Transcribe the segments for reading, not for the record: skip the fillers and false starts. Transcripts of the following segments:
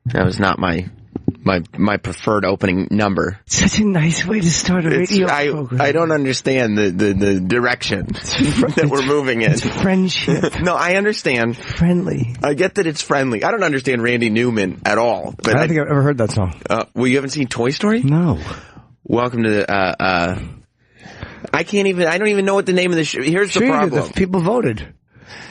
That was not my preferred opening number. Such a nice way to start a radio program. I don't understand the direction that we're moving in. It's friendship. No, I understand. Friendly. I get that it's friendly. I don't understand Randy Newman at all. But I don't think I've ever heard that song. Well, you haven't seen Toy Story? No. Welcome to the, I don't even know what the name of the show. Here's the problem. People voted.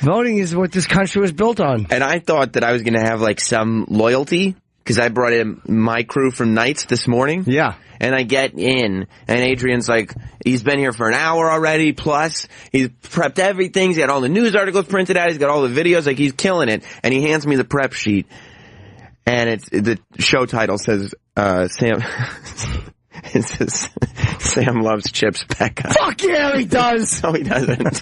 Voting is what this country was built on. And I thought that I was going to have like some loyalty because I brought in my crew from Nights this morning. Yeah. And I get in, and Adrian's like, he's been here for an hour already, plus he's prepped everything. He's got all the news articles printed out. He's got all the videos. Like, he's killing it. And he hands me the prep sheet. And the show title says, it says, Sam loves Chips Pekka. Fuck yeah, he does! No, he doesn't.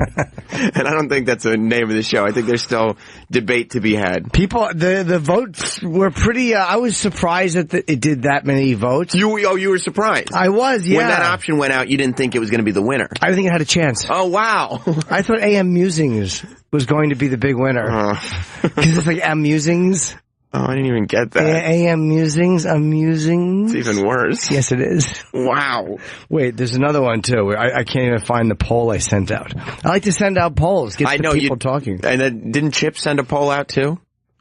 And I don't think that's the name of the show. I think there's still debate to be had. People, the votes were pretty, I was surprised that it did that many votes. You were surprised? I was, yeah. When that option went out, you didn't think it was going to be the winner? I didn't think it had a chance. Oh, wow. I thought AM Musings was going to be the big winner. Because it's like AM Musings. Oh, I didn't even get that. AM Musings, Amusings. It's even worse. Yes, it is. Wow. Wait, there's another one, too. I can't even find the poll I sent out. I like to send out polls, get the people talking. And then, didn't Chip send a poll out, too?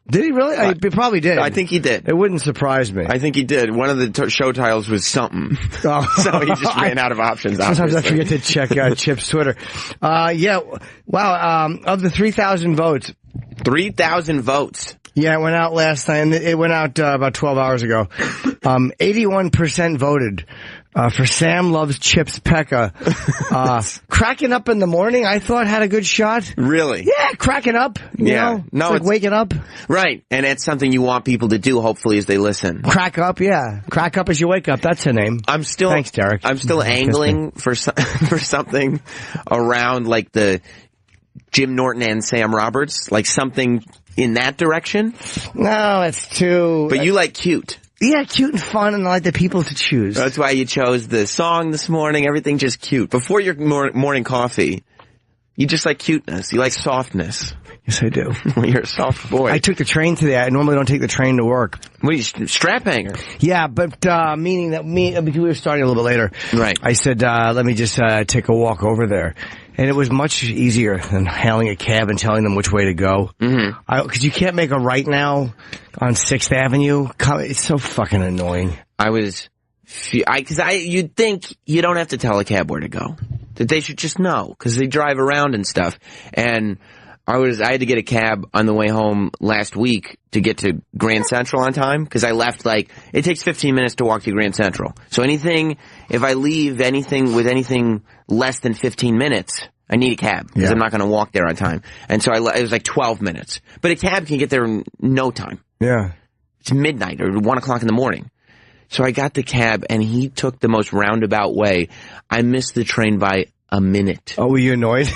Did he really? He probably did. I think he did. It wouldn't surprise me. I think he did. One of the show titles was something. Oh. So he just ran out of options, Sometimes I forget to check Chip's Twitter. Yeah. Wow. Of the 3,000 votes. 3,000 votes. Yeah, it went out last night, and it went out about 12 hours ago. 81% voted for Sam Loves Chips Pekka. Cracking up in the morning, I thought had a good shot. Really? Yeah, cracking up. You know? No, it's like waking up. Right, and it's something you want people to do, hopefully, as they listen. Crack up, yeah. Crack up as you wake up. That's the name. Thanks, Derek. I'm still angling for something around like the Jim Norton and Sam Roberts, like something in that direction. No, it's too... But you like cute. Yeah, cute and fun, and I like the people to choose. That's why you chose the song this morning, everything just cute. Before your morning coffee, you just like cuteness. You like softness. Yes, I do. Well, you're a soft boy. I took the train today. I normally don't take the train to work. What are you, strap hanger? Yeah, but meaning that because we were starting a little bit later. Right. I said, let me just take a walk over there. And it was much easier than hailing a cab and telling them which way to go. Mm-hmm. Because you can't make a right now on 6th Avenue. It's so fucking annoying. You'd think you don't have to tell a cab where to go. That they should just know, because they drive around and stuff. And I had to get a cab on the way home last week to get to Grand Central on time, because I left it takes 15 minutes to walk to Grand Central. So if I leave anything with anything less than 15 minutes, I need a cab, because I'm not going to walk there on time. And so it was like 12 minutes. But a cab can get there in no time. Yeah. It's midnight or 1 o'clock in the morning. So I got the cab, and he took the most roundabout way. I missed the train by a minute. Oh, were you annoyed?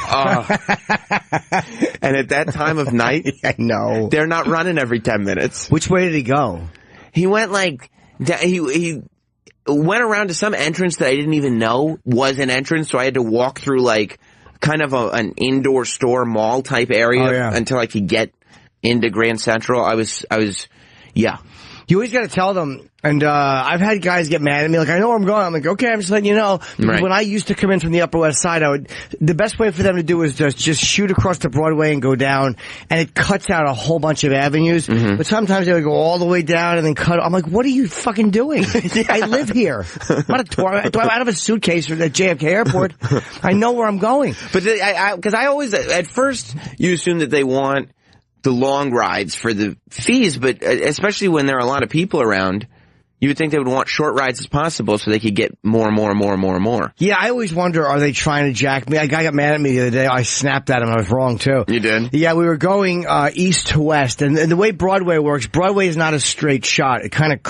And at that time of night, I know. They're not running every 10 minutes. Which way did he go? He went he went around to some entrance that I didn't even know was an entrance, so I had to walk through kind of an indoor store mall type area until I could get into Grand Central. I was, yeah. You always got to tell them, and I've had guys get mad at me, like, I know where I'm going. I'm like, okay, I'm just letting you know. Right. When I used to come in from the Upper West Side, the best way for them to do is just shoot across the Broadway and go down, and it cuts out a whole bunch of avenues. Mm-hmm. But sometimes they would go all the way down and then cut. I'm like, what are you fucking doing? I live here. I'm not a tour. I have a suitcase at JFK Airport. I know where I'm going. But because I always, at first, you assume that they want the long rides for the fees, but especially when there are a lot of people around, you would think they would want short rides as possible so they could get more and more and more and more and more. Yeah, I always wonder, are they trying to jack me? A guy got mad at me the other day. I snapped at him. I was wrong, too. You did? Yeah, we were going east to west, and the way Broadway works, Broadway is not a straight shot. It kind of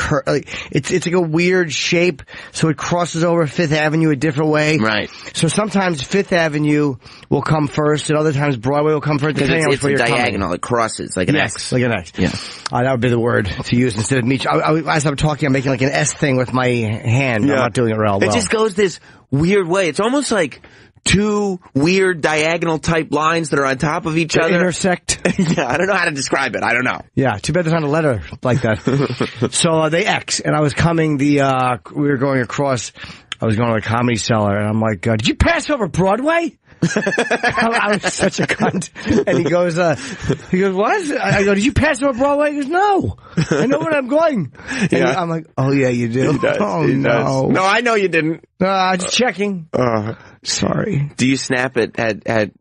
it's like a weird shape, so it crosses over Fifth Avenue a different way. Right. So sometimes Fifth Avenue will come first, and other times Broadway will come first. It's a diagonal. It crosses like an X. Like an X. Yeah. That would be the word to use instead of me. As I'm talking, I'm making like an S thing with my hand. Yeah. I'm not doing it real well. It just goes this weird way. It's almost like two weird diagonal type lines that are on top of each other. Intersect. Yeah, I don't know how to describe it. I don't know. Yeah, too bad there's not a letter like that. So they X, and I was coming we were going across, I was going to the Comedy Cellar, and I'm like, did you pass over Broadway? I was such a cunt. And he goes, what? I go, did you pass over Broadway? He goes, no. I know where I'm going. And I'm like, oh yeah, you do? He does. Oh He no. does. No, I know you didn't. Just checking. Sorry. Do you snap at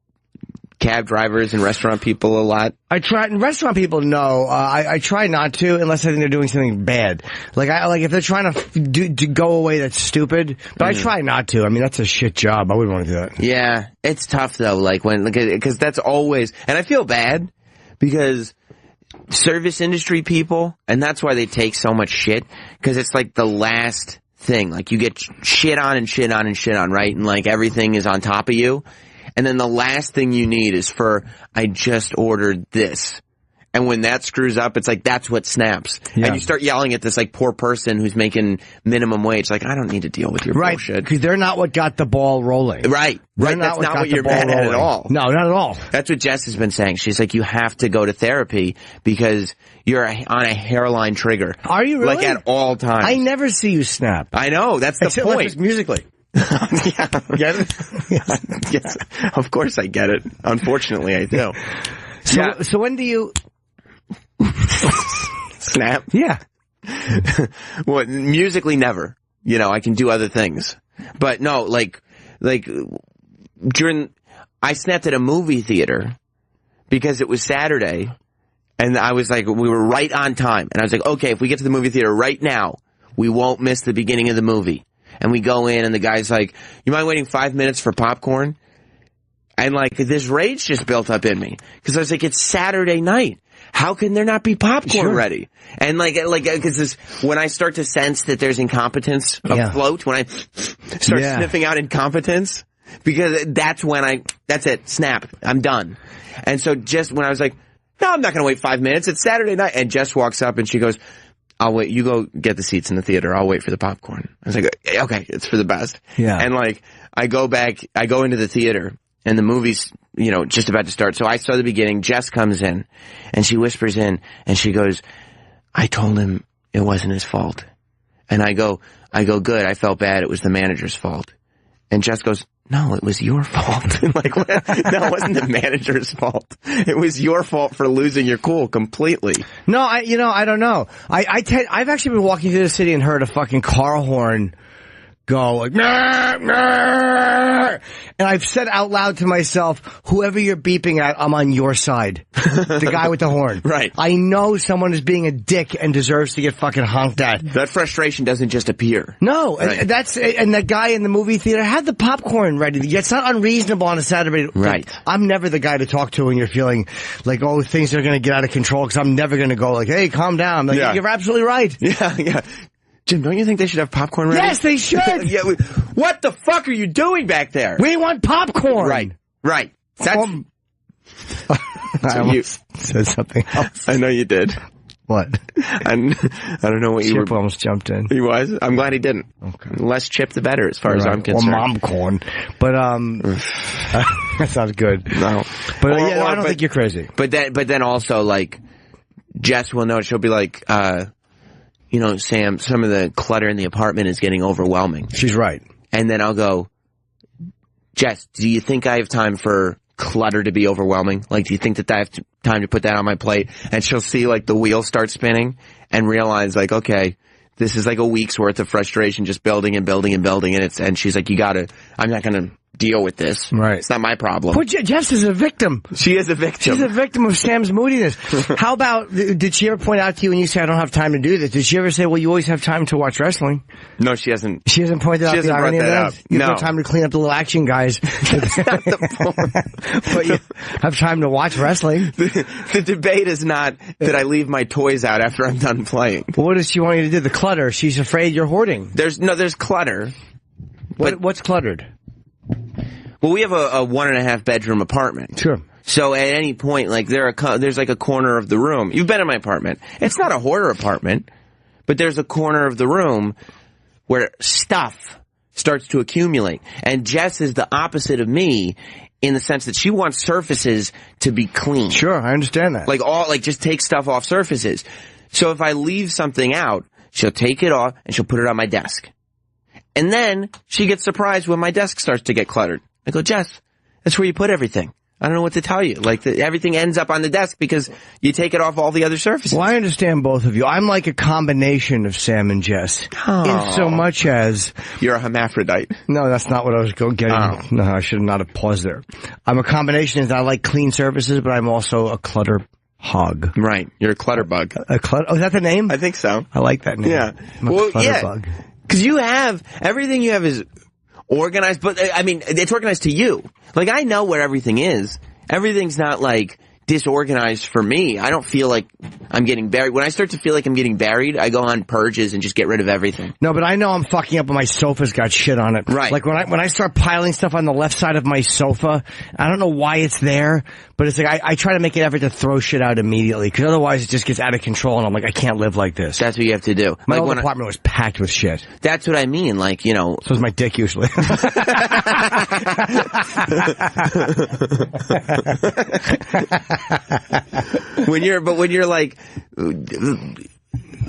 cab drivers and restaurant people a lot? I try, and restaurant people, no. I try not to unless I think they're doing something bad. Like if they're trying to go away, that's stupid. But I try not to. I mean, that's a shit job. I wouldn't want to do that. Yeah, it's tough though. Like because that's always, and I feel bad because service industry people, and that's why they take so much shit, because it's like the last thing. Like you get shit on and shit on and shit on, right? And like everything is on top of you. And then the last thing you need is I just ordered this. And when that screws up, it's like, that's what snaps. Yeah. And you start yelling at this like poor person who's making minimum wage. Like, I don't need to deal with your bullshit. Because they're not what got the ball rolling. Right. That's not what you're mad at all. No, not at all. That's what Jess has been saying. She's like, you have to go to therapy because you're on a hairline trigger. Are you really? Like at all times. I never see you snap. I know. That's the Except point. Like musically. Yeah. Get it? Yes. Of course I get it. Unfortunately, I do. So when do you snap? Yeah. Well, musically never. You know, I can do other things. But no, like I snapped at a movie theater because it was Saturday and I was like, we were right on time. And I was like, okay, if we get to the movie theater right now, we won't miss the beginning of the movie. And we go in and the guy's like, you mind waiting 5 minutes for popcorn? And like this rage just built up in me because I was like, it's Saturday night. How can there not be popcorn ready? And because when I start to sense that there's incompetence afloat, when I start sniffing out incompetence, because that's it, snap, I'm done. And so just when I was like, no, I'm not going to wait 5 minutes. It's Saturday night. And Jess walks up and she goes, I'll wait. You go get the seats in the theater. I'll wait for the popcorn. I was like, okay, it's for the best. Yeah. And like, I go into the theater and the movie's, just about to start. So I saw the beginning. Jess comes in and she whispers in and she goes, I told him it wasn't his fault. And I go, good. I felt bad. It was the manager's fault. And Jess goes, no, it was your fault. Like, no, it wasn't the manager's fault. It was your fault for losing your cool completely. No, I don't know. I've actually been walking through the city and heard a fucking car horn go like, nah, nah. And I've said out loud to myself, whoever you're beeping at, I'm on your side. The guy with the horn. Right. I know someone is being a dick and deserves to get fucking honked at. That frustration doesn't just appear. No, right. And that guy in the movie theater had the popcorn ready. It's not unreasonable on a Saturday. Right. I'm never the guy to talk to when you're feeling like, oh, things are going to get out of control, because I'm never going to go like, hey, calm down. Like, you're absolutely right. Yeah. Jim, don't you think they should have popcorn ready? Yes, they should. What the fuck are you doing back there? We want popcorn. Right. That's... I almost said something else. I know you did. What? I don't know what you were... Chip almost jumped in. He was? I'm glad he didn't. Okay. Less Chip, the better, as far as I'm concerned. Or momcorn. But, that sounds good. No. But, I don't think you're crazy. But then also, like, Jess will know, she'll be like, Sam, some of the clutter in the apartment is getting overwhelming. She's right. And then I'll go, Jess, do you think I have time for clutter to be overwhelming? Like, do you think that I have time to put that on my plate? And she'll see, like, the wheel start spinning and realize, like, okay, this is like a week's worth of frustration just building and building and building. And she's like, I'm not going to deal with this. Right. It's not my problem. But Jess is a victim. She is a victim. She's a victim of Sam's moodiness. How about, did she ever point out to you when you say, I don't have time to do this? Did she ever say, well, you always have time to watch wrestling? No, she hasn't. She hasn't pointed out the irony of that? You have no time to clean up the little action guys. That's not the point. But you have time to watch wrestling. The debate is not that I leave my toys out after I'm done playing. Well, what does she want you to do? The clutter. She's afraid you're hoarding. There's clutter. What's cluttered? Well, we have a 1.5 bedroom apartment. Sure. So at any point, like there's like a corner of the room. You've been in my apartment. It's not a hoarder apartment, but there's a corner of the room where stuff starts to accumulate. And Jess is the opposite of me in the sense that she wants surfaces to be clean. Sure, I understand that. Like just take stuff off surfaces. So if I leave something out, she'll take it off and she'll put it on my desk. And then she gets surprised when my desk starts to get cluttered. I go, Jess, that's where you put everything. I don't know what to tell you. Like, everything ends up on the desk because you take it off all the other surfaces. Well, I understand both of you. I'm like a combination of Sam and Jess. Oh. In so much as... You're a hermaphrodite. No, that's not what I was getting. Oh. No, I should not have paused there. I'm a combination. I like clean surfaces, but I'm also a clutter hog. Right. You're a clutter bug. A clutter... Oh, is that the name? I think so. I like that name. Yeah. I'm a clutter bug. Because you have... Everything you have is organized, but, I mean, it's organized to you. Like, I know where everything is. Everything's not, like, disorganized for me. I don't feel like I'm getting buried. When I start to feel like I'm getting buried, I go on purges and just get rid of everything. No, but I know I'm fucking up when my sofa's got shit on it. Right. Like, when I start piling stuff on the left side of my sofa, I don't know why it's there, but it's like, I try to make an effort to throw shit out immediately, because otherwise it just gets out of control, and I'm like, I can't live like this. That's what you have to do. My like old apartment was packed with shit. That's what I mean, like, you know. So is my dick usually. when you're like,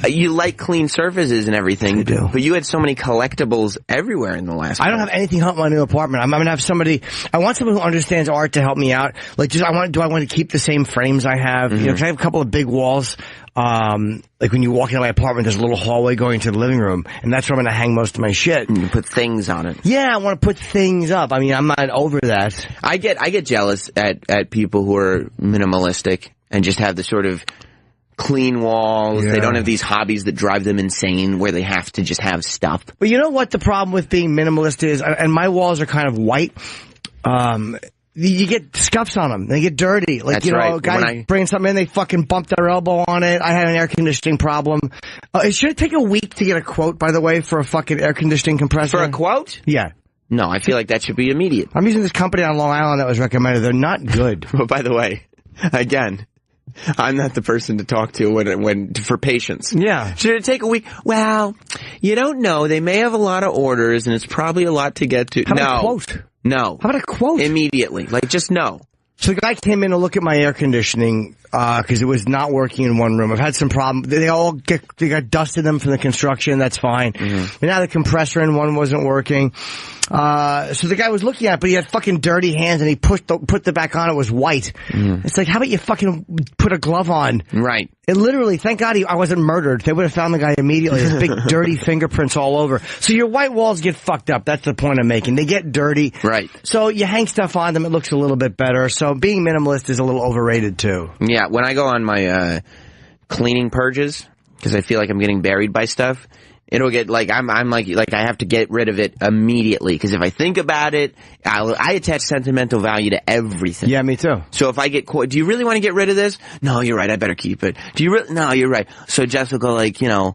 you like clean surfaces and everything. I do. But you had so many collectibles everywhere in the last I don't have anything help my new apartment. I'm going to have somebody, I want someone who understands art to help me out. Like, do I want to keep the same frames I have? Mm-hmm. You know, 'cause I have a couple of big walls. Like when you walk into my apartment, there's a little hallway going to the living room, and that's where I'm going to hang most of my shit. And you put things on it. Yeah, I want to put things up. I mean, I'm not over that. I get jealous at people who are minimalistic and just have the sort of clean walls. Yeah. They don't have these hobbies that drive them insane where they have to just have stuff. But you know what the problem with being minimalist is? And my walls are kind of white. You get scuffs on them. They get dirty. Like, that's you know, right. a guy bringing something in, they fucking bump their elbow on it. I had an air conditioning problem. Should it take a week to get a quote, by the way, for a fucking air conditioning compressor? For a quote? Yeah. No, I feel like that should be immediate. I'm using this company on Long Island that was recommended. They're not good. Well, by the way, again, I'm not the person to talk to when for patients. Yeah. Should it take a week? Well, you don't know. They may have a lot of orders, and it's probably a lot to get to. How about a quote? No. How about a quote? Immediately. Like, just no. So the guy came in to look at my air conditioning, cause it was not working in one room. I've had some problems. They got dust in them from the construction. That's fine. Mm-hmm. And now the compressor in one wasn't working. So the guy was looking at it, but he had fucking dirty hands, and he put the back on. It was white. Mm. It's like, how about you fucking put a glove on? Right. It literally, thank God I wasn't murdered. They would have found the guy immediately. His big dirty fingerprints all over. So your white walls get fucked up. That's the point I'm making. They get dirty. Right. So you hang stuff on them, it looks a little bit better. So being minimalist is a little overrated too. Yeah, when I go on my cleaning purges, because I feel like I'm getting buried by stuff, it'll get like I'm like I have to get rid of it immediately, because if I think about it, I attach sentimental value to everything. Yeah, me too. So if I get do you really want to get rid of this? No, you're right. I better keep it. Do you really? No, you're right. So Jess will go like, you know,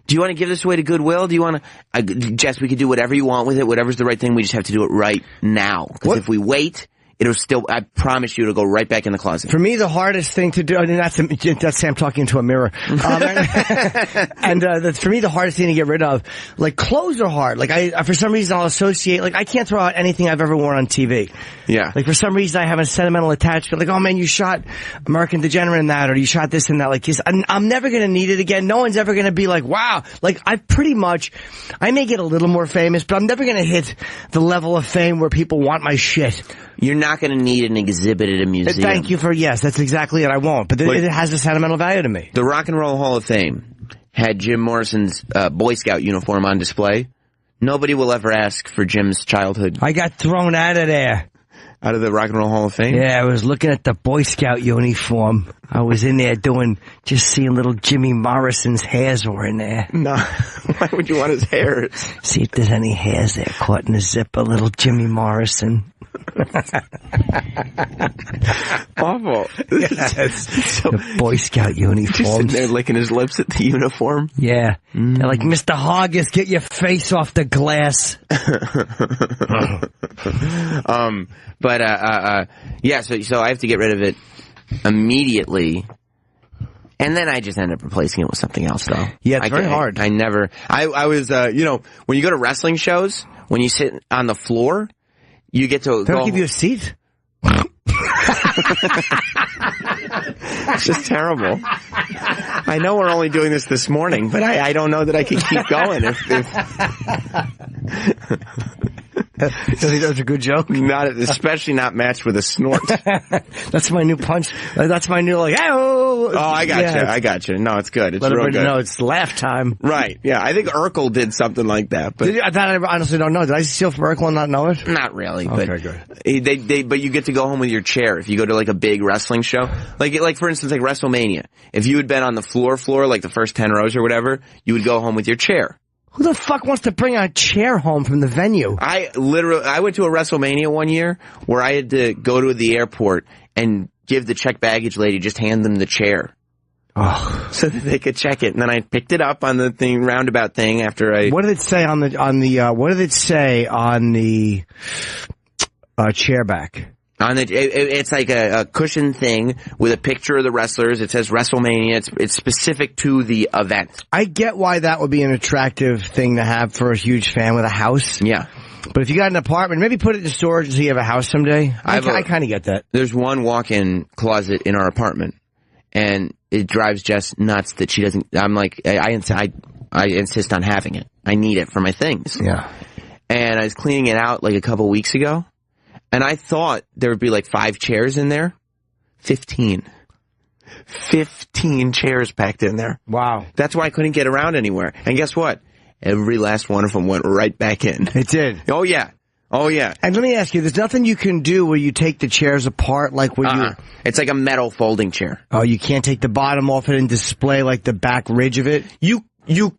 do you want to give this away to Goodwill? Do you want to? Jess, we could do whatever you want with it. Whatever's the right thing. We just have to do it right now. Because if we wait, it'll still, I promise you, it'll go right back in the closet. For me, the hardest thing to do, and that's Sam talking into a mirror. For me, the hardest thing to get rid of, like, clothes are hard. Like, for some reason, I'll associate, like, I can't throw out anything I've ever worn on TV. Yeah. Like, for some reason, I have a sentimental attachment. Like, oh man, you shot American Degenerate in that, or you shot this and that. Like, I'm never gonna need it again. No one's ever gonna be like, wow. Like, I may get a little more famous, but I'm never gonna hit the level of fame where people want my shit. You're not going to need an exhibit at a museum. Thank you yes, that's exactly it. I won't. But it has a sentimental value to me. The Rock and Roll Hall of Fame had Jim Morrison's Boy Scout uniform on display. Nobody will ever ask for Jim's childhood. I got thrown out of there. Out of the Rock and Roll Hall of Fame? Yeah, I was looking at the Boy Scout uniform. I was in there just seeing little Jimmy Morrison's hairs were in there. No. Why would you want his hairs? See if there's any hairs there caught in the zipper, little Jimmy Morrison. Awful. Yes. So, the Boy Scout uniform. Just sitting there licking his lips at the uniform. Yeah. They're like, Mr. Hoggis, get your face off the glass. Yeah, so I have to get rid of it immediately. And then I just end up replacing it with something else, though. Yeah, it's very hard. I never, I was, when you go to wrestling shows, when you sit on the floor, you get to They don't give you a seat? It's just terrible. I know we're only doing this morning, but I don't know that I can keep going if You think that was a good joke? Especially not matched with a snort. That's my new punch. That's my new oh. Oh, I got you. I got you. No, it's good. It's real good. No, it's laugh time. Right. Yeah, I think Urkel did something like that. But that I honestly don't know. Did I steal from Urkel and not know it? Not really. Okay, good. But you get to go home with your chair if you go to like a big wrestling show. Like for instance, like WrestleMania. If you had been on the floor, like the first 10 rows or whatever, you would go home with your chair. Who the fuck wants to bring a chair home from the venue? I went to a WrestleMania one year where I had to go to the airport and give the checked baggage lady, just hand them the chair. Oh. So that they could check it. And then I picked it up on the roundabout thing after I... What did it say on the chair back? It's like a cushion thing with a picture of the wrestlers. It says WrestleMania. It's specific to the event. I get why that would be an attractive thing to have for a huge fan with a house. Yeah. But if you got an apartment, maybe put it in storage until you have a house someday. I kind of get that. There's one walk-in closet in our apartment, and it drives Jess nuts that she doesn't... I'm like, I insist on having it. I need it for my things. Yeah. And I was cleaning it out like a couple weeks ago. And I thought there would be like 5 chairs in there. 15 chairs packed in there. Wow. That's why I couldn't get around anywhere. And guess what? Every last one of them went right back in. It did. Oh, yeah. Oh, yeah. And let me ask you, there's nothing you can do where you take the chairs apart like when you... It's like a metal folding chair. Oh, you can't take the bottom off it and display like the back ridge of it? You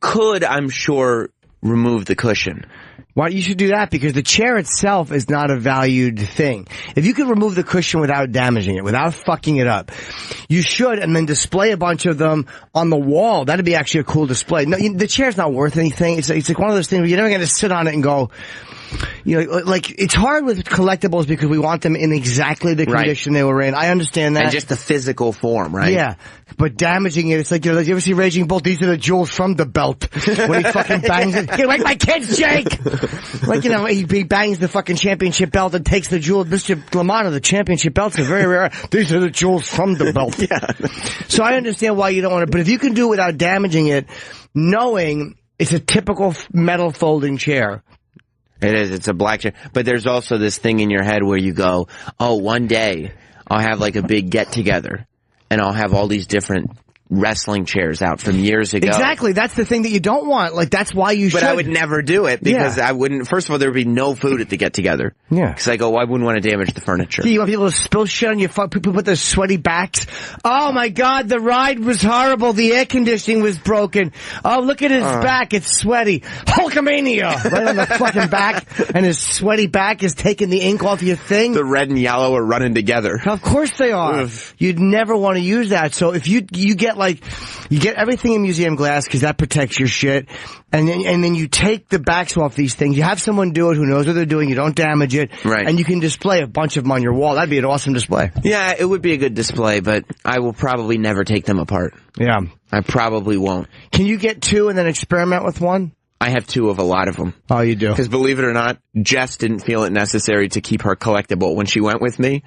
could, I'm sure, remove the cushion. Why you should do that? Because the chair itself is not a valued thing. If you could remove the cushion without damaging it, without fucking it up, you should, and then display a bunch of them on the wall. That'd be actually a cool display. No, the chair's not worth anything. It's like one of those things where you're never going to sit on it and go, like it's hard with collectibles because we want them in exactly the condition they were in. I understand that. And just the physical form, right? Yeah. But damaging it, it's like, you ever see Raging Bull? These are the jewels from the belt. When he fucking bangs it. Hey, like my kids, Jake! Like, he bangs the fucking championship belt and takes the jewel. Mr. Lamont, the championship belts are very rare. These are the jewels from the belt. Yeah. So I understand why you don't want it, but if you can do it without damaging it, knowing it's a typical metal folding chair. It is. It's a black chair. But there's also this thing in your head where you go, oh, one day I'll have like a big get-together and I'll have all these different wrestling chairs out from years ago. Exactly. That's the thing that you don't want. Like, that's why you should. But I would never do it because I wouldn't. First of all, there would be no food at the get-together. Yeah. Because I go, well, I wouldn't want to damage the furniture. You want people to spill shit on your people with their sweaty backs? Oh my God, the ride was horrible. The air conditioning was broken. Oh, look at his back. It's sweaty. Hulkamania! Right on the fucking back. And his sweaty back is taking the ink off your thing. The red and yellow are running together. Of course they are. Ugh. You'd never want to use that. So if you get everything in museum glass because that protects your shit, and then you take the backs off these things. You have someone do it who knows what they're doing. You don't damage it, right? And you can display a bunch of them on your wall. That'd be an awesome display. Yeah, it would be a good display, but I will probably never take them apart. Yeah, I probably won't. Can you get 2 and then experiment with one? I have 2 of a lot of them. Oh, you do? Because believe it or not, Jess didn't feel it necessary to keep her collectible when she went with me.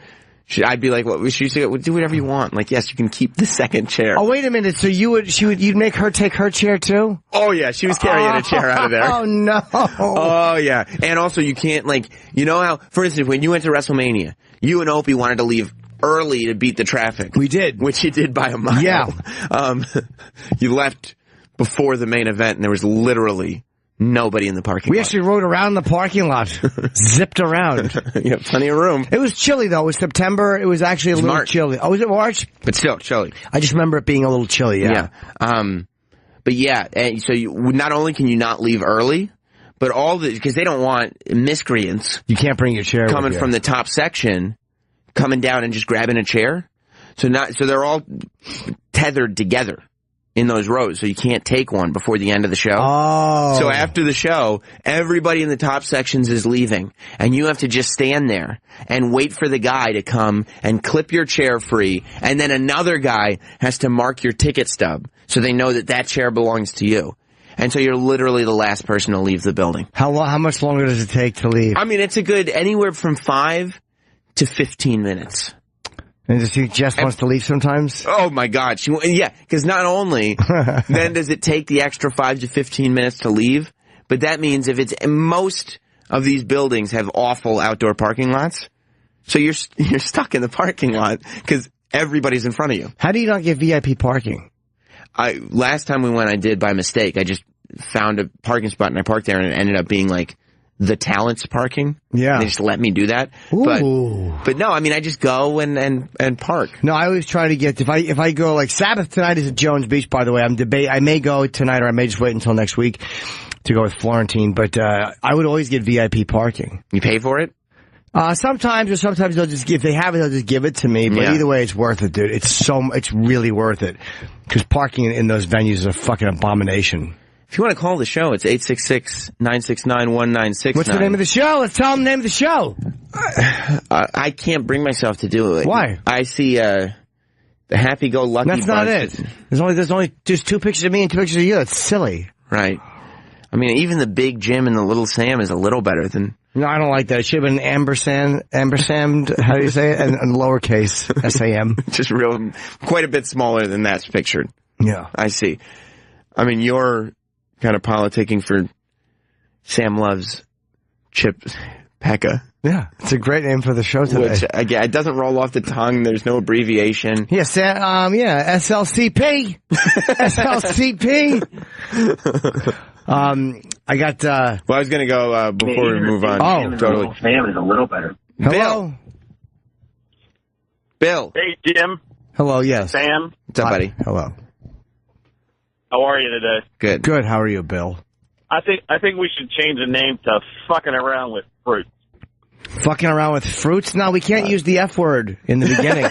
I'd be like, "What?" She used to go, "Do whatever you want." I'm like, yes, you can keep the second chair. Oh, wait a minute. So you'd make her take her chair too? Oh yeah, she was carrying a chair out of there. Oh no. Oh yeah, and also you can't how, for instance, when you went to WrestleMania, you and Opie wanted to leave early to beat the traffic. We did, which you did by a mile. Yeah. You left before the main event, and there was literally nobody in the parking lot. We actually rode around the parking lot. Zipped around. You have plenty of room. It was chilly, though. It was September. It was actually a little March. chilly. Oh, was it March? But still, chilly. I just remember it being a little chilly, yeah. But yeah, and so not only can you not leave early, but because they don't want miscreants. You can't bring your chair coming from the top section, coming down and just grabbing a chair. So they're all tethered together. in those rows, so you can't take one before the end of the show. Oh. So after the show, everybody in the top sections is leaving, and you have to just stand there and wait for the guy to come and clip your chair free, and then another guy has to mark your ticket stub so they know that that chair belongs to you. And so you're literally the last person to leave the building. How much longer does it take to leave? I mean, it's a good anywhere from 5 to 15 minutes. And she just wants to leave sometimes? Oh my God. Because not only then does it take the extra 5 to 15 minutes to leave, but that means if it's, most of these buildings have awful outdoor parking lots. So you're stuck in the parking lot because everybody's in front of you. How do you not get VIP parking? Last time we went, I did by mistake. I just found a parking spot and I parked there, and it ended up being like the talents parking. Yeah. They just let me do that. Ooh. But no, I mean, I just go and park. No, I always try to get, if I go, like Sabbath tonight is at Jones Beach, by the way. I may go tonight, or I may just wait until next week to go with Florentine, but I would always get VIP parking. You pay for it? Sometimes they'll just give, if they have it, they'll just give it to me, but either way, it's worth it, dude. It's really worth it. Because parking in those venues is a fucking abomination. If you want to call the show, it's 866-969-1969. What's the name of the show? Let's tell them the name of the show. I can't bring myself to do it. Why? I see the happy-go-lucky That's not it. There's only just 2 pictures of me and 2 pictures of you. That's silly. Right. I mean, even the Big Jim and the Little Sam is a little better than... No, I don't like that. It should have been ampersand, how do you say it? And lowercase, S-A-M. Just quite a bit smaller than that's pictured. Yeah. I see. I mean, you're kind of politicking for Sam Love's Chip Pekka. Yeah, it's a great name for the show today. Which, again, it doesn't roll off the tongue. There's no abbreviation. Yeah, SLCP. SLCP. I got, well, I was going to go, before we move on. Oh, totally. Sam is a little better. Hello? Bill. Hey, Jim. Hello, yes. Sam. What's up, buddy? Hello. How are you today? Good. Good, how are you, Bill? I think we should change the name to Fucking Around with Fruit. Fucking around with fruits? No, we can't use the F word in the beginning.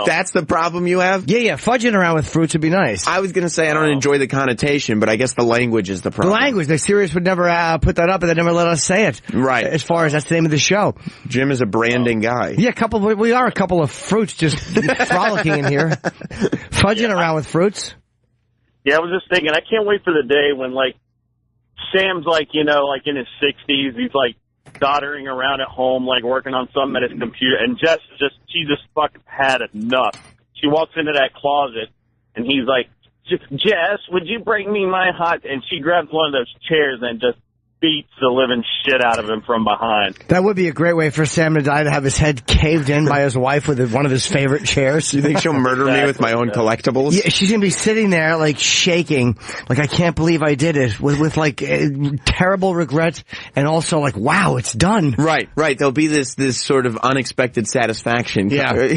That's the problem you have? Yeah, fudging around with fruits would be nice. I was going to say I don't enjoy the connotation, but I guess the language is the The problem. language, the Sirius would never put that up, and they never let us say it. Right. As far as that's the name of the show. Jim is a branding guy. Yeah, we are a couple of fruits just frolicking in here. Fudging around with fruits. Yeah, I was just thinking, I can't wait for the day when, like, Sam's, like, in his 60s, he's, like, doddering around at home, like, working on something at his computer, and she just fucking had enough. She walks into that closet, and he's like, Jess, would you bring me my hot... And she grabs one of those chairs and just beats the living shit out of him from behind. That would be a great way for Sam to die, to have his head caved in by his wife with one of his favorite chairs. You think she'll murder me with my own collectibles? Yeah, she's going to be sitting there, like, shaking, like, I can't believe I did it, with like, terrible regret, and also, like, wow, it's done. Right. There'll be this sort of unexpected satisfaction. Yeah.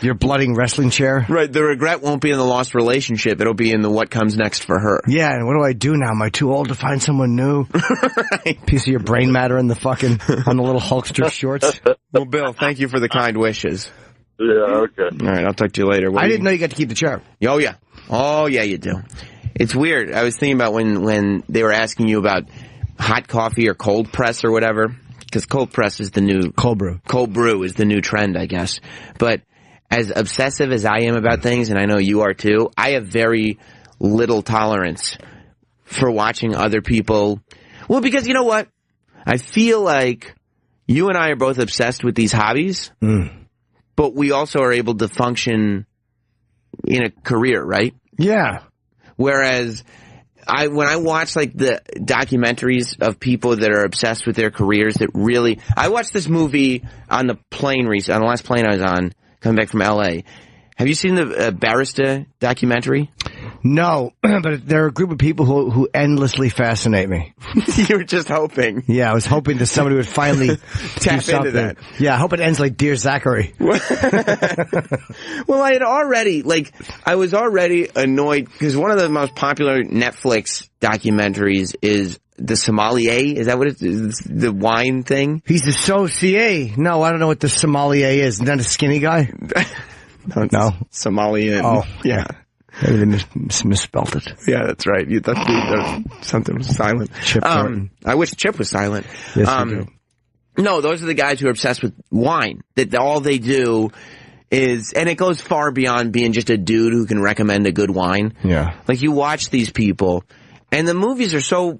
Your blooding wrestling chair. Right. The regret won't be in the lost relationship. It'll be in the what comes next for her. Yeah, and what do I do now? Am I too old to find someone new? Right. Piece of your brain matter in the fucking, on the little Hulkster shorts. Well, Bill, thank you for the kind wishes. Yeah, okay. All right, I'll talk to you later. I didn't know you got to keep the chair. Oh, yeah. Oh, yeah, you do. It's weird. I was thinking about when they were asking you about hot coffee or cold press or whatever, because cold press is the new... Cold brew. Cold brew is the new trend, I guess. But as obsessive as I am about things, and I know you are too, I have very little tolerance for watching other people... Well, because you know what? I feel like you and I are both obsessed with these hobbies, but we also are able to function in a career, right? Yeah. Whereas when I watch like the documentaries of people that are obsessed with their careers that really... I watched this movie on the plane recently, on the last plane I was on, coming back from L.A. Have you seen the Barrister documentary? No, but there are a group of people who endlessly fascinate me. You were just hoping. Yeah, I was hoping that somebody would finally tap into that. Yeah, I hope it ends like Dear Zachary. Well, I was already annoyed because one of the most popular Netflix documentaries is The Sommelier. Is that what it is? The wine thing? He's the sommelier. No, I don't know what the sommelier is. Isn't that a skinny guy? No. Sommelier. Oh, yeah. Maybe they misspelled it. Yeah, that's right. You thought something was silent. Chip Norton. I wish Chip was silent. Yes, you do. No, those are the guys who are obsessed with wine. That all they do is, and it goes far beyond being just a dude who can recommend a good wine. Yeah. Like, you watch these people, and the movies are so,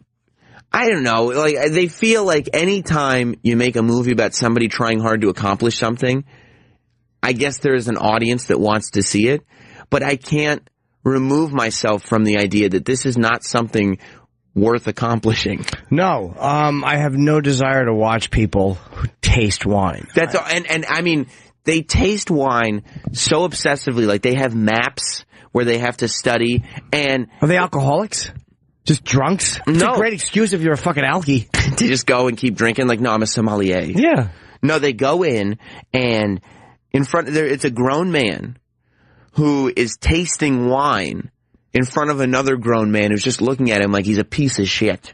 I don't know, like, they feel like any time you make a movie about somebody trying hard to accomplish something, I guess there is an audience that wants to see it, but I can't remove myself from the idea that this is not something worth accomplishing. No, I have no desire to watch people who taste wine. That's all, and I mean, they taste wine so obsessively, like they have maps where they have to study, and... Are they alcoholics? Just drunks? It's No. a great excuse if you're a fucking alkie. to just go and keep drinking, like, no, I'm a sommelier. Yeah. No, they go in, and in front of there, it's a grown man who is tasting wine in front of another grown man who's just looking at him like he's a piece of shit.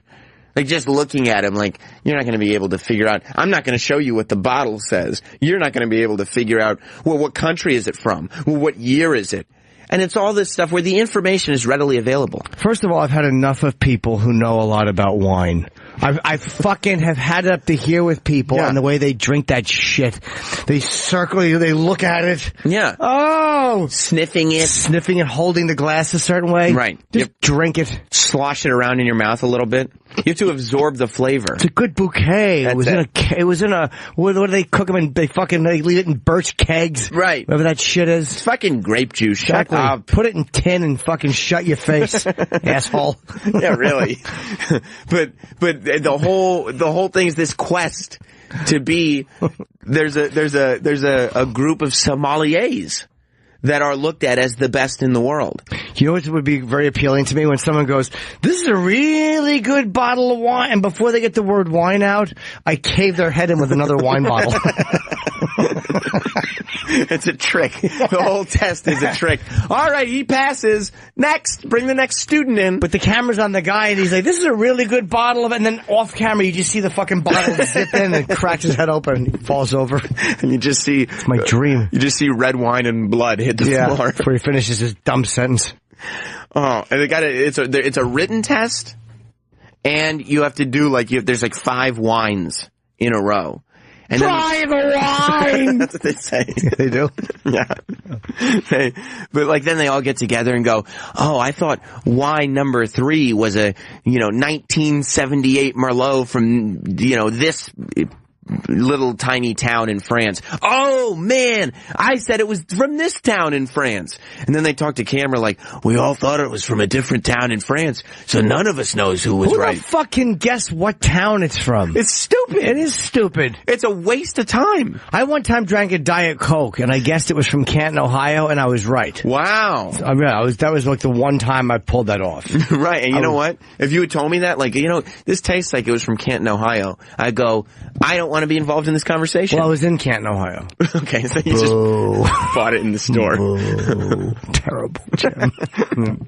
Like, just looking at him like, you're not going to be able to figure out, I'm not going to show you what the bottle says. You're not going to be able to figure out, well, what country is it from? Well, what year is it? And it's all this stuff where the information is readily available. First of all, I've had enough of people who know a lot about wine. I fucking have had it up to here with people and the way they drink that shit. They circle you, they look at it. Yeah. Oh! Sniffing it, holding the glass a certain way. Right. Just drink it. slosh it around in your mouth a little bit. You have to absorb the flavor. It's a good bouquet. It was in a, what do they cook them in? They leave it in birch kegs. Right. Whatever that shit is. It's fucking grape juice. Shut Exactly. up. Put it in tin and fucking shut your face, asshole. Yeah, really. But the whole thing is this quest to be. There's a group of sommeliers that are looked at as the best in the world. You know what would be very appealing to me? When someone goes, this is a really good bottle of wine, and before they get the word wine out, I cave their head in with another wine bottle. It's a trick. The whole test is a trick. All right, he passes. Next, bring the next student in. But the camera's on the guy, and he's like, this is a really good bottle of it. And then off camera, you just see the fucking bottle zip in and cracks his head open and he falls over. And you just see... It's my dream. You just see red wine and blood hit the floor. Before he finishes his dumb sentence. Oh, and it's a written test, and you have to do there's 5 wines in a row. And Try the wine! That's what they say. They do? Yeah. But then they all get together and go, oh, I thought wine number 3 was a, 1978 Merlot from, this little tiny town in France. Oh man, I said it was from this town in France. And then they talk to camera like, we all thought it was from a different town in France, so none of us knows who was right. Who the fuck can guess what town it's from? It's stupid. It is stupid. It's a waste of time. I one time drank a Diet Coke, and I guessed it was from Canton, Ohio, and I was right. Wow. I mean, that was like the one time I pulled that off. Right, and you know what? If you had told me that, this tastes like it was from Canton, Ohio, I'd go, I don't want to be involved in this conversation. Well, I was in Canton, Ohio. Okay, so you just bought it in the store. Boo. Terrible, Jim.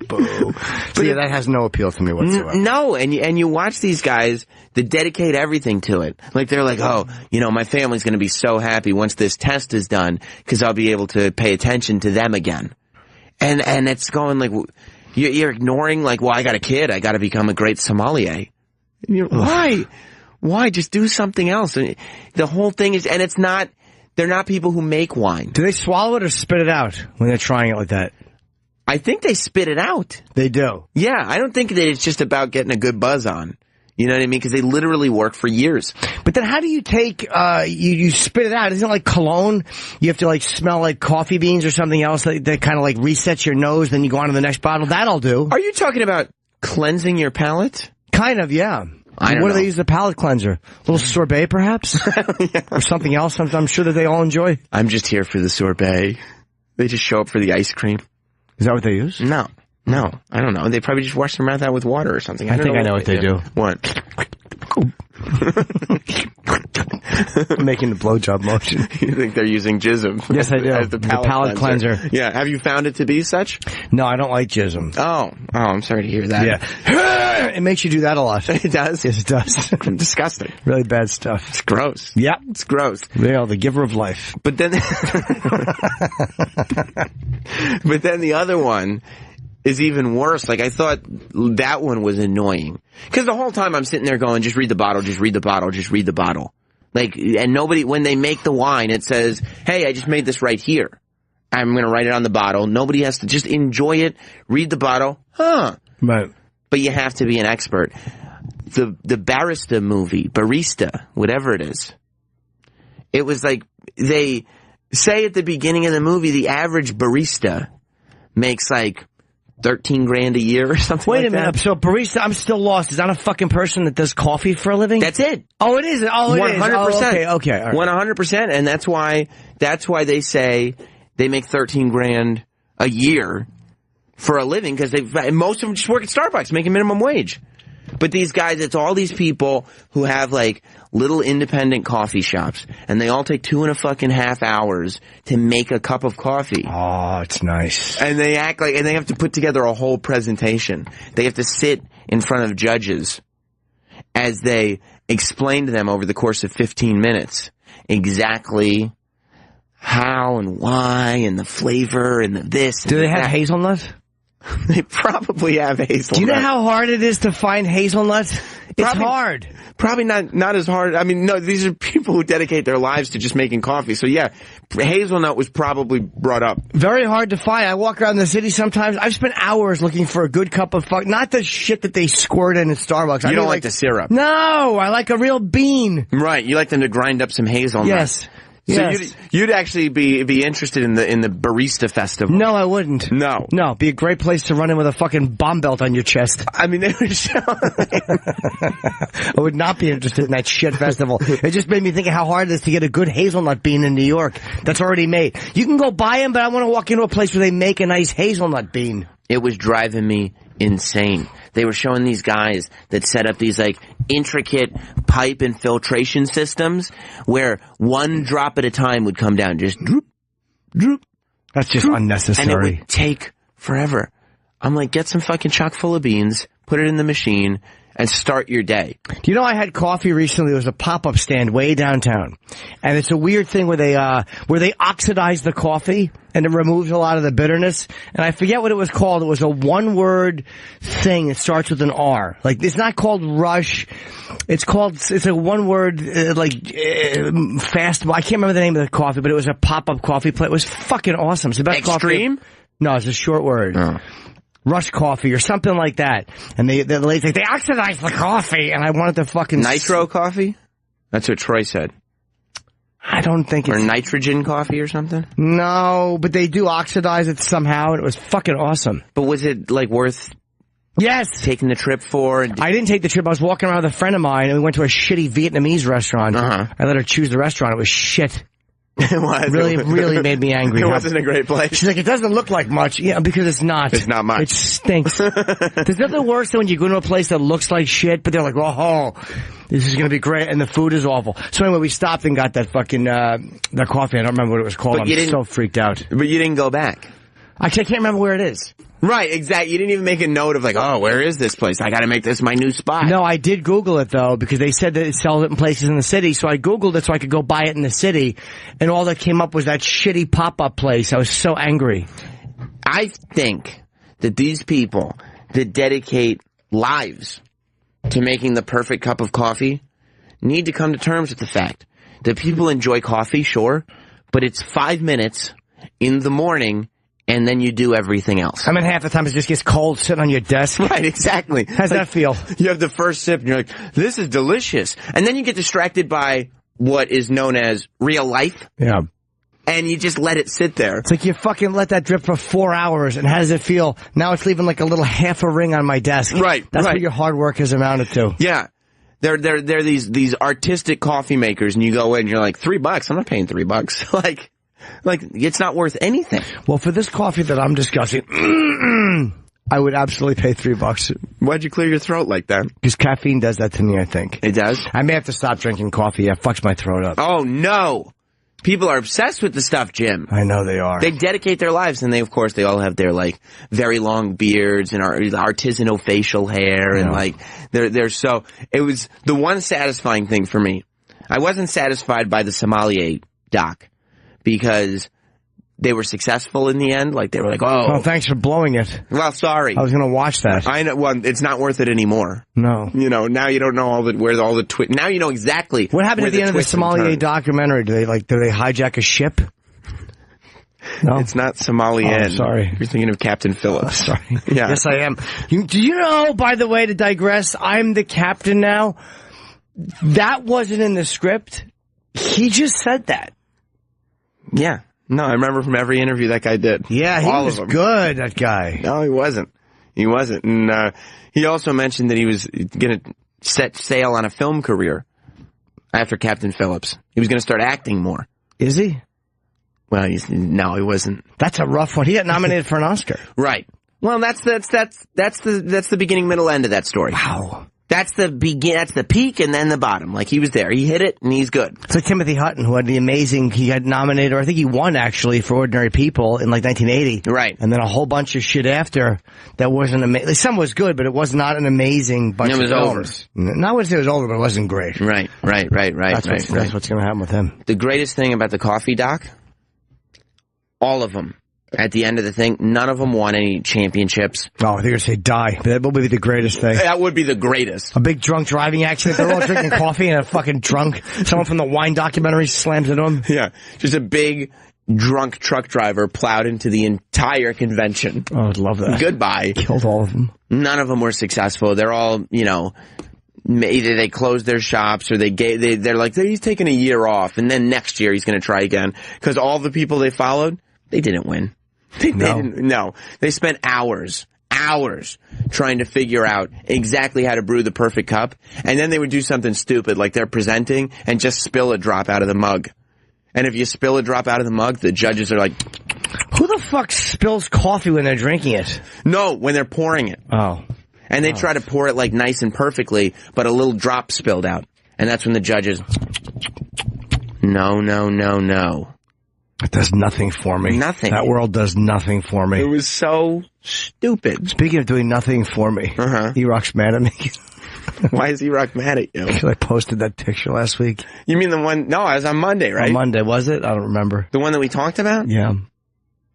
Boo. So yeah, that has no appeal to me whatsoever. No, and you watch these guys that dedicate everything to it. Like, they're like, oh, my family's going to be so happy once this test is done because I'll be able to pay attention to them again. And it's going like, you're ignoring like, well, I got a kid, I got to become a great sommelier. Why? Why? Just do something else. The whole thing is, and they're not people who make wine. Do they swallow it or spit it out when they're trying it like that? I think they spit it out. They do. Yeah, I don't think that it's just about getting a good buzz on. You know what I mean? Because they literally work for years. But then how do you take, you spit it out? Isn't it like cologne? You have to smell like coffee beans or something else that kind of resets your nose, then you go on to the next bottle? That'll do. Are you talking about cleansing your palate? Kind of, yeah. I don't know. What do they use the palate cleanser? A little sorbet, perhaps? Yeah. Or something else I'm sure that they all enjoy? I'm just here for the sorbet. They just show up for the ice cream. Is that what they use? No, I don't know. They probably just wash their mouth out with water or something. I think I know what they do. What? I'm making the blowjob motion. You think they're using jism? Yes, I do. As the palate cleanser. Yeah. Have you found it to be such? No, I don't like jism. Oh, I'm sorry to hear that. Yeah. It makes you do that a lot. It does? Yes, it does. Disgusting. Really bad stuff. It's gross. Yeah. It's gross. Yeah, the giver of life. But then, but then the other one is even worse. Like, I thought that one was annoying. Because the whole time I'm sitting there going, just read the bottle, just read the bottle, just read the bottle. Like, and nobody, when they make the wine, it says, hey, I just made this right here. I'm going to write it on the bottle. Nobody has to just enjoy it, read the bottle. Huh. Right. But you have to be an expert. The barista, whatever it is. It was like, they say at the beginning of the movie, the average barista makes like 13 grand a year or something. Wait like a minute. that. So barista, I'm still lost. Is that a fucking person that does coffee for a living? That's it. Oh, it is. Oh, it 100%. is. Oh, okay. All right. 100%. And that's why they say they make 13 grand a year for a living, because most of them just work at Starbucks making minimum wage. But these guys, it's all these people who have like little independent coffee shops, and they all take 2.5 hours to make a cup of coffee. Oh, it's nice. And they act like, and they have to put together a whole presentation. They have to sit in front of judges as they explain to them over the course of 15 minutes exactly how and why and the flavor and the this. Do they have hazelnut? They probably have hazelnut. Do you know how hard it is to find hazelnut? It's hard. Probably not as hard. I mean, no, these are people who dedicate their lives to just making coffee. So yeah, hazelnut was probably brought up. Very hard to find. I walk around the city sometimes. I've spent hours looking for a good cup of not the shit that they squirt in at Starbucks. You don't like the syrup? No, I like a real bean. Right. You like them to grind up some hazelnut. Yes. So yes. you'd actually be interested in the barista festival. No, I wouldn't. No. Be a great place to run in with a fucking bomb belt on your chest. I mean, they were showing. I would not be interested in that shit festival. It just made me think of how hard it is to get a good hazelnut bean in New York that's already made. You can go buy them, but I want to walk into a place where they make a nice hazelnut bean. It was driving me insane. They were showing these guys that set up these like intricate pipe and filtration systems where one drop at a time would come down, just droop, droop. That's just unnecessary. And it would take forever. I'm like, get some fucking chock full of beans, put it in the machine, and start your day. Do you know I had coffee recently? There was a pop-up stand way downtown. And it's a weird thing where they oxidize the coffee and it removes a lot of the bitterness. And I forget what it was called. It was a one-word thing that starts with an R. Like, it's not called Rush. It's a one-word, fast. I can't remember the name of the coffee, but it was a pop-up coffee place. It was fucking awesome. It's the best Extreme? coffee. No, it's a short word. Oh. Rush coffee or something like that. And the lady's like, they oxidize the coffee, and I wanted to fucking... Nitro coffee? That's what Troy said. I don't think it's... Or nitrogen coffee or something? No, but they do oxidize it somehow, and it was fucking awesome. But was it, like, worth... Yes! Taking the trip for... I didn't take the trip. I was walking around with a friend of mine, and we went to a shitty Vietnamese restaurant. Uh-huh. I let her choose the restaurant. It was shit. It was. Really made me angry. It wasn't a great place. She's like, it doesn't look like much. Yeah, because it's not. It's not much. It stinks. There's nothing worse than when you go to a place that looks like shit, but they're like, oh, this is going to be great, and the food is awful. So anyway, we stopped and got that fucking, that coffee. I don't remember what it was called. I'm so freaked out. But you didn't go back. I can't remember where it is. Right, exactly. You didn't even make a note of like, oh, where is this place? I got to make this my new spot. No, I did Google it, though, because they said that it sells it in places in the city. So I Googled it so I could go buy it in the city. And all that came up was that shitty pop-up place. I was so angry. I think that these people that dedicate lives to making the perfect cup of coffee need to come to terms with the fact that people enjoy coffee, sure, but it's 5 minutes in the morning and then you do everything else. I mean, half the time it just gets cold sitting on your desk. Right, exactly. How's that feel? You have the first sip and you're like, this is delicious. And then you get distracted by what is known as real life. Yeah. And you just let it sit there. It's like you fucking let that drip for 4 hours, and how does it feel? Now it's leaving like a little half a ring on my desk. Right, That's right. what your hard work has amounted to. Yeah. They're these artistic coffee makers, and you go in and you're like, $3? I'm not paying $3. Like, it's not worth anything. Well, for this coffee that I'm discussing, I would absolutely pay $3. Why'd you clear your throat like that? Because caffeine does that to me, I think. It does? I may have to stop drinking coffee. It fucks my throat up. Oh, no. People are obsessed with the stuff, Jim. I know they are. They dedicate their lives, and of course, they all have their, like, very long beards and artisanal facial hair, and, like, they're so... It was the one satisfying thing for me. I wasn't satisfied by the sommelier doc, because they were successful in the end. Like, they were like, oh, thanks for blowing it. well, sorry. I was going to watch that. I know. Well, it's not worth it anymore. No. You know, now you don't know where all the twist. Now you know exactly what happened at the end of the sommelier documentary. Do they hijack a ship? No, it's not Sommelier. Oh, sorry, you're thinking of Captain Phillips. Sorry. Yeah. Yes, I am. Do you know? By the way, to digress, I'm the captain now. That wasn't in the script. He just said that. Yeah. No, I remember from every interview that guy did. Yeah, he was good, that guy. No, he wasn't. He wasn't. And he also mentioned that he was going to set sail on a film career after Captain Phillips. He was going to start acting more. Is he? Well, no, he wasn't. That's a rough one. He got nominated for an Oscar. Right. Well, that's the beginning, middle, end of that story. Wow. That's the peak and then the bottom. Like, he was there. He hit it and he's good. It's like Timothy Hutton, who had he got nominated, or I think he won actually, for Ordinary People in like 1980. Right. And then a whole bunch of shit after that wasn't amazing. Some was good, but it was not an amazing bunch of films. Over. No, I wouldn't say it was over, but it wasn't great. Right. That's what's going to happen with him. The greatest thing about the coffee doc, all of them, at the end of the thing, none of them won any championships. Oh, I think you're going to say die. That would be the greatest thing. That would be the greatest. A big drunk driving accident. They're all drinking coffee and a fucking drunk. Someone from the wine documentary slams into them. Yeah. Just a big drunk truck driver plowed into the entire convention. Oh, I'd love that. Goodbye. Killed all of them. None of them were successful. They're all, you know, either they closed their shops or they're like, he's taking a year off and then next year he's going to try again. Because all the people they followed, they didn't win. They spent hours trying to figure out exactly how to brew the perfect cup, and then they would do something stupid like they're presenting and just spill a drop out of the mug. And if you spill a drop out of the mug, the judges are like, who the fuck spills coffee when they're drinking it? No, when they're pouring it. Oh. And they try to pour it like nice and perfectly, but a little drop spilled out. And that's when the judges, no. It does nothing for me. Nothing. That world does nothing for me. It was so stupid. Speaking of doing nothing for me, E-Rock's mad at me. Why is E-Rock mad at you? Because I posted that picture last week. You mean the one? No, it was on Monday, right? On Monday, was it? I don't remember. The one that we talked about? Yeah.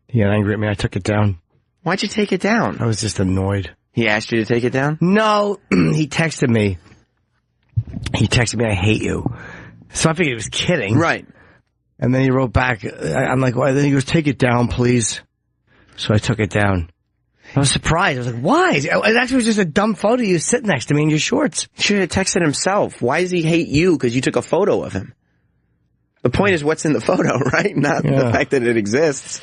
He got angry at me. I took it down. Why'd you take it down? I was just annoyed. He asked you to take it down? No, he texted me. I hate you. So I figured he was kidding. Right. And then he wrote back, I'm like, well, then he goes, take it down, please. So I took it down. I was surprised. I was like, why? It actually was just a dumb photo of you sitting next to me in your shorts. He should have texted himself. Why does he hate you? Because you took a photo of him. The point is what's in the photo, right? Not the fact that it exists.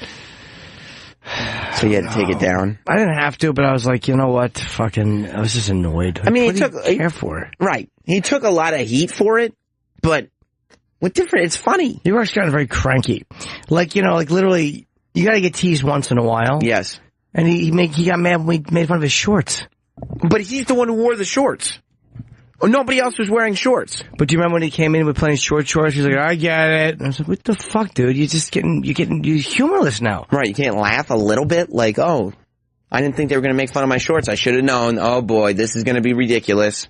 So you had to take it down. I didn't have to, but I was like, you know what? I was just annoyed. I mean, what do you care for? Right. He took a lot of heat for it, but what different? It's funny. You were kind of very cranky. Like, you know, like literally, you gotta get teased once in a while. Yes. And he got mad when we made fun of his shorts. But he's the one who wore the shorts. Oh, nobody else was wearing shorts. But do you remember when he came in with playing short shorts? He's like, I get it. And I was like, what the fuck, dude? You're humorless now. Right, you can't laugh a little bit? Like, oh, I didn't think they were going to make fun of my shorts. I should have known. Oh boy, this is going to be ridiculous.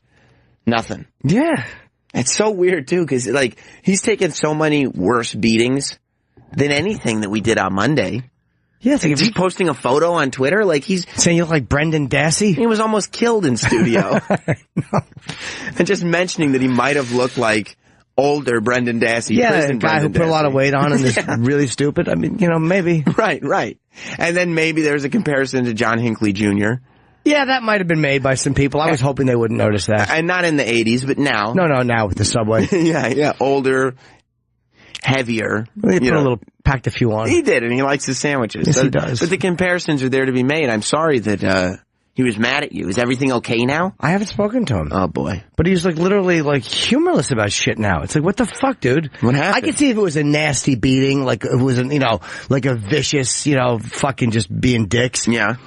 Nothing. Yeah. It's so weird too, because like, he's taken so many worse beatings than anything that we did on Monday. Yeah, it's like just posting a photo on Twitter, like he's saying you look like Brendan Dassey. He was almost killed in studio. No. And just mentioning that he might have looked like older Brendan Dassey. Yeah, a guy who put a lot of weight on and is really stupid. I mean, you know, maybe. Right. And then maybe there's a comparison to John Hinckley Jr. Yeah, that might have been made by some people. I was hoping they wouldn't notice that. And not in the 80s, but now. No, now with the Subway. Yeah, older, heavier. He packed a few on. He did, and he likes his sandwiches. Yes, he does. But the comparisons are there to be made. I'm sorry that he was mad at you. Is everything okay now? I haven't spoken to him. Oh, boy. But he's like literally like humorless about shit now. It's like, what the fuck, dude? What happened? I could see if it was a nasty beating, like it was, like a vicious, fucking just being dicks. Yeah.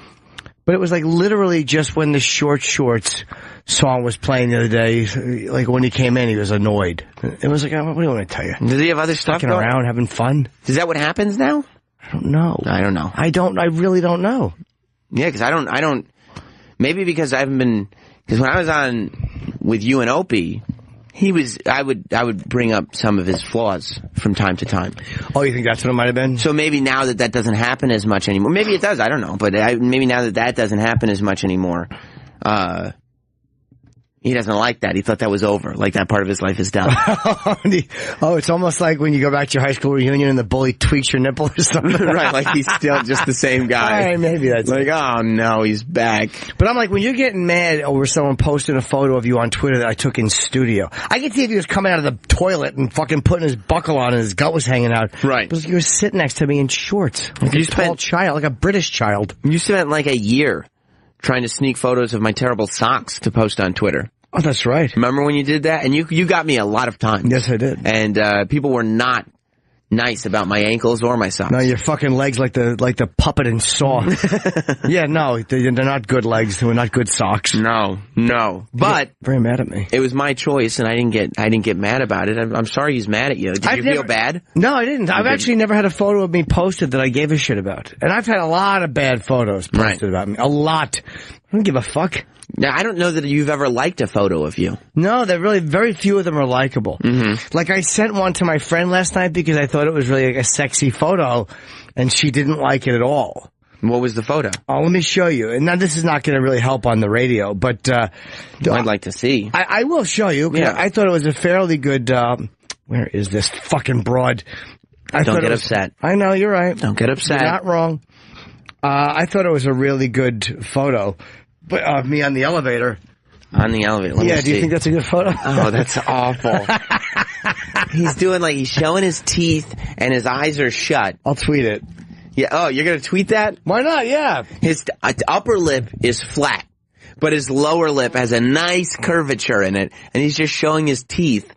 But it was like literally just when the Short Shorts song was playing the other day, like when he came in, he was annoyed. It was like, what do you want to tell you? Does he have other stuff going around, having fun? Is that what happens now? I don't know. I don't know. I really don't know. Yeah, because I don't, maybe because I haven't been, because when I was on with you and Opie, I would bring up some of his flaws from time to time. Oh, you think that's what it might have been? So maybe now that doesn't happen as much anymore. Maybe it does, I don't know. But maybe now that doesn't happen as much anymore, he doesn't like that. He thought that was over. Like that part of his life is done. Oh, it's almost like when you go back to your high school reunion and the bully tweaks your nipple or something. Right, like he's still just the same guy. All right, maybe that's like, oh no, he's back. But I'm like, when you're getting mad over someone posting a photo of you on Twitter that I took in studio, I could see if he was coming out of the toilet and fucking putting his buckle on and his gut was hanging out. Right. But you were sitting next to me in shorts. Like a tall child, like a British child. You spent like a year trying to sneak photos of my terrible socks to post on Twitter. Oh, that's right. Remember when you did that? And you got me a lot of times. Yes, I did. And people were not nice about my ankles or my socks. No, your fucking legs like the puppet in Saw. Yeah, no, they're not good legs. They were not good socks. No. But very mad at me. It was my choice, and I didn't get mad about it. I'm sorry he's mad at you. Did you feel bad? No, I didn't. I've actually never had a photo of me posted that I gave a shit about. And I've had a lot of bad photos posted about me. A lot. I don't give a fuck. Now, I don't know that you've ever liked a photo of you. No, they're really, very few of them are likable. Mm-hmm. Like, I sent one to my friend last night because I thought it was really like a sexy photo, and she didn't like it at all. What was the photo? Oh, let me show you. And now this is not going to really help on the radio, but I'd like to see. I will show you. Yeah. I thought it was a fairly good, where is this fucking broad? Don't get upset. I know, you're right. Don't get upset. You're not wrong. I thought it was a really good photo. But of me on the elevator. On the elevator. Yeah, do you think that's a good photo? Oh, that's awful. He's showing his teeth and his eyes are shut. I'll tweet it. Yeah. Oh, you're going to tweet that? Why not? Yeah. His upper lip is flat, but his lower lip has a nice curvature in it, and he's just showing his teeth.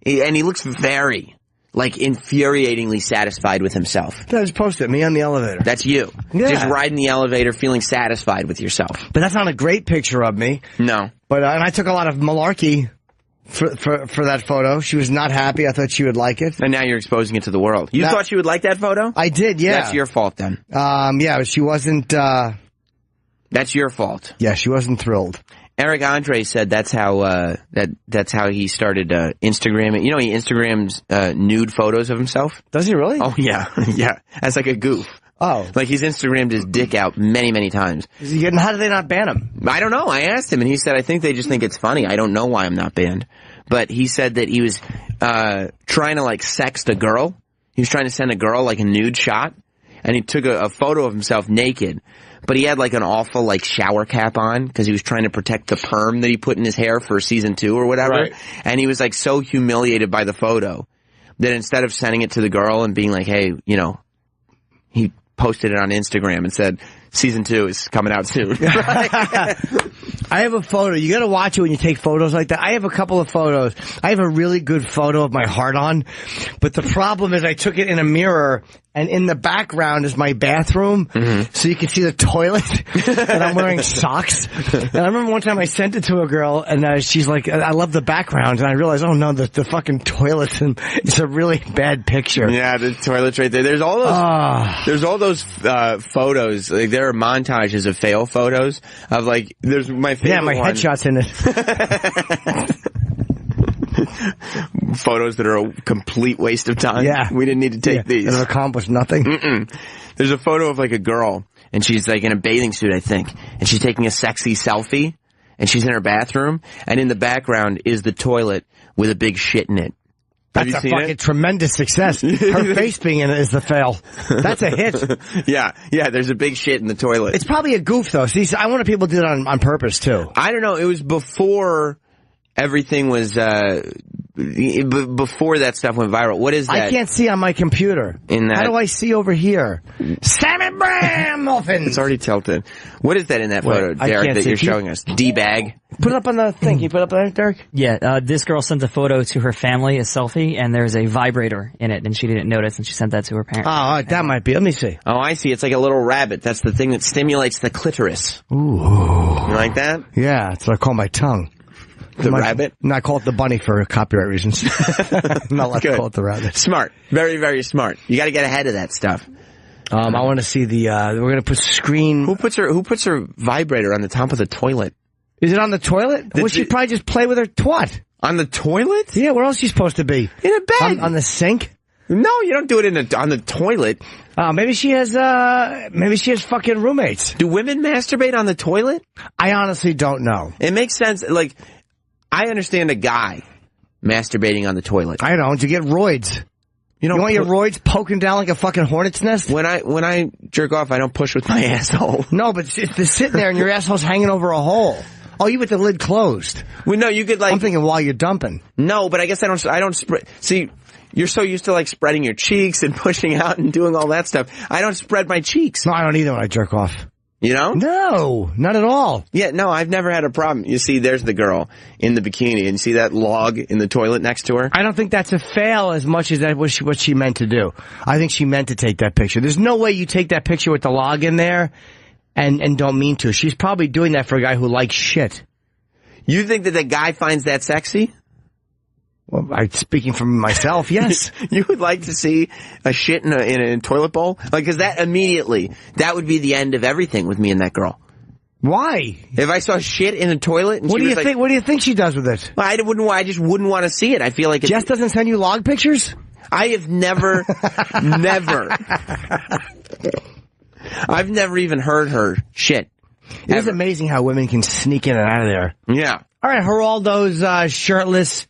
And he looks very, like, infuriatingly satisfied with himself. I just posted me on the elevator. That's you. Yeah. Just riding the elevator feeling satisfied with yourself. But that's not a great picture of me. No. But and I took a lot of malarkey for that photo. She was not happy. I thought she would like it. And now you're exposing it to the world. You thought she would like that photo? I did, yeah. That's your fault then. Yeah, she wasn't, That's your fault. Yeah, she wasn't thrilled. Eric Andre said that's how he started Instagramming. You know, he Instagrams nude photos of himself. Does he really? Oh yeah, yeah. That's like a goof. Oh, like he's Instagrammed his dick out many times. How did they not ban him? I don't know. I asked him, and he said, "I think they just think it's funny. I don't know why I'm not banned." But he said that he was trying to like sext a girl. He was trying to send a girl like a nude shot, and he took a photo of himself naked. But he had like an awful like shower cap on because he was trying to protect the perm that he put in his hair for season 2 or whatever. Right. And he was like so humiliated by the photo that instead of sending it to the girl and being like, hey, you know, he posted it on Instagram and said, season 2 is coming out soon. I have a photo. You gotta watch it when you take photos like that. I have a couple of photos. I have a really good photo of my heart on, but the problem is I took it in a mirror, and in the background is my bathroom, so you can see the toilet, and I'm wearing socks. And I remember one time I sent it to a girl, and she's like, I love the background, and I realized, oh no, the fucking toilet, and it's a really bad picture. Yeah, the toilet's right there. There's all those photos, like there are montages of fail photos of like, there's my favorite my one. headshot's in it. Photos that are a complete waste of time. Yeah. We didn't need to take these. That have accomplished nothing. There's a photo of like a girl, and she's like in a bathing suit, I think, and she's taking a sexy selfie, and she's in her bathroom, and in the background is the toilet with a big shit in it. That's a fucking tremendous success. Her face being in it is the fail. That's a hit. Yeah, there's a big shit in the toilet. It's probably a goof, though. See, I wonder if people did it on purpose, too. I don't know. It was before everything was, before that stuff went viral. What is that? I can't see on my computer. How do I see over here? Sammy Bram Muffins! It's already tilted. What is that in that photo, Derek, that you're showing us? D-bag? Put it up on the thing. Can you put it up there, Derek? Yeah, this girl sent a photo to her family, a selfie, and there's a vibrator in it, and she didn't notice, and she sent that to her parents. Oh, that might be. Let me see. Oh, I see. It's like a little rabbit. That's the thing that stimulates the clitoris. Ooh. You like that? Yeah, that's what I call my tongue. The rabbit? No, I call it the bunny for copyright reasons. I'm not allowed to call it the rabbit. Smart. Very, very smart. You gotta get ahead of that stuff. I want to see we're gonna put screen. Who puts her vibrator on the top of the toilet? Is it on the toilet? Well, she'd probably just play with her twat. On the toilet? Yeah, where else are you supposed to be? In a bed. On the sink? No, you don't do it on the toilet. Maybe she has fucking roommates. Do women masturbate on the toilet? I honestly don't know. It makes sense. Like, I understand a guy masturbating on the toilet. I don't. You get roids. You want your roids poking down like a fucking hornet's nest? When I jerk off, I don't push with my asshole. No, but they're sitting there and your asshole's hanging over a hole. Oh, you with the lid closed. Well, no, you could like. I'm thinking while you're dumping. No, but I guess I don't spread. See, you're so used to like spreading your cheeks and pushing out and doing all that stuff. I don't spread my cheeks. No, I don't either when I jerk off. You know? No, not at all. Yeah, no, I've never had a problem. You see, there's the girl in the bikini, and you see that log in the toilet next to her? I don't think that's a fail as much as that was what she meant to do. I think she meant to take that picture. There's no way you take that picture with the log in there and don't mean to. She's probably doing that for a guy who likes shit. You think that the guy finds that sexy? Well, speaking from myself, yes. You would like to see a shit in a toilet bowl? Like, cause that would be the end of everything with me and that girl. Why? If I saw shit in a toilet and what do you think? What do you think she does with it? I just wouldn't want to see it. I feel like Jess doesn't send you log pictures? I have never, I've never even heard her shit. It is amazing how women can sneak in and out of there. Yeah. All right, Geraldo's shirtless.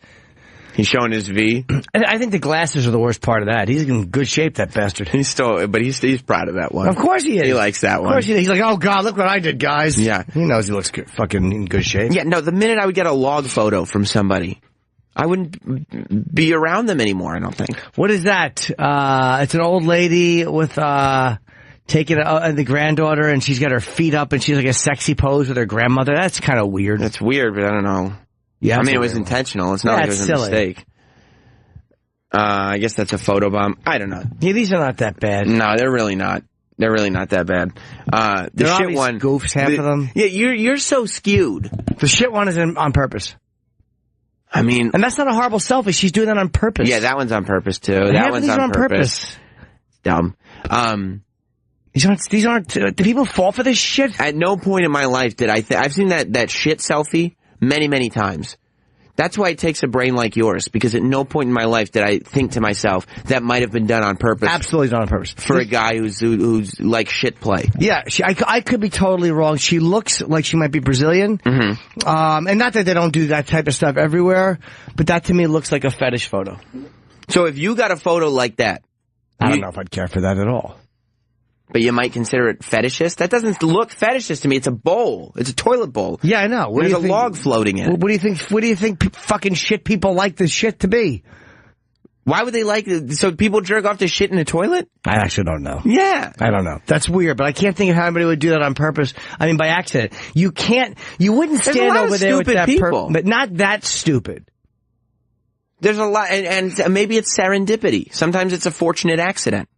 He's showing his V. I think the glasses are the worst part of that. He's in good shape, that bastard. He's proud of that one. Of course he is. He likes that one. Of course he is. He's like, oh God, look what I did, guys. Yeah. He knows he looks fucking in good shape. Yeah, no, the minute I would get a log photo from somebody, I wouldn't be around them anymore, I don't think. What is that? It's an old lady with, taking the granddaughter, and she's got her feet up, and she's like a sexy pose with her grandmother. That's kind of weird. That's weird, but I don't know. Yeah, I mean, it was intentional. It's not like it was a mistake. I guess that's a photo bomb. I don't know. Yeah, these are not that bad. No, they're really not. They're really not that bad. The shit one, goofs, half of them. Yeah, you're so skewed. The shit one is on purpose. I mean, and that's not a horrible selfie. She's doing that on purpose. Yeah, that one's on purpose too. That one's on purpose. Dumb. These aren't. Do people fall for this shit? At no point in my life did I've seen that shit selfie many, many times. That's why it takes a brain like yours, because at no point in my life did I think to myself that might have been done on purpose. Absolutely done on purpose. For a guy who's like shit play. Yeah, I could be totally wrong. She looks like she might be Brazilian. Mm-hmm. And not that they don't do that type of stuff everywhere, but that to me looks like a fetish photo. So if you got a photo like that, I don't know if I'd care for that at all. But you might consider it fetishist? That doesn't look fetishist to me. It's a bowl. It's a toilet bowl. Yeah, I know. There's a log floating in it. What do you think? What do you think fucking shit people like this shit to be? Why would they like it? So people jerk off to shit in a toilet? I actually don't know. Yeah. I don't know. That's weird, but I can't think of how anybody would do that on purpose. I mean, by accident. You wouldn't stand over there with that people. But not that stupid. There's a lot, and maybe it's serendipity. Sometimes it's a fortunate accident.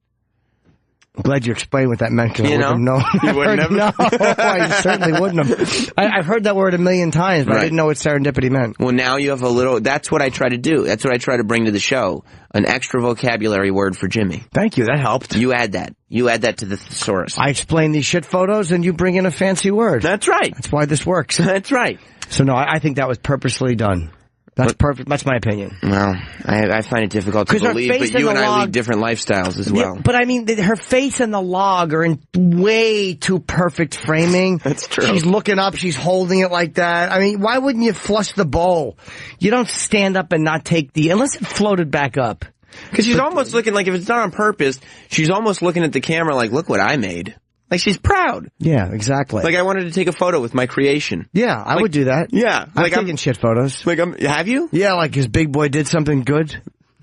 I'm glad you explained what that meant, because I wouldn't have known. You wouldn't have? No, I certainly wouldn't have. I've heard that word a million times, but I didn't know what serendipity meant. Well, now you have that's what I try to do. That's what I try to bring to the show. An extra vocabulary word for Jimmy. Thank you, that helped. You add that. You add that to the thesaurus. I explain these shit photos, and you bring in a fancy word. That's right. That's why this works. That's right. So no, I think that was purposely done. That's perfect. That's my opinion. Well, I find it difficult to believe, but you and I lead different lifestyles as well. Yeah, but I mean, her face and the log are in way too perfect framing. That's true. She's looking up. She's holding it like that. I mean, why wouldn't you flush the bowl? You don't stand up and not take unless it floated back up. Because she's almost looking like, if it's done on purpose, she's almost looking at the camera like, look what I made. Like, she's proud. Yeah, exactly. Like, I wanted to take a photo with my creation. Yeah, I would do that. Yeah. I'm taking shit photos. Like, have you? Yeah, like his big boy did something good.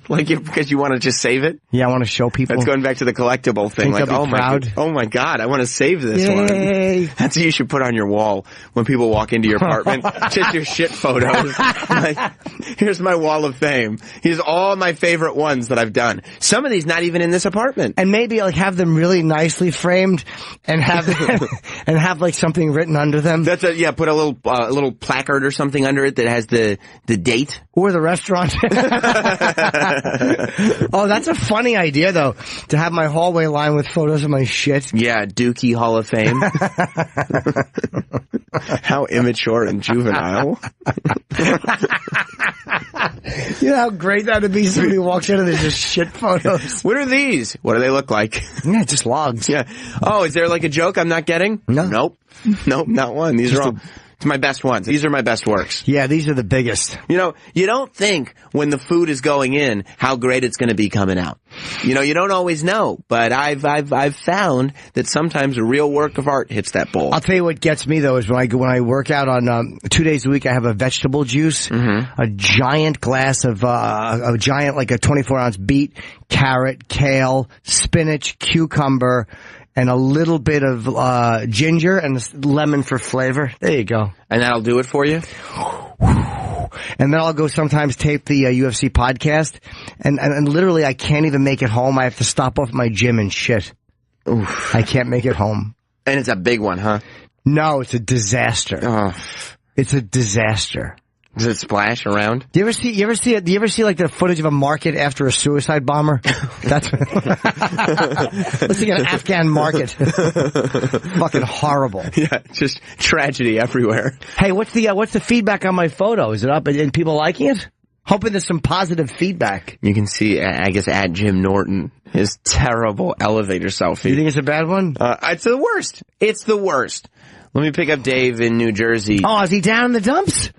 Like, because you want to just save it? Yeah, I want to show people. That's going back to the collectible thing. Like, oh my God, I want to save this Yay. one. That's what you should put on your wall when people walk into your apartment. Just your shit photos. Like, here's my wall of fame. Here's all my favorite ones that I've done. Some of these not even in this apartment. And maybe like have them really nicely framed and have and have like something written under them. Put a little placard or something under it that has the date or the restaurant. Oh, that's a funny idea, though, to have my hallway lined with photos of my shit. Yeah, Dookie Hall of Fame. How immature and juvenile. You know how great that would be? Somebody walks in and there's just shit photos. What are these? What do they look like? Yeah, just logs. Yeah. Oh, is there like a joke I'm not getting? No. Nope, not one. These are all it's my best ones. These are my best works. Yeah, these are the biggest. You know, you don't think when the food is going in how great it's going to be coming out. You know, you don't always know, but I've found that sometimes a real work of art hits that bowl. I'll tell you what gets me though is when I work out on 2 days a week. I have a vegetable juice, a giant glass of a giant like a 24-ounce beet, carrot, kale, spinach, cucumber, and a little bit of ginger and lemon for flavor. There you go. And that'll do it for you? And then I'll go sometimes tape the UFC podcast, and literally I can't even make it home. I have to stop off my gym and shit. Oof. I can't make it home. And it's a big one, huh? No, it's a disaster. Oh. It's a disaster. Does it splash around? Do you ever see like the footage of a market after a suicide bomber? That's let's see an Afghan market. Fucking horrible. Yeah, just tragedy everywhere. Hey, what's the feedback on my photo? Is it up and people liking it? Hoping there's some positive feedback. You can see, I guess, at Jim Norton, his terrible elevator selfie. You think it's a bad one? It's the worst. It's the worst. Let me pick up Dave in New Jersey. Oh, is he down in the dumps?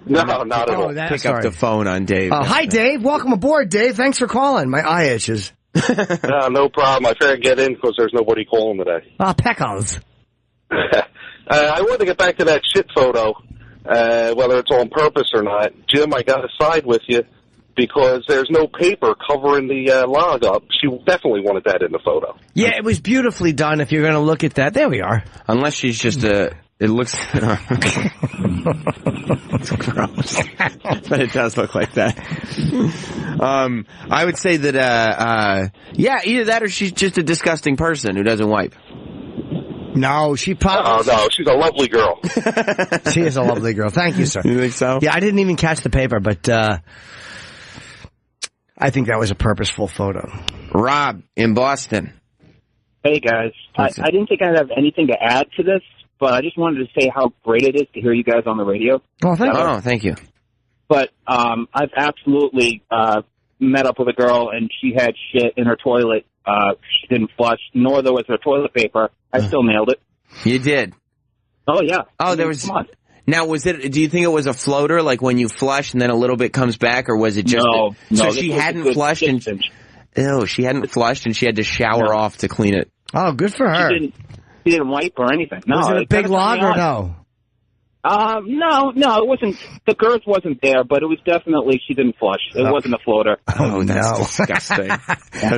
No, not at all. Pick up the phone on Dave. Hi, Dave. Welcome aboard, Dave. Thanks for calling. My eye itches. No problem. I figured I'd get in because there's nobody calling today. Peckles. I wanted to get back to that shit photo, whether it's on purpose or not. Jim, I got to side with you because there's no paper covering the log up. She definitely wanted that in the photo. Yeah, it was beautifully done if you're going to look at that. There we are. Unless she's just it looks... It's gross. But it does look like that. I would say that, yeah, either that or she's just a disgusting person who doesn't wipe. No, she probably... Oh, no, she's a lovely girl. She is a lovely girl. Thank you, sir. You think so? Yeah, I didn't even catch the paper, but I think that was a purposeful photo. Rob in Boston. Hey, guys. I didn't think I'd have anything to add to this, but I just wanted to say how great it is to hear you guys on the radio. Oh, thank you. Oh, thank you. But I've absolutely met up with a girl, and she had shit in her toilet. She didn't flush, nor there was her toilet paper. I still nailed it. You did? Oh, yeah. Oh, there was... Come on. Now, do you think it was a floater, like when you flush and then a little bit comes back, or was it just... No. So she hadn't flushed and... Ew, she hadn't flushed and she had to shower off to clean it. Oh, good for her. She didn't wipe or anything. No, was it a big log or no? No, it wasn't. The girth wasn't there, but it was definitely, she didn't flush. It wasn't a floater. Oh, that's no. disgusting.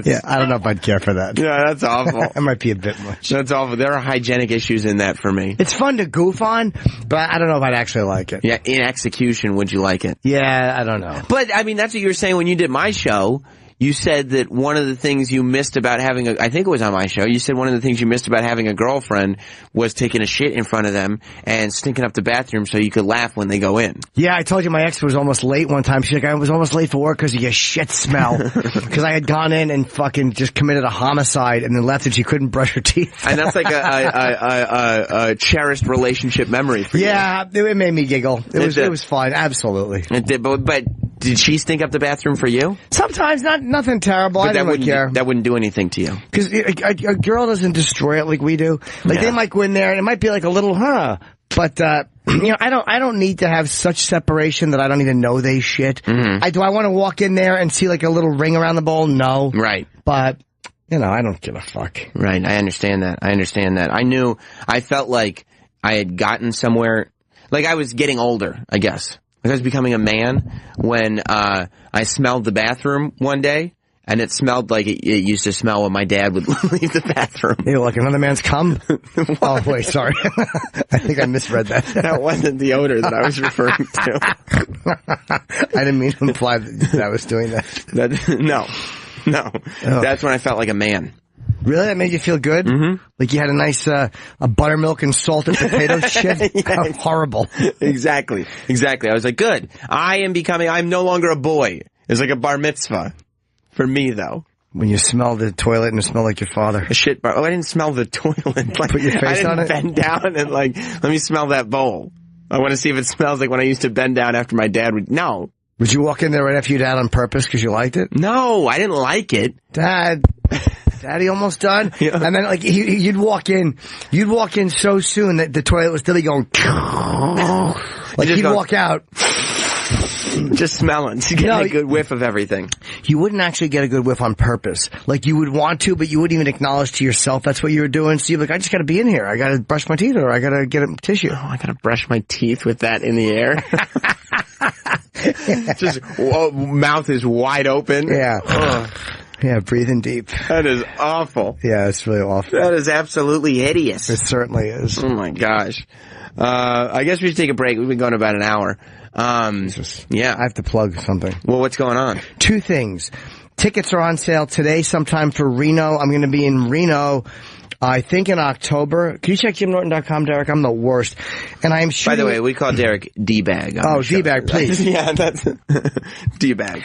Yeah, I don't know if I'd care for that. Yeah, that's awful. That might be a bit much. That's awful. There are hygienic issues in that for me. It's fun to goof on, but I don't know if I'd actually like it. Yeah, in execution, would you like it? Yeah, I don't know. But, I mean, that's what you were saying when you did my show. You said that one of the things you missed about having I think it was on my show, you said one of the things you missed about having a girlfriend was taking a shit in front of them and stinking up the bathroom so you could laugh when they go in. Yeah, I told you my ex was almost late one time. She's like, I was almost late for work because of your shit smell. Because I had gone in and fucking just committed a homicide and then left and she couldn't brush her teeth. And that's like a cherished relationship memory for you. Yeah, it made me giggle. It was fun, absolutely. It did, but did she stink up the bathroom for you? Sometimes, nothing terrible. But I don't really care. That wouldn't do anything to you. Because a girl doesn't destroy it like we do. Like they might go in there and it might be like a little, but you know, I don't need to have such separation that I don't even know they shit. Mm-hmm. Do I want to walk in there and see like a little ring around the bowl? No. Right. But you know, I don't give a fuck. Right. I understand that. I felt like I had gotten somewhere, like I was getting older, I guess. Like I was becoming a man when I smelled the bathroom one day, and it smelled like it used to smell when my dad would leave the bathroom. Ew, like another man's cum? Oh, wait, sorry. I think I misread that. That wasn't the odor that I was referring to. I didn't mean to imply that I was doing that. No. Oh. That's when I felt like a man. Really? That made you feel good? Mm-hmm. Like you had a nice a buttermilk and salted potato shit? Yeah, horrible. Exactly. I was like, good. I'm no longer a boy. It's like a bar mitzvah. For me, though. When you smell the toilet and it smelled like your father. A shit bar. Oh, I didn't smell the toilet. Like, put your face on it? I didn't bend down and like, let me smell that bowl. I want to see if it smells like when I used to bend down after my dad would. No. Would you walk in there right after your dad on purpose because you liked it? No, I didn't like it. Daddy almost done? Yeah. And then like you'd walk in so soon that the toilet would still be going like you'd walk out. Just smelling. So you get a good whiff of everything. You wouldn't actually get a good whiff on purpose. Like you would want to, but you wouldn't even acknowledge to yourself that's what you were doing. So you're like, I just gotta be in here. I gotta brush my teeth or I gotta get a tissue. Oh, I gotta brush my teeth with that in the air. Just mouth is wide open. Yeah. Ugh. Yeah, breathing deep. That is awful. Yeah, it's really awful. That is absolutely hideous. It certainly is. Oh my gosh. I guess we should take a break. We've been going about an hour. Yeah. I have to plug something. Well, what's going on? 2 things. Tickets are on sale today sometime for Reno. I'm going to be in Reno, I think in October. Can you check JimNorton.com, Derek? I'm the worst. And I am shooting... By the way, we call Derek D-Bag. Oh, D-Bag, please. Yeah, that's D-Bag.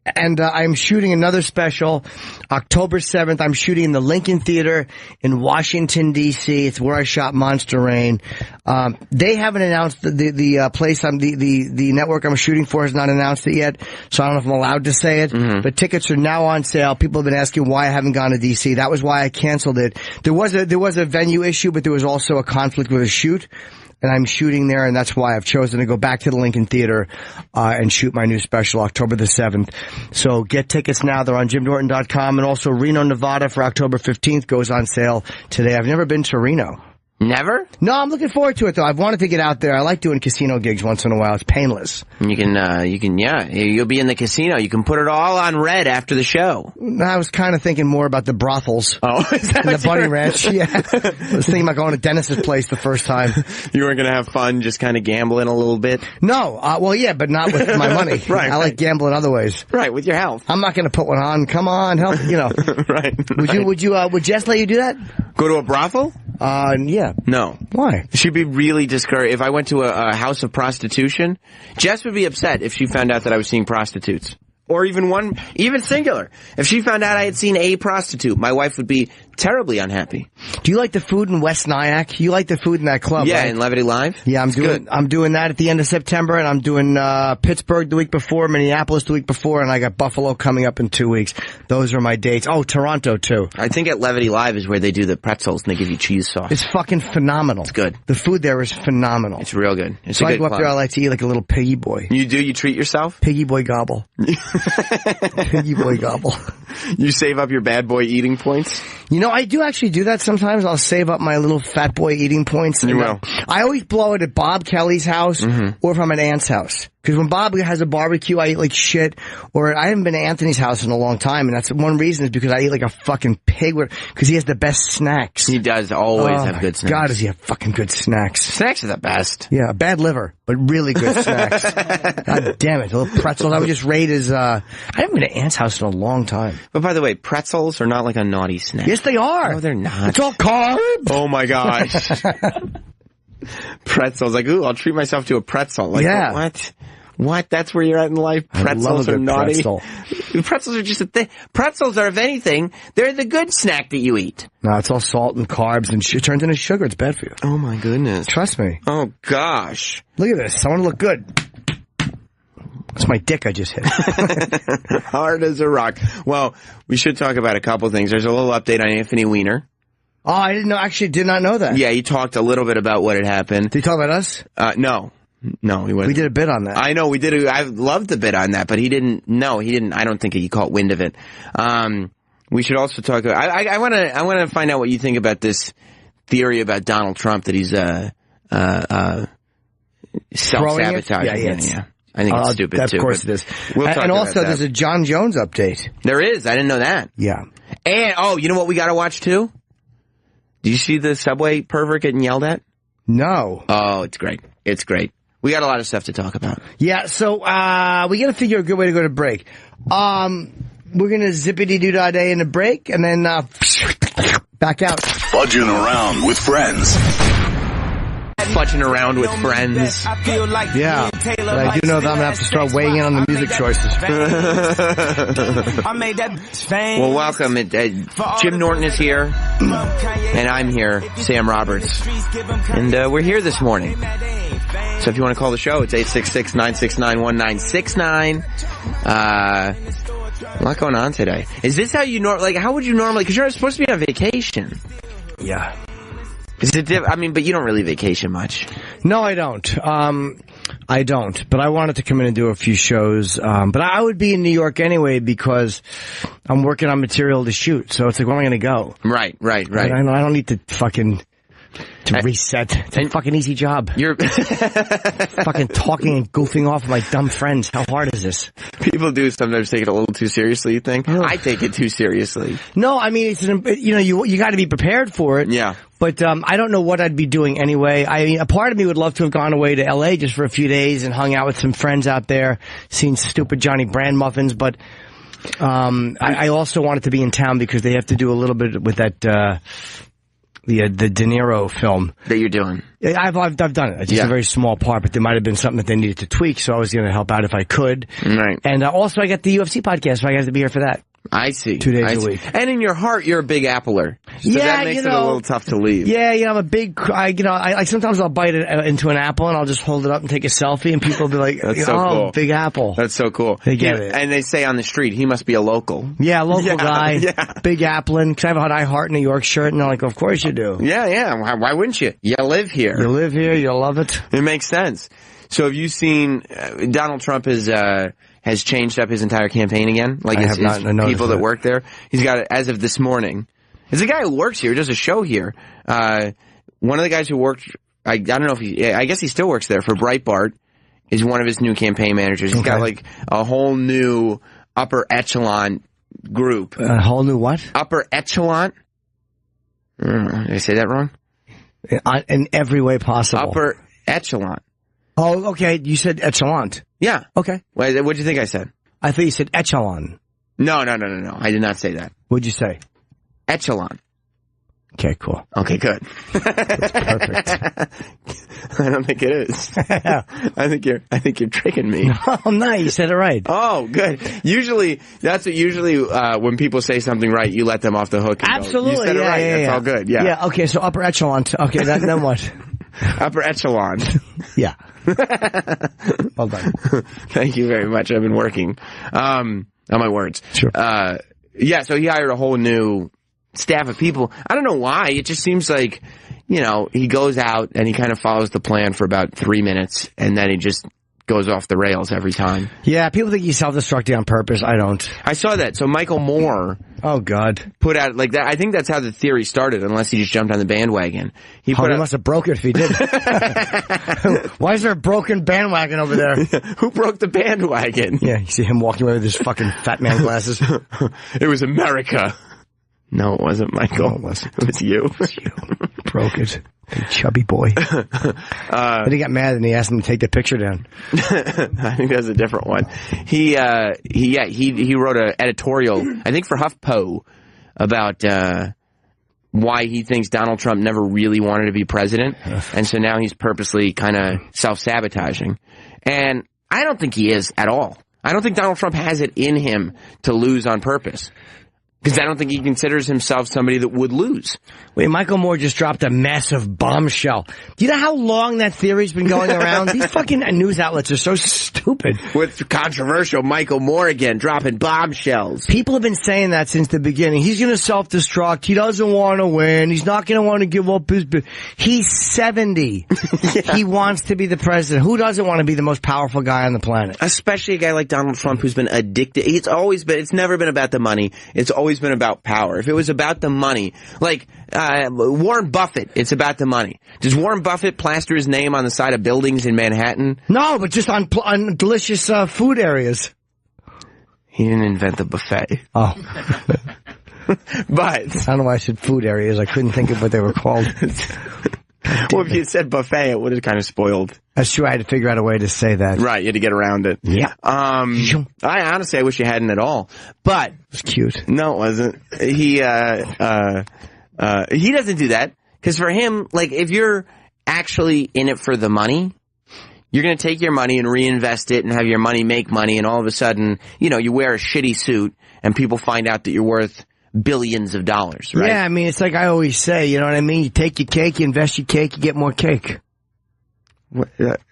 And I'm shooting another special, October 7th. I'm shooting in the Lincoln Theater in Washington, D.C. It's where I shot Monster Rain. They haven't announced the place the network I'm shooting for has not announced it yet, so I don't know if I'm allowed to say it. Mm-hmm. But tickets are now on sale. People have been asking why I haven't gone to D.C. That was why I canceled it. There was a venue issue, but there was also a conflict with a shoot. And I'm shooting there, and that's why I've chosen to go back to the Lincoln Theater and shoot my new special October the 7th. So get tickets now. They're on JimNorton.com. And also Reno, Nevada for October 15th goes on sale today. I've never been to Reno. Never? No, I'm looking forward to it, though. I've wanted to get out there. I like doing casino gigs once in a while. It's painless. You can, you'll be in the casino. You can put it all on red after the show. I was kind of thinking more about the brothels. Oh, is that the Bunny Ranch, yeah. I was thinking about going to Dennis's place the first time. You weren't going to have fun just kind of gambling a little bit? No, well, yeah, but not with my money. Right. I like gambling other ways. Right, with your health. I'm not going to put one on. Come on, help, Right. Would Jess let you do that? Go to a brothel? Yeah. No. Why? She'd be really discouraged. If I went to a house of prostitution, Jess would be upset if she found out that I was seeing prostitutes. Or even singular. If she found out I had seen a prostitute, my wife would be terribly unhappy. Do you like the food in West Nyack? You like the food in that club, yeah, right? in Levity Live? Yeah, I'm doing that at the end of September, and I'm doing Pittsburgh the week before, Minneapolis the week before, and I got Buffalo coming up in 2 weeks. Those are my dates. Oh, Toronto, too. I think at Levity Live is where they do the pretzels, and they give you cheese sauce. It's fucking phenomenal. It's good. The food there is phenomenal. It's real good. It's so a I good go up club. there, I like to eat like a little piggy boy. You do? You treat yourself? Piggy boy gobble. Piggy boy gobble. You save up your bad boy eating points? I do actually do that sometimes. I'll save up my little fat boy eating points. You will. I always blow it at Bob Kelly's house or if I'm at Aunt's house. Because when Bob has a barbecue, I eat like shit. Or I haven't been to Anthony's house in a long time, and that's one reason is because I eat like a fucking pig. Because he has the best snacks. He does always have good snacks. God, does he have fucking good snacks. Snacks are the best. Yeah, bad liver, but really good snacks. God damn it. A little pretzels. I would just rate as, I haven't been to Aunt's house in a long time. But by the way, pretzels are not like a naughty snack. Yes, they are. No, they're not. It's all carbs. Oh my gosh. Pretzels. Like, ooh, I'll treat myself to a pretzel. Like, yeah. What? That's where you're at in life? Pretzels are naughty. Pretzel. Pretzels are just a thing. Pretzels are, if anything, they're the good snack that you eat. No, it's all salt and carbs, and it turns into sugar. It's bad for you. Oh my goodness. Trust me. Oh gosh. Look at this. I want to look good. That's my dick I just hit. Hard as a rock. Well, we should talk about a couple things. There's a little update on Anthony Weiner. Oh, I did not know that. Yeah, he talked a little bit about what had happened. Did he talk about us? No, he wasn't. We did a bit on that. I know, we did. I loved the bit on that, but he didn't. No, he didn't. I don't think he caught wind of it. We should also talk. I want to find out what you think about this theory about Donald Trump that he's self-sabotaging. Yeah. I think it's stupid too. Of course it is. We'll talk and about also, that. there's a John Jones update. There is. I didn't know that. Yeah. And you know what we got to watch too? Do you see the subway pervert getting yelled at? No. Oh, it's great. It's great. We got a lot of stuff to talk about. Yeah, so we got to figure a good way to go to break. We're going to zippity-doo-dah-day in a break, and then back out. Fudging around with friends. fudging around with friends. Yeah, but I do know that I'm gonna have to start weighing in on the music choices. Well, welcome. Jim Norton is here, and I'm here, Sam Roberts, and we're here this morning. So if you want to call the show, it's 866-969-1969. A lot going on today. Is this how you how would you normally? Because you're supposed to be on vacation. Yeah. Is it? But you don't really vacation much. No, I don't. I don't. But I wanted to come in and do a few shows. But I would be in New York anyway because I'm working on material to shoot. So it's like, where am I going to go? Right. I don't need to reset. It's a fucking easy job. You're fucking talking and goofing off with my dumb friends. How hard is this? People do sometimes take it a little too seriously, you think? Ugh. I take it too seriously. No, I mean, you got to be prepared for it. Yeah. But I don't know what I'd be doing anyway. I mean, a part of me would love to have gone away to L.A. just for a few days and hung out with some friends out there, seen stupid Johnny Brand muffins. But I also wanted to be in town because they have to do a little bit with that the De Niro film that you're doing. I've done it. It's just a very small part, but there might have been something that they needed to tweak, so I was going to help out if I could. Right. And also, I got the UFC podcast, so I have to be here for that. I see. 2 days a week. And in your heart, you're a big appler. So that makes it a little tough to leave. Yeah, I'm a big, I sometimes I'll bite it into an apple and I'll just hold it up and take a selfie and people will be like, That's so cool. Big apple. That's so cool. They get it. And they say on the street, he must be a local. Yeah, local guy. Yeah. Big applin. Because I have an I Heart New York shirt and they're like, of course you do. Yeah. Why wouldn't you? You live here. You live here. You love it. It makes sense. So have you seen, Donald Trump has changed up his entire campaign again? Like his people that work there? He's got it as of this morning. It's a guy who works here, does a show here. One of the guys who worked, I don't know if I guess he still works there for Breitbart, is one of his new campaign managers. He's got like a whole new upper echelon group. A whole new what? Upper echelon? Did I say that wrong? In every way possible. Upper echelon. Oh, okay. You said echelon. Yeah. Okay. What did you think I said? I thought you said echelon. No. I did not say that. What'd you say? Echelon. Okay, cool. Okay, good. That's perfect. I don't think it is. I think you're tricking me. Oh, no, you said it right. Oh, good. Usually when people say something right, you let them off the hook. And absolutely. You said it right. That's all good. Yeah. Yeah. Okay. So upper echelon. Okay. Then what? Upper echelon. Yeah. Well done. Thank you very much. I've been working on my words. Sure. So he hired a whole new staff of people. I don't know why. It just seems like, he goes out and he kind of follows the plan for about 3 minutes and then he just goes off the rails every time. Yeah, people think he's self-destructing on purpose. I don't. I saw that. So Michael Moore. Oh, God. Put out like that. I think that's how the theory started, unless he just jumped on the bandwagon. He must have broke it if he did. Why is there a broken bandwagon over there? Who broke the bandwagon? Yeah, you see him walking away with his fucking fat man glasses. It was America. No, it wasn't, Michael. No, it wasn't. It was you. It was you. Broke it. Big chubby boy. Then he got mad and he asked him to take the picture down. I think that's a different one. He wrote an editorial, I think for HuffPo, about why he thinks Donald Trump never really wanted to be president, and so now he's purposely kind of self-sabotaging. And I don't think he is at all. I don't think Donald Trump has it in him to lose on purpose. Because I don't think he considers himself somebody that would lose. Wait, Michael Moore just dropped a massive bombshell. Do you know how long that theory's been going around? These fucking news outlets are so stupid. With controversial Michael Moore again, dropping bombshells. People have been saying that since the beginning. He's going to self-destruct. He doesn't want to win. He's not going to want to give up his... He's 70. Yeah. He wants to be the president. Who doesn't want to be the most powerful guy on the planet? Especially a guy like Donald Trump who's been addicted. It's never been about the money. It's always been about power. If it was about the money, like Warren Buffett, it's about the money. Does Warren Buffett plaster his name on the side of buildings in Manhattan? No, but just on delicious food areas. He didn't invent the buffet. Oh. But I don't know why I said food areas. I couldn't think of what they were called. Well, if you had said buffet, it would have kind of spoiled. That's true. I had to figure out a way to say that. Right, you had to get around it. Yeah. I wish you hadn't at all. But it was cute. No, it wasn't. He doesn't do that. Because for him, like, if you're actually in it for the money, you're going to take your money and reinvest it and have your money make money, and all of a sudden, you wear a shitty suit and people find out that you're worth billions of dollars, right? Yeah, I mean, it's like I always say, you know what I mean? You take your cake, you invest your cake, you get more cake.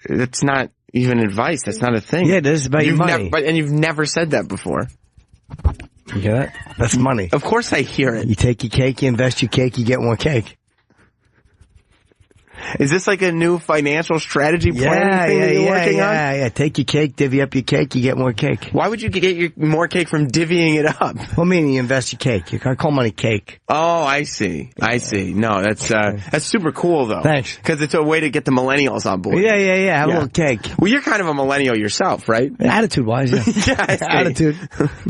That's not even advice. That's not a thing. Yeah, this is about your money. And you've never said that before. You hear that? That's money. Of course I hear it. You take your cake, you invest your cake, you get more cake. Is this like a new financial strategy plan thing that you're working on? Yeah. Take your cake, divvy up your cake, you get more cake. Why would you get your more cake from divvying it up? Well, meaning you invest your cake. I call money cake. Oh, I see. No, that's super cool though. Thanks. Because it's a way to get the millennials on board. Yeah. Have a little cake. Well, you're kind of a millennial yourself, right? Attitude-wise, yeah. Yeah, Attitude.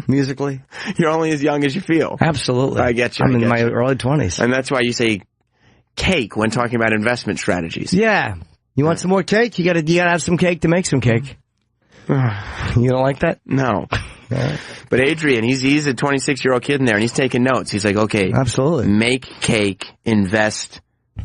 Musically. You're only as young as you feel. Absolutely. I get you. I'm in my early 20s. And that's why you say cake when talking about investment strategies. Yeah. You want some more cake? You gotta have some cake to make some cake. You don't like that? No. But Adrian, he's a 26-year-old kid in there, and he's taking notes. He's like, okay. Absolutely. Make cake, invest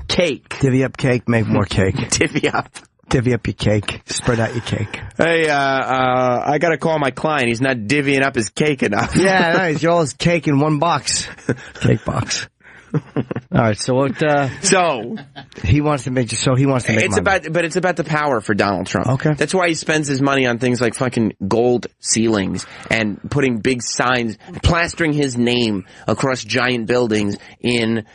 cake. Divvy up cake, make more cake. Divvy up. Divvy up your cake. Spread out your cake. Hey, I gotta call my client. He's not divvying up his cake enough. Yeah, no, he's got all his cake in one box. Cake box. All right, so what? So he wants to make. It's money. It's about the power for Donald Trump. Okay, that's why he spends his money on things like fucking gold ceilings and putting big signs, plastering his name across giant buildings in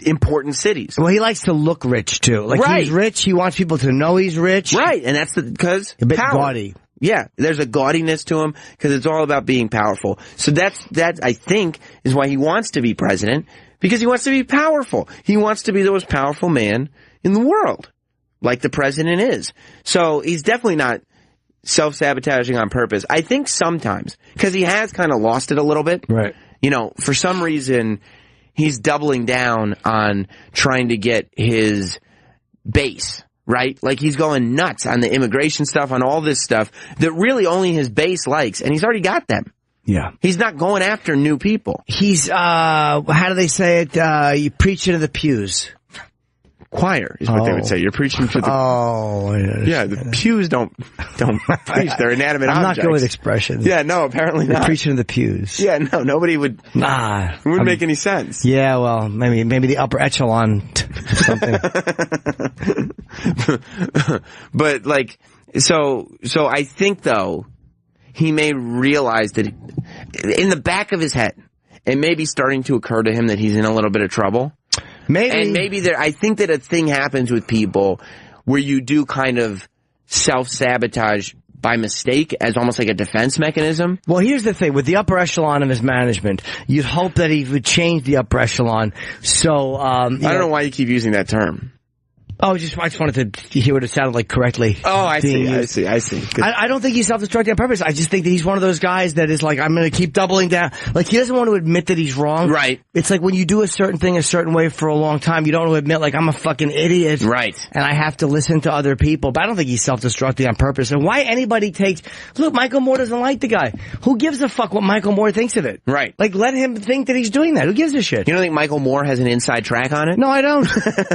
important cities. Well, he likes to look rich too. Like right. He's rich. He wants people to know he's rich. Right, and that's because a bit power. gaudy. Yeah, there's a gaudiness to him because it's all about being powerful. So that I think is why he wants to be president. Because he wants to be powerful. He wants to be the most powerful man in the world, like the president is. So he's definitely not self-sabotaging on purpose. I think sometimes, because he has kind of lost it a little bit. Right. For some reason, he's doubling down on trying to get his base, right? Like he's going nuts on the immigration stuff, on all this stuff that really only his base likes, and he's already got them. Yeah. He's not going after new people. He's, how do they say it? You preach into the pews. Choir is what they would say. You're preaching to the... Oh. Yeah, the pews don't preach. They're inanimate I'm objects. not good with expressions. Yeah, no, apparently not. You're preaching to the pews. Yeah, no, nobody would... Nah. It wouldn't make any sense. Yeah, well, maybe the upper echelon something. But, like, so I think, though... He may realize that in the back of his head, it may be starting to occur to him that he's in a little bit of trouble. Maybe. And maybe I think that a thing happens with people where you do kind of self-sabotage by mistake as almost like a defense mechanism. Well, here's the thing. With the upper echelon of his management, you'd hope that he would change the upper echelon. So, I don't know why you keep using that term. Oh, I just wanted to hear what it sounded like correctly. Oh, I see. I don't think he's self-destructing on purpose. I just think that he's one of those guys that is like, I'm going to keep doubling down. Like, he doesn't want to admit that he's wrong. Right. It's like when you do a certain thing a certain way for a long time, you don't want to admit, like, I'm a fucking idiot. Right. And I have to listen to other people. But I don't think he's self-destructing on purpose. And why anybody takes... Look, Michael Moore doesn't like the guy. Who gives a fuck what Michael Moore thinks of it? Right. Like, let him think that he's doing that. Who gives a shit? You don't think Michael Moore has an inside track on it? No, I don't.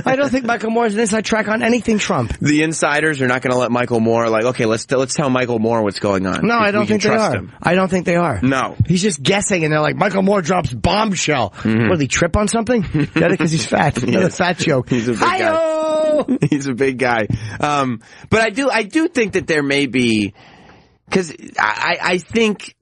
I don't think Michael Moore has an inside track on anything Trump. The insiders are not going to let Michael Moore, like, okay, let's tell Michael Moore what's going on. No, I don't think they are. Him. I don't think they are. No. He's just guessing, and they're like, Michael Moore drops bombshell. What, did he trip on something? Get it? Because he's fat. Another fat joke. He's a big guy. He's a big guy. But I do think that there may be, because I think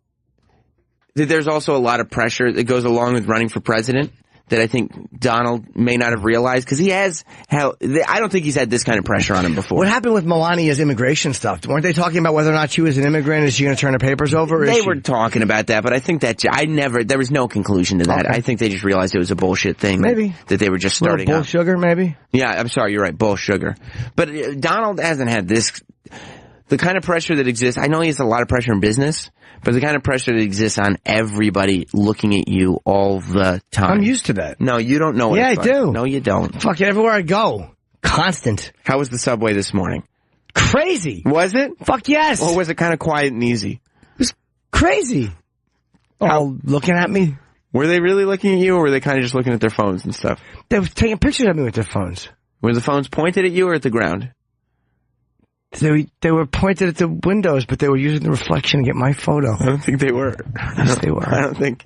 that there's also a lot of pressure that goes along with running for president that I think Donald may not have realized, because I don't think he's had this kind of pressure on him before. What happened with Melania's immigration stuff? Weren't they talking about whether or not she was an immigrant? Is she going to turn her papers over? They were talking about that, but I think that there was no conclusion to that. Okay. I think they just realized it was a bullshit thing. Maybe. That they were just starting bull sugar, maybe? Yeah, I'm sorry, you're right, bull sugar. But Donald hasn't had the kind of pressure that exists. I know he has a lot of pressure in business, but the kind of pressure that exists on everybody looking at you all the time. I'm used to that. No, you don't know what it's like. Yeah, I do. No, you don't. Fuck it, everywhere I go. Constant. How was the subway this morning? Crazy. Was it? Fuck yes. Or was it kind of quiet and easy? It was crazy. All looking at me. Were they really looking at you, or were they kind of just looking at their phones and stuff? They were taking pictures of me with their phones. Were the phones pointed at you or at the ground? They were pointed at the windows, but they were using the reflection to get my photo. I don't think they were. Yes, they were. I don't think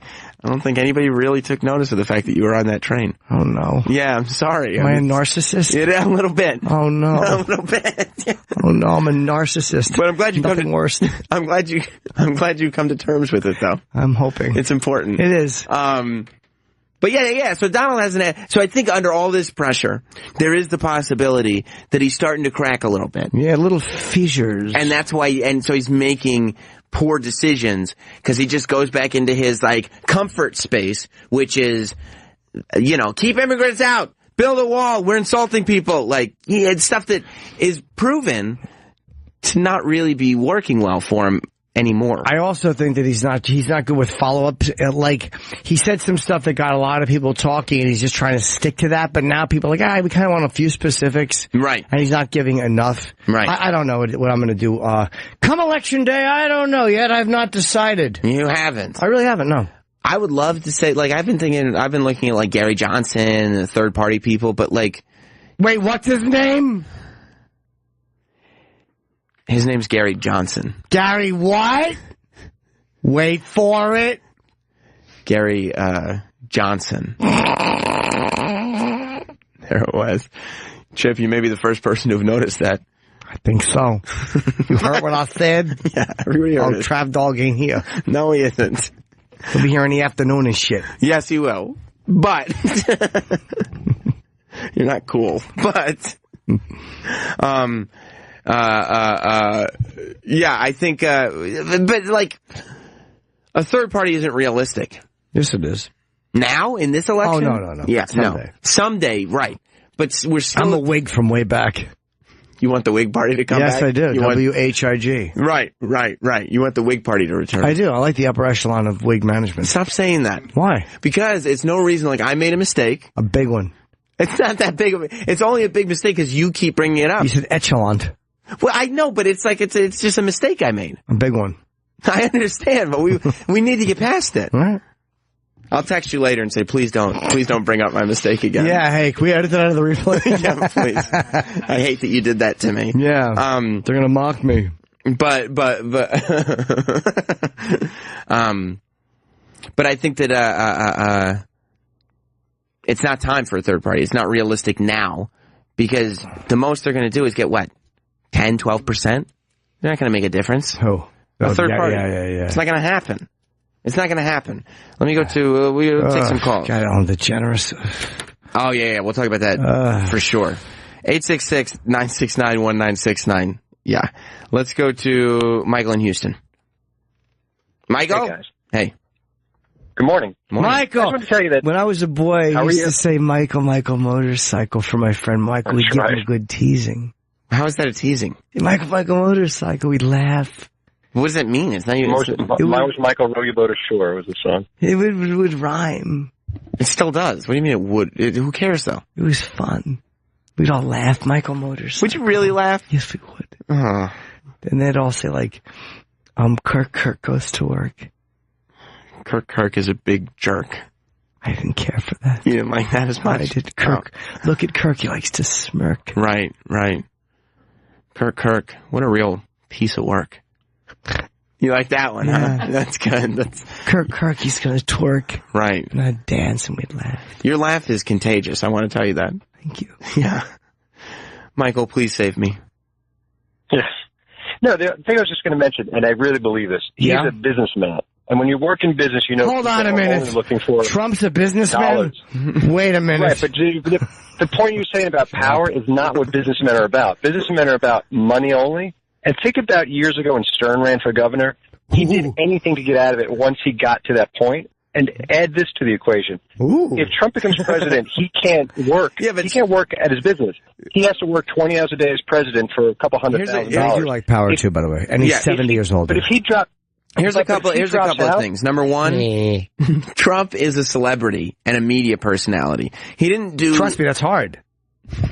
anybody really took notice of the fact that you were on that train. Oh no. Yeah, I'm sorry. Am I a narcissist? Yeah, a little bit. Oh no. A little bit. Oh no, I'm a narcissist. But I'm glad you Nothing worse. I'm glad you come to terms with it though. I'm hoping. It's important. It is. But yeah. So Donald hasn't. So I think under all this pressure, there is the possibility that he's starting to crack a little bit. Yeah, little fissures. And that's why. And so he's making poor decisions because he just goes back into his like comfort space, which is, keep immigrants out, build a wall. We're insulting people. Like it's stuff that is proven to not really be working well for him anymore. I also think that he's not good with follow-ups. Like, he said some stuff that got a lot of people talking, and he's just trying to stick to that, but now people are like, we kind of want a few specifics. Right. And he's not giving enough. Right. I don't know what I'm going to do. Come election day, I don't know yet. I've not decided. You haven't. I really haven't, no. I would love to say, like, I've been looking at, like, Gary Johnson and the third-party people, but, like... Wait, what's his name? His name's Gary Johnson. Gary what? Wait for it. Gary, Johnson. There it was. Chip, you may be the first person to have noticed that. I think so. You heard what I said? Yeah, everybody heard it. Trav Dog ain't here. No, he isn't. He'll be here in the afternoon and shit. Yes, he will. But... You're not cool. But... yeah, I think, but like, a third party isn't realistic. Yes, it is. Now, in this election? Oh, no. Yeah, someday. No. Someday, right. But we're still... I'm a Whig from way back. You want the Whig Party to come back? Yes, I do. WHIG. Right. You want the Whig Party to return. I do. I like the upper echelon of Whig management. Stop saying that. Why? Because it's no reason, like, I made a mistake. A big one. It's not that big of a... It's only a big mistake because you keep bringing it up. You said echelon. Well, I know, but it's like, it's just a mistake I made. A big one. I understand, but we need to get past it. All right. I'll text you later and say, please don't bring up my mistake again. Yeah, hey, can we edit that out of the replay? Yeah, please. I hate that you did that to me. Yeah. They're gonna mock me. But I think that, it's not time for a third party. It's not realistic now because the most they're going to do is get what? 10, 12%? They're not going to make a difference. Oh. A third party. Yeah. It's not going to happen. It's not going to happen. Let me go to, we'll take some calls. God, I'm the generous. Oh, yeah. We'll talk about that for sure. 866-969-1969. Yeah. Let's go to Michael in Houston. Michael? Hey, guys. Hey. Good morning. Michael! I just want to tell you that... When I was a boy, I used to say Michael Motorcycle for my friend Michael. We'd give him a good teasing. How is that a teasing? Michael Motorcycle. We'd laugh. What does that mean? It's not even... Mine was Michael Row Your Boat Ashore was the song. It would rhyme. It still does. What do you mean it would? Who cares, though? It was fun. We'd all laugh. Michael Motorcycle. Would you really laugh? Yes, we would. And they'd all say, like, Kirk goes to work. Kirk is a big jerk. I didn't care for that. You didn't like that as much? I did. Kirk. Oh. Look at Kirk. He likes to smirk. Right. Kirk. What a real piece of work. You like that one, yeah. Huh? That's good. That's... Kirk, he's gonna twerk. Right. And I'd dance and we'd laugh. Your laugh is contagious. I want to tell you that. Thank you. Yeah. Michael, please save me. Yes. No, the thing I was just going to mention, and I really believe this, he's a businessman. And when you work in business, you know... Hold on a minute. Looking for Trump's a businessman? Wait a minute. Right, but the point you're saying about power is not what businessmen are about. Businessmen are about money only. And think about years ago when Stern ran for governor. He did anything to get out of it once he got to that point. And add this to the equation. If Trump becomes president, he can't work. Yeah, but he can't work at his business. He has to work 20 hours a day as president for a couple $100,000. I do like power too, by the way. And he's 70 years old. But if he dropped... Here's a couple of things. Number one, Trump is a celebrity and a media personality. He didn't do... Trust me, that's hard.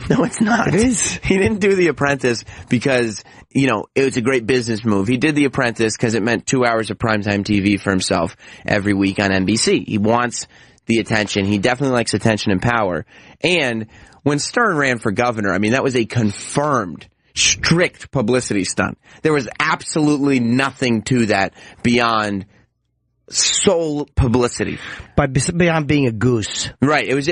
No, it's not. It is. He didn't do The Apprentice because, it was a great business move. He did The Apprentice because it meant 2 hours of primetime TV for himself every week on NBC. He wants the attention. He definitely likes attention and power. And when Stern ran for governor, I mean, that was a confirmed, strict publicity stunt. There was absolutely nothing to that beyond sole publicity. Beyond being a goose. Right. It was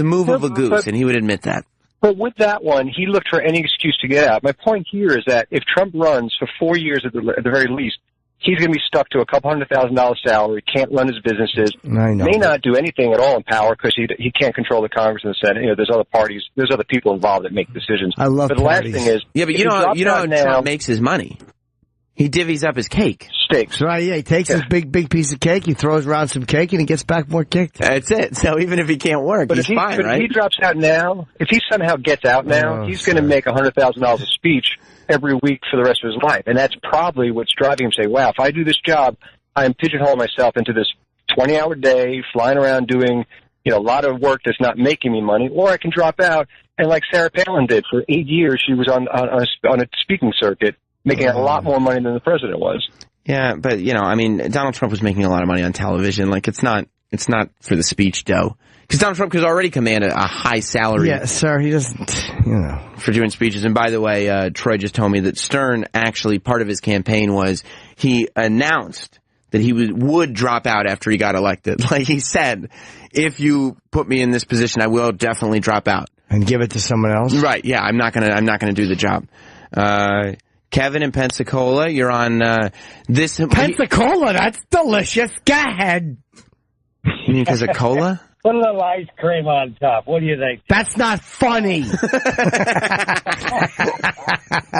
a move of a goose, and he would admit that. But with that one, he looked for any excuse to get out. My point here is that if Trump runs for 4 years at the very least, he's going to be stuck to a couple $100,000 salary, can't run his businesses, may not do anything at all in power because he can't control the Congress and the Senate. You know, there's other parties, there's other people involved that make decisions. I love But the parties. last thing is, Yeah, but you know how Trump makes his money. He divvies up his cake. Steaks. Right, yeah, he takes his big piece of cake, he throws around some cake, and he gets back more cake. That's it. So even if he can't work, he's fine, right? If he drops out now, if he somehow gets out now, he's going to make $100,000 a speech every week for the rest of his life. And that's probably what's driving him to say, wow, if I do this job, I am pigeonholing myself into this 20-hour day, flying around doing, you know, a lot of work that's not making me money, or I can drop out. And like Sarah Palin did for 8 years, she was on a speaking circuit, making a lot more money than the president was. Yeah, but, you know, I mean, Donald Trump was making a lot of money on television. Like, it's not for the speech dough. Because Donald Trump could already command a high salary. Yeah, sir, he doesn't, you know. For doing speeches. And by the way, Troy just told me that Stern, actually, part of his campaign was he announced that he would drop out after he got elected. Like he said, if you put me in this position, I will definitely drop out. And give it to someone else? Right, yeah, I'm not gonna do the job. Kevin in Pensacola, you're on this. Pensacola, that's delicious. Go ahead. You mean because of cola? Put a little ice cream on top. What do you think? That's not funny.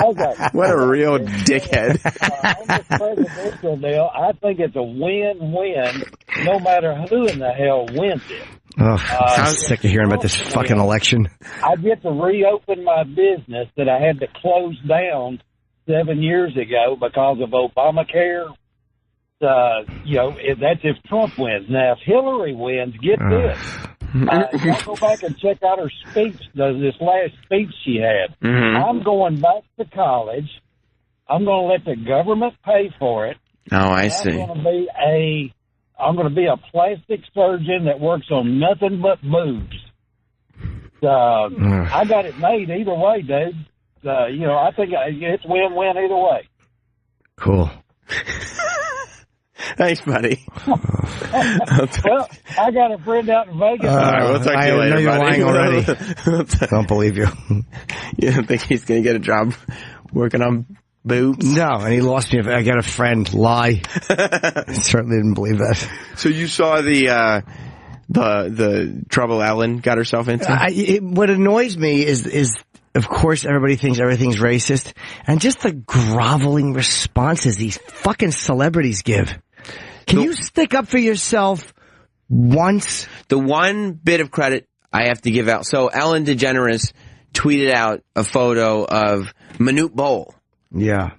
Okay. What a real dickhead. On this presidential deal, I think it's a win-win no matter who in the hell wins it. I'm sick of hearing about this fucking election. I get to reopen my business that I had to close down 7 years ago because of Obamacare. You know, that's if Trump wins. Now, if Hillary wins, get this. Y'all go back and check out her speech, this last speech she had. Mm-hmm. I'm going back to college. I'm going to let the government pay for it. Oh, I see. I'm going to be a plastic surgeon that works on nothing but boobs. I got it made either way, dude. You know, I think it's win-win either way. Cool. Thanks, buddy. Well, I got a friend out in Vegas. All right, we'll talk to you later, I know you're buddy. lying already. I don't believe you. You don't think he's going to get a job working on boobs? No, and he lost me. I got a friend. Lie. I certainly didn't believe that. So you saw the trouble Ellen got herself into? What annoys me is of course everybody thinks everything's racist, and just the groveling responses these fucking celebrities give. Can you stick up for yourself once? The one bit of credit I have to give out. So Ellen DeGeneres tweeted out a photo of Manute Bol. Yeah.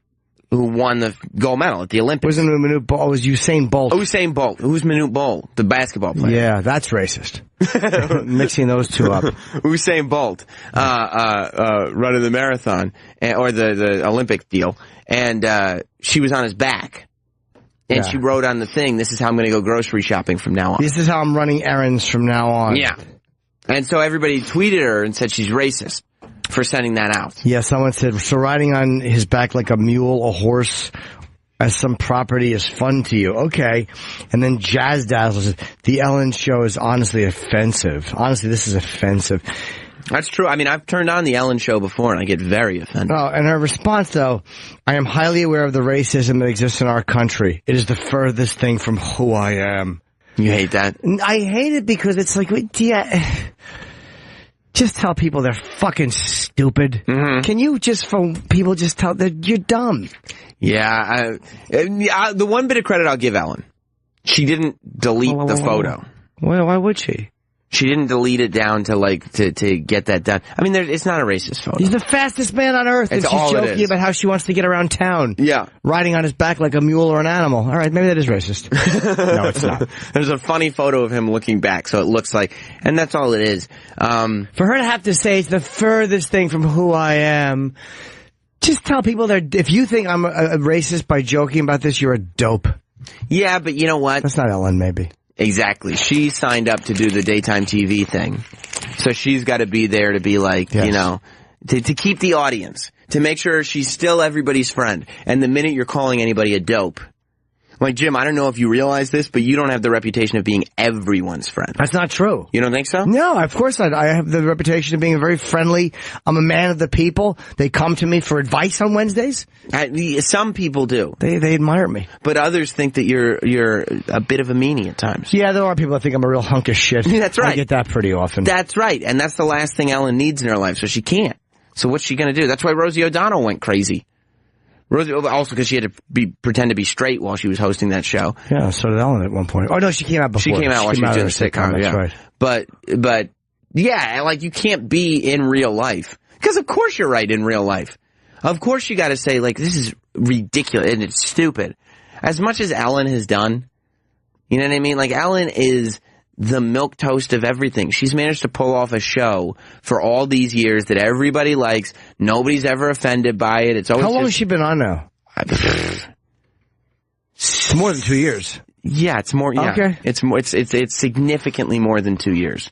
Who won the gold medal at the Olympics. Wasn't it Manute Bol? It was Usain Bolt. Oh, Usain Bolt. Who's Manute Bol? The basketball player. Yeah, that's racist. Mixing those two up. Usain Bolt, running the marathon, or the Olympic deal. And, she was on his back. And she wrote on the thing, this is how I'm going to go grocery shopping from now on. This is how I'm running errands from now on. Yeah. And so everybody tweeted her and said she's racist for sending that out. Yeah, someone said, so riding on his back like a mule, a horse, as some property is fun to you. Okay. And then Jazz Dazzle says, the Ellen show is honestly offensive. Honestly, this is offensive. That's true. I mean, I've turned on the Ellen show before and I get very offended. Oh, and her response, though, I am highly aware of the racism that exists in our country. It is the furthest thing from who I am. You hate that? I hate it because it's like, just tell people they're fucking stupid. Mm-hmm. Can you just tell that you're dumb? Yeah. The one bit of credit I'll give Ellen, she didn't delete the photo. Well, why would she? She didn't delete it down to get that done. I mean, it's not a racist photo. He's the fastest man on earth, and she's joking about how she wants to get around town. Yeah. Riding on his back like a mule or an animal. All right, maybe that is racist. No, it's not. There's a funny photo of him looking back, so it looks like, and that's all it is. For her to have to say it's the furthest thing from who I am, just tell people if you think I'm a racist by joking about this, you're a dope. Yeah, but you know what? That's not Ellen, maybe. Exactly. She signed up to do the daytime TV thing. So she's got to be there to be like, Yes. you know, to keep the audience, to make sure she's still everybody's friend. And the minute you're calling anybody a dope, like, Jim, I don't know if you realize this, but you don't have the reputation of being everyone's friend. That's not true. You don't think so? No, of course not. I have the reputation of being very friendly. I'm a man of the people. They come to me for advice on Wednesdays. Some people do. They admire me. But others think that you're a bit of a meanie at times. Yeah, there are people that think I'm a real hunk of shit. That's right. I get that pretty often. That's right. And that's the last thing Ellen needs in her life, so she can't. So what's she going to do? That's why Rosie O'Donnell went crazy. Rosie, also because she had to pretend to be straight while she was hosting that show. Yeah, so did Ellen at one point. Oh, no, she came out before. She came out while she was doing the sitcom, That's right. But, yeah, like, you can't be in real life. Because of course you're right in real life. Of course you gotta say, like, this is ridiculous and it's stupid. As much as Ellen has done, you know what I mean? Like, Ellen is the milquetoast of everything. She's managed to pull off a show for all these years that everybody likes. Nobody's ever offended by it. It's always How long has she been on now? More than 2 years. Yeah, it's more. Yeah, okay. It's more. It's significantly more than 2 years.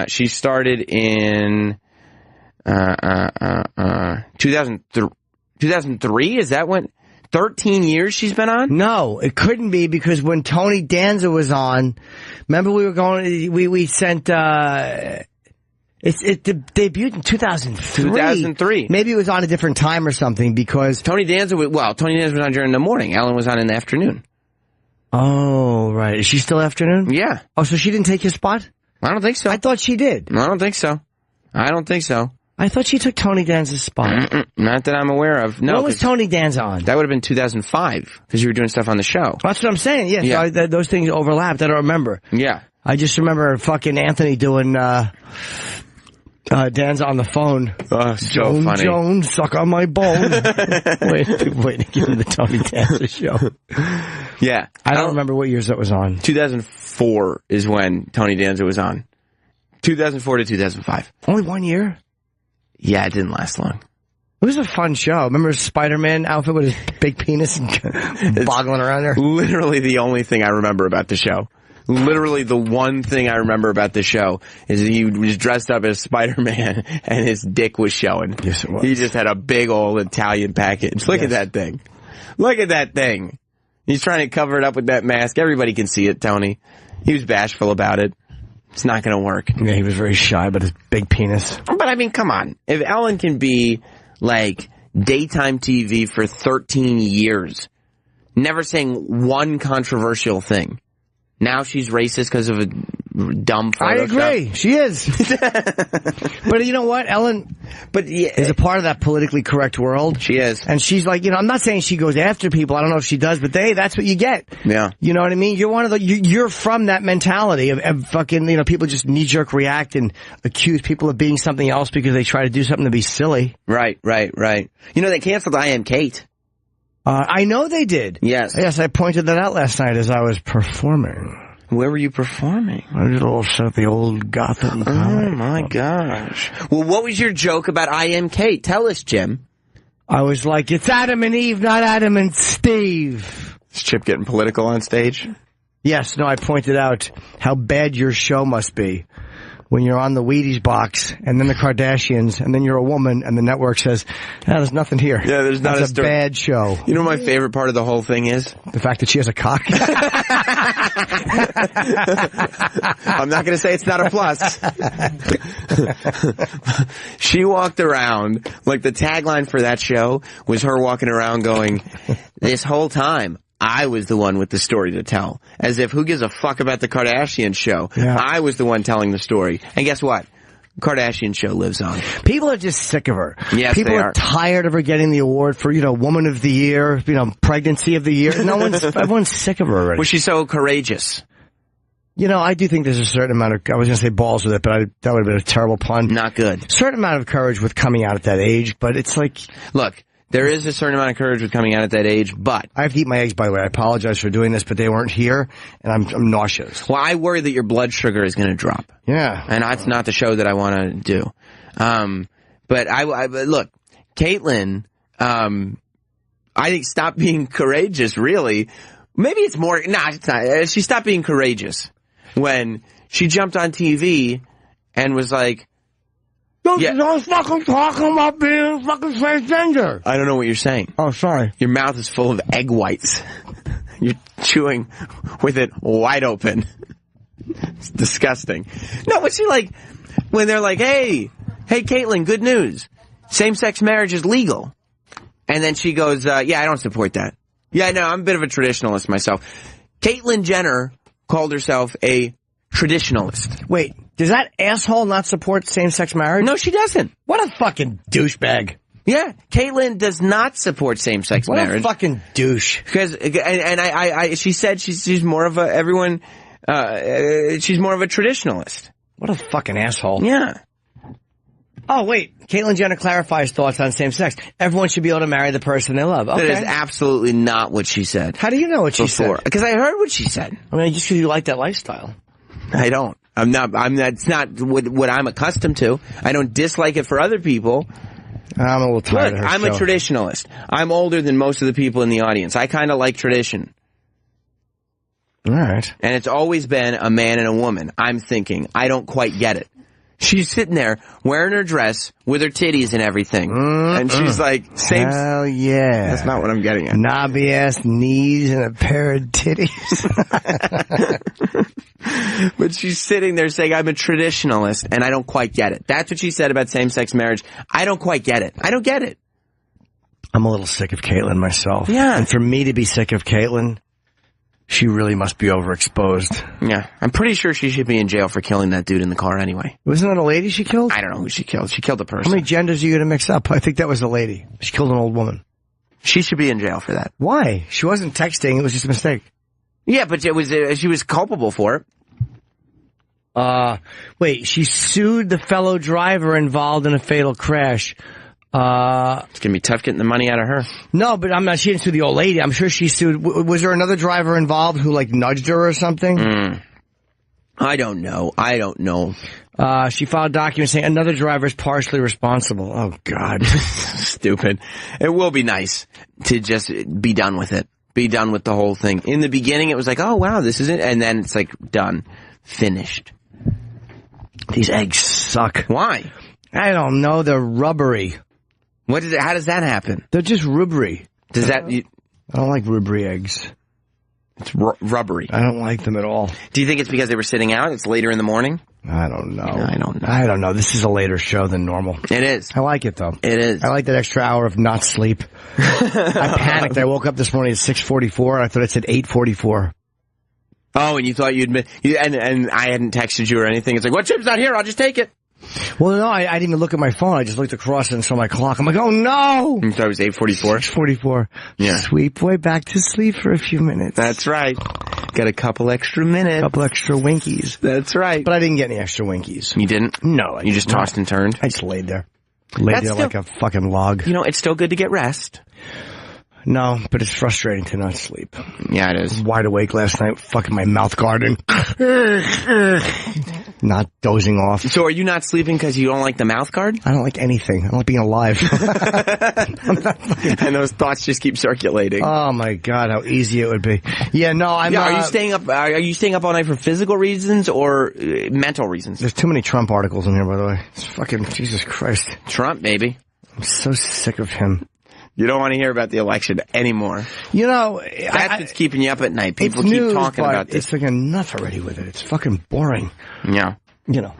She started in 2003. Is that when? 13 years she's been on? No, it couldn't be because when Tony Danza was on, remember we were going, we sent, it debuted in 2003. 2003. Maybe it was on a different time or something because Tony Danza was on during the morning. Ellen was on in the afternoon. Oh, right. Is she still afternoon? Yeah. Oh, so she didn't take his spot? I don't think so. I thought she did. I don't think so. I thought she took Tony Danza's spot. Not that I'm aware of. No. When was Tony Danza on? That would have been 2005 because you were doing stuff on the show. That's what I'm saying. Yes, Yeah. those things overlapped. I don't remember. Yeah. I just remember fucking Anthony doing Danza on the phone. Oh, so funny. Joan, suck on my bone. wait to give him the Tony Danza show. Yeah. I don't remember what years that was on. 2004 is when Tony Danza was on. 2004 to 2005. Only 1 year? Yeah, it didn't last long. It was a fun show. Remember his Spider-Man outfit with his big penis and boggling around there? Literally the only thing I remember about the show. Literally the one thing I remember about the show is that he was dressed up as Spider-Man and his dick was showing. Yes, it was. He just had a big old Italian package. Look at that thing. Look at that thing. He's trying to cover it up with that mask. Everybody can see it, Tony. He was bashful about it. It's not going to work. Yeah, he was very shy about his big penis. But I mean, come on. If Ellen can be, like, daytime TV for 13 years, never saying one controversial thing. Now she's racist because of a dumb Photoshop. I agree. She is. But you know what? Ellen is a part of that politically correct world. She is. And she's like, I'm not saying she goes after people. I don't know if she does, but that's what you get. Yeah. You know what I mean? You're one of you're from that mentality of fucking, people just knee-jerk react and accuse people of being something else because they try to do something to be silly. Right. They canceled I Am Kate. I know they did. Yes. Yes, I pointed that out last night as I was performing. Where were you performing? I did a little set at the old Gotham. Oh, my gosh. Well, what was your joke about I Am Kate? Tell us, Jim. I was like, it's Adam and Eve, not Adam and Steve. Is Chip getting political on stage? Yes, no, I pointed out how bad your show must be when you're on the Wheaties box, and then the Kardashians, and then you're a woman, and the network says, there's nothing here. Yeah, there's not That's a bad show. You know what my favorite part of the whole thing is? The fact that she has a cock. I'm not going to say it's not a plus. She walked around, like the tagline for that show was her walking around going, this whole time, I was the one with the story to tell. As if, who gives a fuck about the Kardashian show? Yeah. I was the one telling the story. And guess what? Kardashian show lives on. People are just sick of her. Yes, People they are tired of her getting the award for, Woman of the Year, Pregnancy of the Year. Everyone's sick of her already. Was she so courageous? I do think there's a certain amount of, I was going to say balls with it, but that would have been a terrible pun. Not good. Certain amount of courage with coming out at that age, but it's like... Look, there is a certain amount of courage with coming out at that age, but... I have to eat my eggs, by the way. I apologize for doing this, but they weren't here, and I'm nauseous. Well, I worry that your blood sugar is going to drop. Yeah. And that's not the show that I want to do. But look, Caitlyn, I think stopped being courageous, really, Maybe it's more. Nah, it's not. She stopped being courageous when she jumped on TV and was like, Don't fucking talking about being fucking transgender. I don't know what you're saying. Oh, sorry. Your mouth is full of egg whites. You're chewing with it wide open. It's disgusting. No, but she like, when they're like, hey, Caitlin, good news. Same-sex marriage is legal. And then she goes, yeah, I don't support that. Yeah, no, I'm a bit of a traditionalist myself. Caitlyn Jenner called herself a traditionalist. Wait, does that asshole not support same-sex marriage? No, she doesn't. What a fucking douchebag. Yeah, Caitlyn does not support same-sex marriage. What a fucking douche. Because, and she said she's more of a, she's more of a traditionalist. What a fucking asshole. Yeah. Oh, wait. Caitlyn Jenner clarifies thoughts on same-sex. Everyone should be able to marry the person they love. Okay. That is absolutely not what she said. How do you know what she said? Because I heard what she said. I mean, just because you like that lifestyle. I don't. It's not what I'm accustomed to. I don't dislike it for other people. I'm a little tired of her I'm show. a traditionalist. I'm older than most of the people in the audience. I kind of like tradition. All right. And it's always been a man and a woman. I'm thinking, I don't quite get it. She's sitting there wearing her dress with her titties and everything. And she's like, same. Hell yeah. That's not what I'm getting at. Knobby ass knees and a pair of titties. But she's sitting there saying, I'm a traditionalist, and I don't quite get it. That's what she said about same-sex marriage. I don't quite get it. I don't get it. I'm a little sick of Caitlyn myself. Yeah. And for me to be sick of Caitlyn, she really must be overexposed. Yeah. I'm pretty sure she should be in jail for killing that dude in the car anyway. Wasn't that a lady she killed? I don't know who she killed. She killed a person. How many genders are you going to mix up? I think that was a lady. She killed an old woman. She should be in jail for that. Why? She wasn't texting. It was just a mistake. Yeah, but she was culpable for it. Wait, she sued the fellow driver involved in a fatal crash. It's gonna be tough getting the money out of her. No, but she didn't sue the old lady. I'm sure she sued. Was there another driver involved who like nudged her or something? I don't know. She filed documents saying another driver is partially responsible. Oh God. Stupid. It will be nice to just be done with it. Be done with the whole thing. In the beginning it was like, oh wow, this is it. And then it's like done. Finished. These eggs suck. Why? I don't know. They're rubbery. How does that happen? They're just rubbery. Does that? I don't like rubbery eggs. It's rubbery. I don't like them at all. Do you think it's because they were sitting out? It's later in the morning? I don't know. I don't know. This is a later show than normal. It is. I like it though. It is. I like that extra hour of not sleep. I panicked. I woke up this morning at 6:44 and I thought it said 8:44. Oh, and you thought and I hadn't texted you or anything. It's like, what chip's not here? I'll just take it. Well, no, I didn't even look at my phone. I just looked across and saw my clock. I'm like, oh no! You thought it was 8:44? 6:44. Yeah. Sweet boy, back to sleep for a few minutes. That's right. Got a couple extra minutes. Couple extra winkies. That's right. But I didn't get any extra winkies. You didn't? No. You just tossed and turned? I just laid there. Like a fucking log. You know, it's still good to get rest. No, but it's frustrating to not sleep. Yeah, it is. I was wide awake last night, fucking my mouth garden. Not dozing off. So are you not sleeping because you don't like the mouth guard? I don't like anything. I don't like being alive. And those thoughts just keep circulating. Oh my God, how easy it would be. Yeah, no, I'm are you staying up? Are you staying up all night for physical reasons or mental reasons? There's too many Trump articles in here, by the way. It's fucking Jesus Christ. Trump, baby. I'm so sick of him. You don't want to hear about the election anymore. You know, that's what's keeping you up at night. People keep news, talking about this. It's like enough already with it. It's fucking boring. Yeah. You know.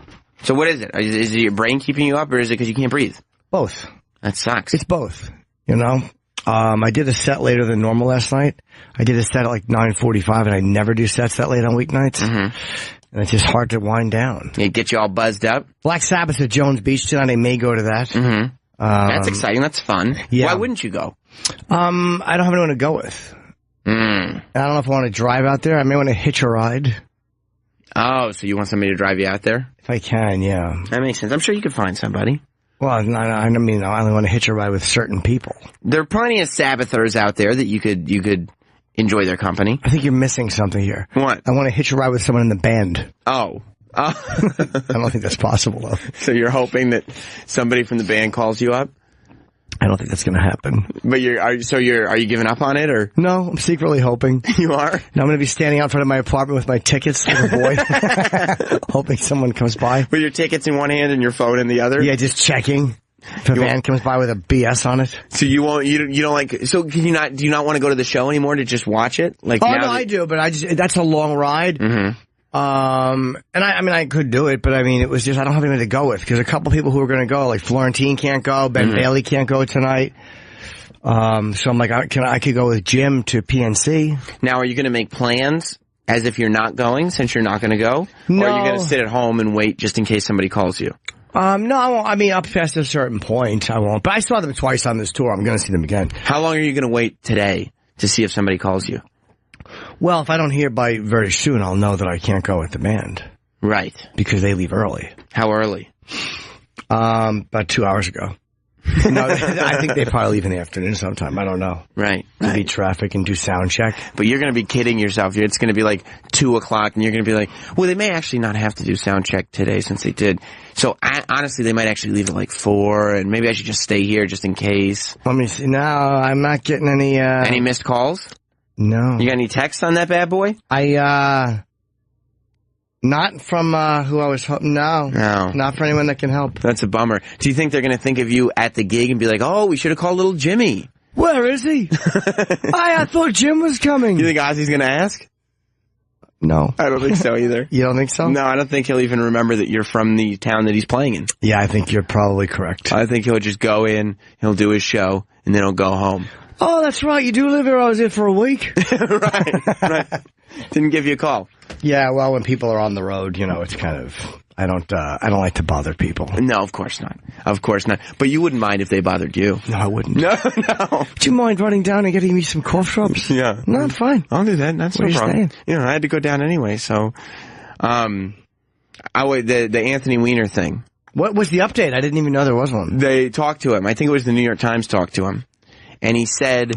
So what is it? Is it your brain keeping you up, or is it because you can't breathe? Both. That sucks. It's both. You know. I did a set later than normal last night. I did a set at like 9:45, and I never do sets that late on weeknights. Mm-hmm. And it's just hard to wind down. It gets you all buzzed up. Black Sabbath at Jones Beach tonight. I may go to that. Mm-hmm. That's exciting. That's fun. Yeah. Why wouldn't you go? I don't have anyone to go with. I don't know if I want to drive out there. I may want to hitch a ride. Oh, so you want somebody to drive you out there? If I can, yeah. That makes sense. I'm sure you could find somebody. Well, I mean, I only want to hitch a ride with certain people. There are plenty of Sabbathers out there that you could enjoy their company. I think you're missing something here. What? I want to hitch a ride with someone in the band. Oh. I don't think that's possible, though. So you're hoping that somebody from the band calls you up? I don't think that's going to happen. But are you giving up on it, or? No, I'm secretly hoping. You are? Now I'm going to be standing out in front of my apartment with my tickets to the boy, hoping someone comes by. With your tickets in one hand and your phone in the other? Yeah, just checking. If a van comes by with a BS on it. So you don't like, so do you not want to go to the show anymore to just watch it? Like, I do, but that's a long ride. Mm-hmm. And I could do it, but it was just, I don't have anyone to go with, because a couple people who are going to go, like Florentine can't go, Ben Bailey can't go tonight. So I'm like, I could go with Jim to PNC. Now, are you going to make plans as if you're not going, since you're not going to go? No. Or are you going to sit at home and wait just in case somebody calls you? No, I won't. Up past a certain point, I won't. But I saw them twice on this tour. I'm going to see them again. How long are you going to wait today to see if somebody calls you? Well, if I don't hear by very soon, I'll know that I can't go with the band. Right. Because they leave early. How early? About 2 hours ago. No, I think they probably leave in the afternoon sometime. I don't know. Right. To beat traffic and do sound check. But you're going to be kidding yourself. It's going to be like 2 o'clock, and you're going to be like, well, they may actually not have to do sound check today since they did. So honestly, they might actually leave at like 4, and maybe I should just stay here just in case. Let me see. No, I'm not getting any... Any missed calls? No. You got any texts on that bad boy? Not from who I was hoping. No. Not for anyone that can help. That's a bummer. Do you think they're going to think of you at the gig and be like, oh, we should have called little Jimmy? Where is he? I thought Jim was coming. You think Ozzy's going to ask? No. I don't think so either. You don't think so? No, I don't think he'll even remember that you're from the town that he's playing in. Yeah, I think you're probably correct. I think he'll just go in, he'll do his show, and then he'll go home. Oh, that's right. You do live here. I was here for a week. Right. Didn't give you a call. Yeah, well, when people are on the road, it's kind of... I don't like to bother people. No, of course not. Of course not. But you wouldn't mind if they bothered you. No, I wouldn't. No. Do you mind running down and getting me some cough drops? Yeah. No, I'm fine. I'll do that. That's no problem. I had to go down anyway, so... the Anthony Weiner thing. What was the update? I didn't even know there was one. They talked to him. I think it was the New York Times talked to him. And he said,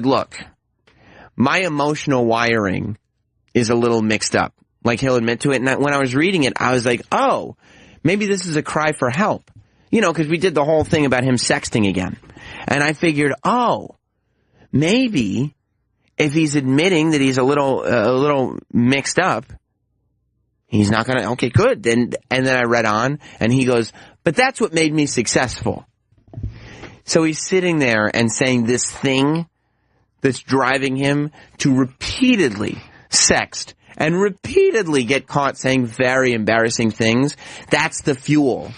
look, my emotional wiring is a little mixed up. Like, he'll admit to it. And when I was reading it, I was like, oh, maybe this is a cry for help. Because we did the whole thing about him sexting again. And I figured, oh, maybe if he's admitting that he's a little mixed up, he's not going to, okay, good. And then I read on, and he goes, but that's what made me successful. So he's sitting there and saying this thing that's driving him to repeatedly sext and repeatedly get caught saying very embarrassing things. That's the fuel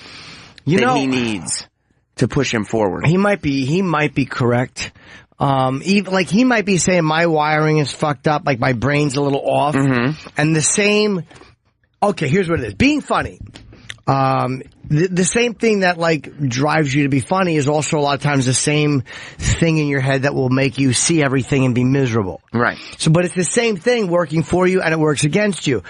that he needs to push him forward. He might be correct. He might be saying my wiring is fucked up, like my brain's a little off. Mm-hmm. And the same, okay, here's what it is. Being funny. The same thing that drives you to be funny is also a lot of times the same thing in your head that will make you see everything and be miserable. Right. So, but it's the same thing working for you and it works against you.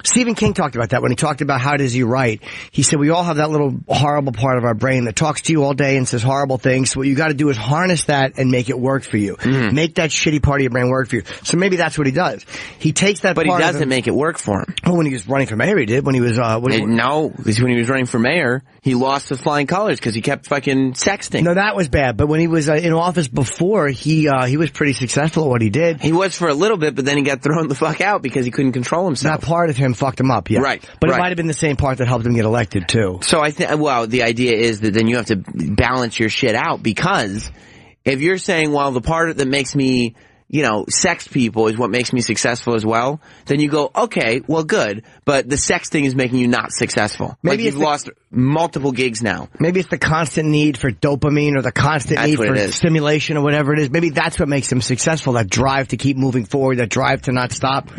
Stephen King talked about that when he talked about how does he write. He said we all have that little horrible part of our brain that talks to you all day and says horrible things. So what you got to do is harness that and make it work for you. Mm-hmm. Make that shitty part of your brain work for you. So maybe that's what he does. He takes that but part he doesn't make it work for him. Oh, when he was running for mayor, he did. When he was no, because when he was running for mayor, he lost his flying colors because he kept fucking sexting. No, that was bad. But when he was in office before, he was pretty successful at what he did. He was for a little bit, but then he got thrown the fuck out because he couldn't control himself. That part of him fucked him up, yeah. Right. But it might have been the same part that helped him get elected, too. So I think, the idea is that then you have to balance your shit out, because if you're saying, well, the part that makes me, sex people is what makes me successful as well, then you go, okay, well, good, but the sex thing is making you not successful. Maybe you've lost multiple gigs now. Maybe it's the constant need for dopamine or the constant need for stimulation or whatever it is. Maybe that's what makes him successful, that drive to keep moving forward, that drive to not stop.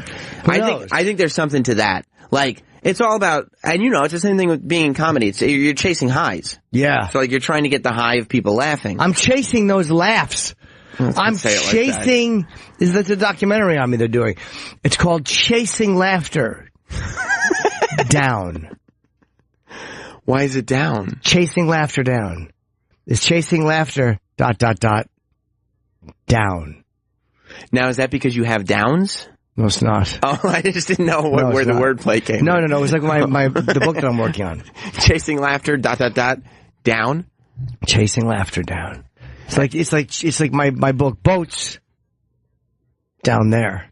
I think there's something to that. It's all about, and it's the same thing with being in comedy. You're chasing highs. Yeah. So you're trying to get the high of people laughing. I'm chasing those laughs. I'm chasing, that's a documentary on me they're doing. It's called Chasing Laughter. Down. Why is it down? Chasing Laughter down. It's Chasing Laughter, ... down. Now, is that because you have downs? No, it's not. Oh, I just didn't know where the wordplay came. No. It was like the book that I'm working on. Chasing Laughter, ... down. Chasing laughter down. It's like my book, Boats, down there.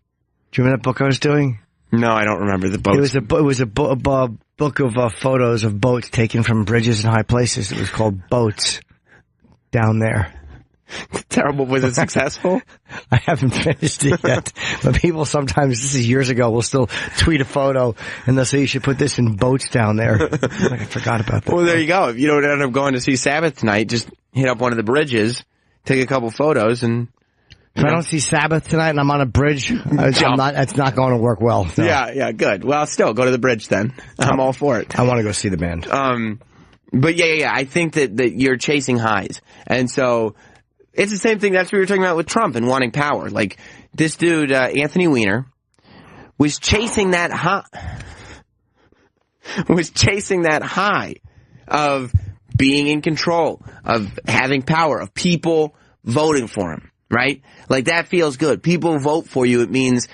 Do you remember that book I was doing? No, I don't remember the boats. It was a book of photos of boats taken from bridges and high places. It was called Boats, down there. Terrible. Was it successful? I haven't finished it yet. But people sometimes, this is years ago, will still tweet a photo and they'll say you should put this in Boats down there. Like, I forgot about that. Well, there you go. If you don't end up going to see Sabbath tonight, just hit up one of the bridges, take a couple photos, and... If I don't see Sabbath tonight and I'm on a bridge, it's not going to work well. No. Yeah, good. Well, still, go to the bridge then. I'm all for it. I want to go see the band. But yeah, I think that you're chasing highs. And so... It's the same thing. That's what we were talking about with Trump and wanting power. Like, this dude, Anthony Weiner, was chasing that high of being in control, of having power, of people voting for him, right? Like, that feels good. People vote for you. It means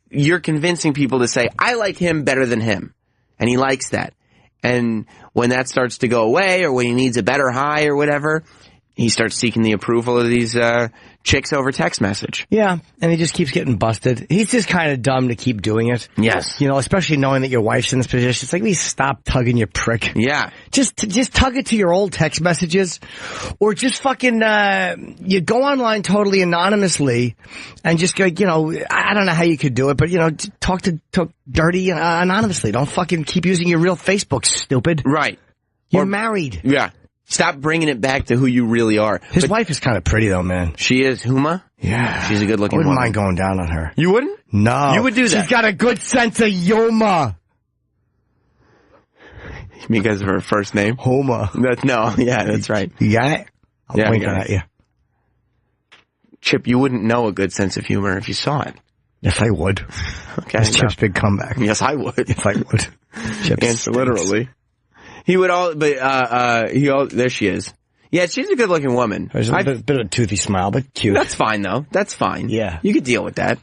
you're convincing people to say, I like him better than him. And he likes that. And when that starts to go away, or when he needs a better high or whatever, he starts seeking the approval of these chicks over text message. Yeah, and he just keeps getting busted. He's just kind of dumb to keep doing it. Yes. You know, especially knowing that your wife's in this position. It's like, please stop tugging, you prick. Yeah. Just tug it to your old text messages. Or just fucking, you go online totally anonymously and just go, you know, I don't know how you could do it, but, you know, talk dirty anonymously. Don't fucking keep using your real Facebook, stupid. Right. You're married. Yeah. Stop bringing it back to who you really are. His wife is kind of pretty, though, man. She is? Huma? Yeah. She's a good-looking woman. I wouldn't mind going down on her. You wouldn't? No. You would do that? She's got a good sense of humor. Because of her first name? Homa. That's right. You got it? I'm winking at you. Chip, you wouldn't know a good sense of humor if you saw it. Yes, I would. Okay. That's Chip's big comeback. Yes, I would. Yes, I would. Chip's literally. He would there she is. Yeah, she's a good-looking woman. There's a bit of a toothy smile, but cute. That's fine, though. That's fine. Yeah. You could deal with that.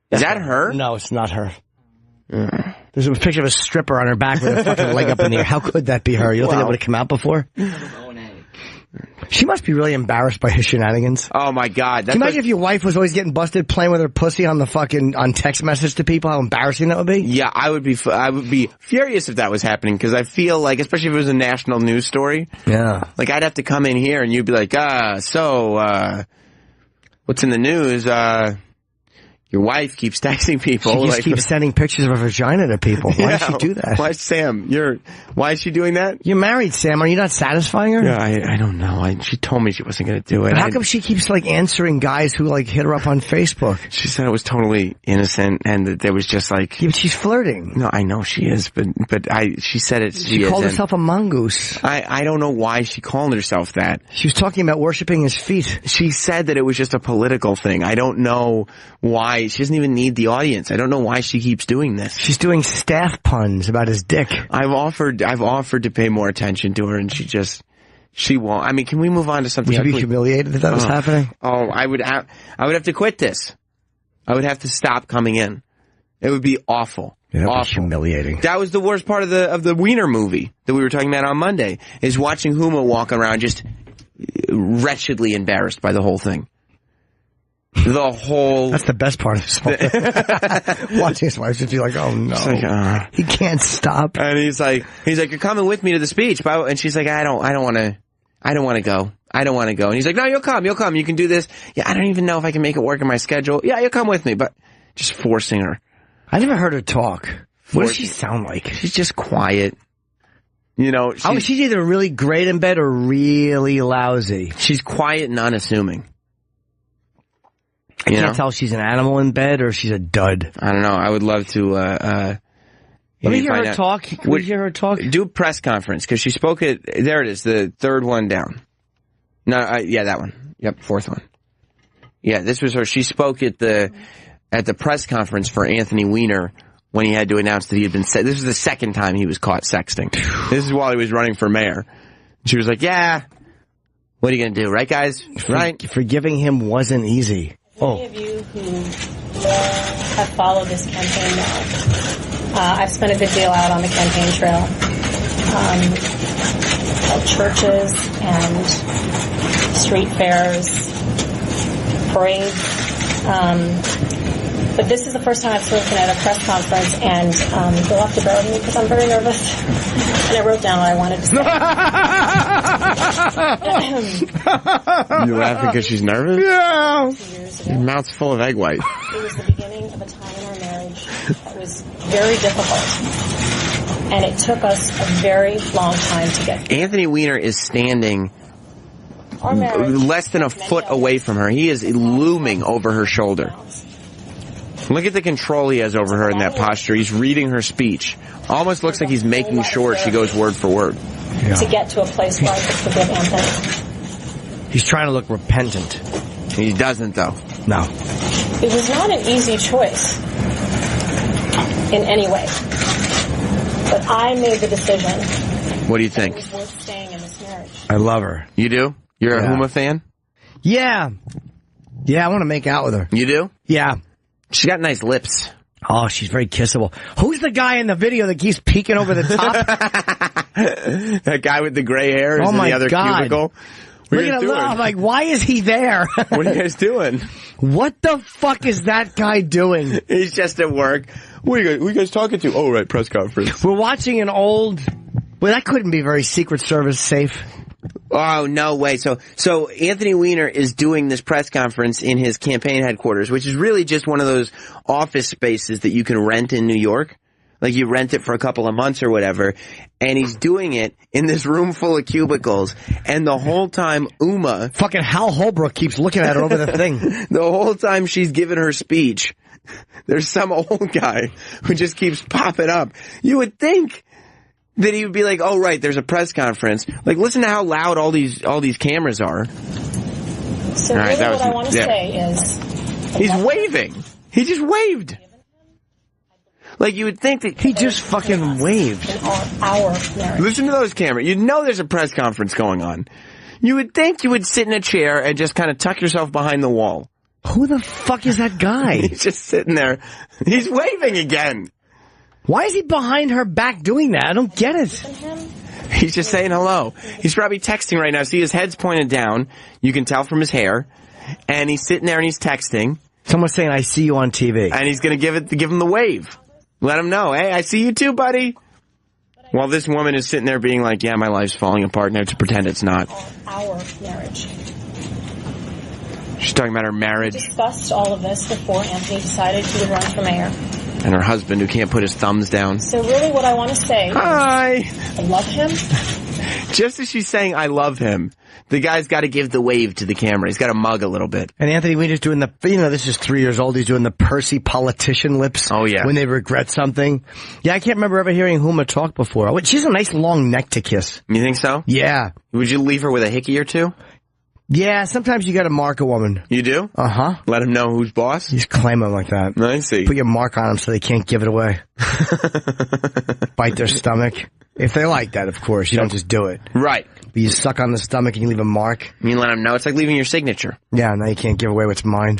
Is that her? No, it's not her. There's a picture of a stripper on her back with a fucking leg up in the air. How could that be her? You don't think that would have come out before? She must be really embarrassed by his shenanigans. Oh my God! Can you imagine if your wife was always getting busted playing with her pussy on text message to people? How embarrassing that would be. Yeah, I would be furious if that was happening, because I feel like, especially if it was a national news story. Yeah. Like, I'd have to come in here and you'd be like, what's in the news? Your wife keeps texting people. She just keeps sending pictures of her vagina to people. Why does she do that? Why is she doing that? You're married, Sam. Are you not satisfying her? Yeah, I don't know. She told me she wasn't going to do it. But how come she keeps answering guys who hit her up on Facebook? She said it was totally innocent and that there was just Yeah, but she's flirting. No, I know she is, but she said it. She called herself a mongoose. I don't know why she called herself that. She was talking about worshiping his feet. She said that it was just a political thing. I don't know why. She doesn't even need the audience. I don't know why she keeps doing this. She's doing staff puns about his dick. I've offered to pay more attention to her, and she won't. I mean, can we move on to something? Would you be humiliated if that was happening? Oh, I would have to quit this. I would have to stop coming in. It would be awful. Yeah, that awful. was humiliating. That was the worst part of the Wiener movie that we were talking about on Monday, is watching Huma walk around just wretchedly embarrassed by the whole thing. That's the best part of this whole thing. Watching his wife just be like, oh no. He can't stop. And he's like, you're coming with me to the speech. And she's like, I don't want to go. I don't want to go. And he's like, no, you'll come. You can do this. Yeah, I don't even know if I can make it work in my schedule. Yeah, you'll come with me. But just forcing her. I never heard her talk. What does she sound like? She's just quiet. You know, she's either really great in bed or really lousy. She's quiet and unassuming. I can't tell if she's an animal in bed or she's a dud. I don't know. I would love to, Let me hear her talk. Can we hear her talk? Do a press conference, because she spoke at, there it is, the third one down. No, yeah, that one. Yep, fourth one. Yeah, this was her. She spoke at the press conference for Anthony Weiner when he had to announce that he had been, this was the second time he was caught sexting. This is while he was running for mayor. She was like, yeah, what are you going to do, right, guys? Right? Forgiving him wasn't easy. Many of you who have followed this campaign now, I've spent a good deal out on the campaign trail. at churches and street fairs, parades. But this is the first time I've spoken at a press conference, and you'll have to bear with me because I'm very nervous. And I wrote down what I wanted to say. You laughing because she's nervous? Yeah. Your mouth's full of egg white. It was the beginning of a time in our marriage that was very difficult. And it took us a very long time to get through. Anthony Weiner is standing Our marriage, less than a foot away from her. He is looming over her shoulder. Look at the control he has over her in that posture. He's reading her speech. Almost looks like he's making sure she goes word for word. to get to a place where I could forgive Anthony. He's trying to look repentant. He doesn't, though. No. It was not an easy choice in any way. But I made the decision. What do you think? It was worth staying in this marriage. I love her. You do? You're a Yeah. Huma fan? Yeah. Yeah, I want to make out with her. You do? Yeah. She's got nice lips. Oh, she's very kissable. Who's the guy in the video that keeps peeking over the top? That guy with the gray hair is Oh in my the other God. cubicle. What are Look you at guys him. doing? I'm like, why is he there? What are you guys doing? What the fuck is that guy doing? He's just at work. What are you guys talking to? Oh, right, press conference. We're watching an old... Well, that couldn't be very Secret Service safe. Oh, no way. So Anthony Weiner is doing this press conference in his campaign headquarters, which is really just one of those office spaces that you can rent in New York. Like you rent it for a couple of months or whatever. And he's doing it in this room full of cubicles. And the whole time Uma... Fucking Hal Holbrook keeps looking at her over the thing. The whole time she's giving her speech, there's some old guy who just keeps popping up. You would think that he would be like, oh, right, there's a press conference. Like, listen to how loud all these cameras are. So All right, really that what was- I want to yeah. say is... He's waving. He just waved. Like, you would think that He just fucking waved. in our marriage. Listen to those cameras. You know there's a press conference going on. You would think you would sit in a chair and just kind of tuck yourself behind the wall. Who the fuck is that guy? He's just sitting there. He's waving again. Why is he behind her back doing that? I don't get it. He's just saying hello. He's probably texting right now. See, his head's pointed down. You can tell from his hair. And he's sitting there and he's texting. Someone's saying, I see you on TV. And he's going to give him the wave. Let him know, hey, I see you too, buddy. While this woman is sitting there being like, yeah, my life's falling apart, and I have to pretend it's not. Our marriage. She's talking about her marriage Discussed all of this before Anthony decided he would run for mayor. and her husband who can't put his thumbs down. So really what I want to say is Hi! I love him. Just as she's saying, I love him, the guy's got to give the wave to the camera. He's got to mug a little bit. And Anthony Weiner's doing this is 3 years old. He's doing the Percy politician lips. Oh, yeah. When they regret something. Yeah, I can't remember ever hearing Huma talk before. She has a nice long neck to kiss. You think so? Yeah. Would you leave her with a hickey or two? Yeah, sometimes you gotta mark a woman. You do? Uh-huh. Let him know who's boss? You just claim them like that. I see. Put your mark on them so they can't give it away. Bite their stomach. If they like that, of course. You don't just do it. Right. But you suck on the stomach and you leave a mark. You let him know. It's like leaving your signature. Yeah, now you can't give away what's mine.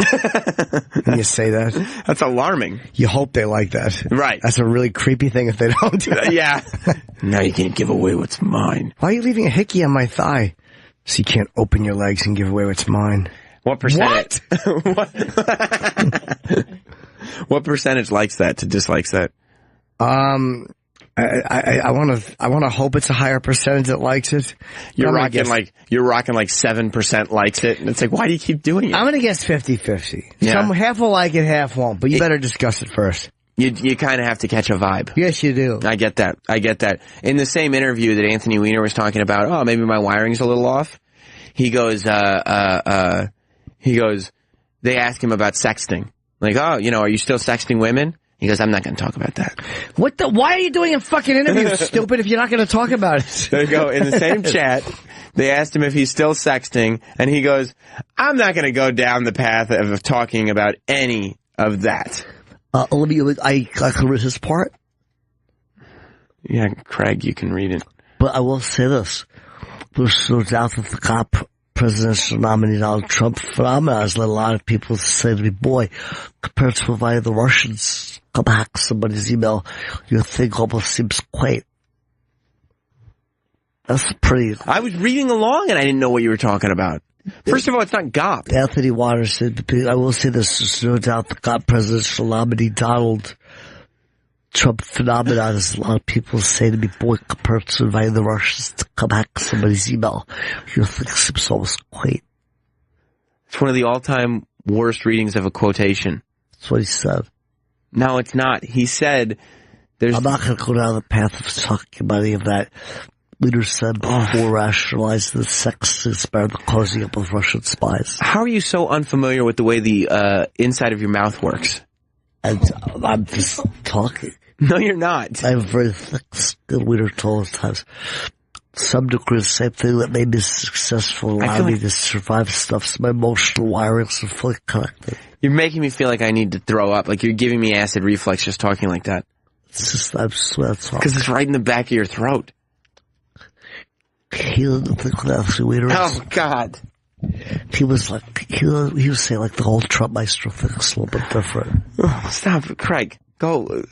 And you say that. That's alarming. You hope they like that. Right. That's a really creepy thing if they don't do that. Yeah. Now you can't give away what's mine. Why are you leaving a hickey on my thigh? So you can't open your legs and give away what's mine. What percentage? What percentage likes that to dislikes that? I want to hope it's a higher percentage that likes it. You're rocking like 7% likes it, and it's like, why do you keep doing it? I'm gonna guess 50-50. Yeah. Some half will like it, half won't. But you better discuss it first. You kind of have to catch a vibe. Yes, you do. I get that. In the same interview that Anthony Weiner was talking about, oh, maybe my wiring's a little off. He goes, they ask him about sexting. Like, oh, are you still sexting women? He goes, I'm not going to talk about that. Why are you doing a fucking interview, stupid, if you're not going to talk about it? There you go. In the same chat, they asked him if he's still sexting, and he goes, I'm not going to go down the path of talking about any of that. Olivia, I can read his part, Yeah, Craig, you can read it. but I will say this. There's no doubt that the top presidential nominee Donald Trump phenomenon has led a lot of people to say to me, boy, compared to why the Russians come hack somebody's email, your thing almost seems quaint. That's pretty. I was reading along and I didn't know what you were talking about. First of all, it's not GOP. Anthony Waters said, I will say this, there's no doubt the GOP presidential nominee Donald Trump phenomenon, as a lot of people say to me, boy, compared to inviting the Russians to come hack somebody's email, you think it's almost quaint. It's one of the all-time worst readings of a quotation. That's what he said. No, it's not. He said, I'm not going to go down the path of talking about any of that. Leader said before rationalized the sex experiment closing up with Russian spies. How are you so unfamiliar with the way the inside of your mouth works? And I'm just talking. No, you're not. I have a very thick skin, leader told us times. Some degree the same thing that made me successful, allowed me to survive stuff, so my emotional wirings are fully connected. You're making me feel like I need to throw up, like you're giving me acid reflux just talking like that. It's just, I swear that's all. Because it's right in the back of your throat. He didn't think that leader. Oh, God. He was like, he was saying like the whole Trump maestro thing is a little bit different. Oh, stop, Craig. Go.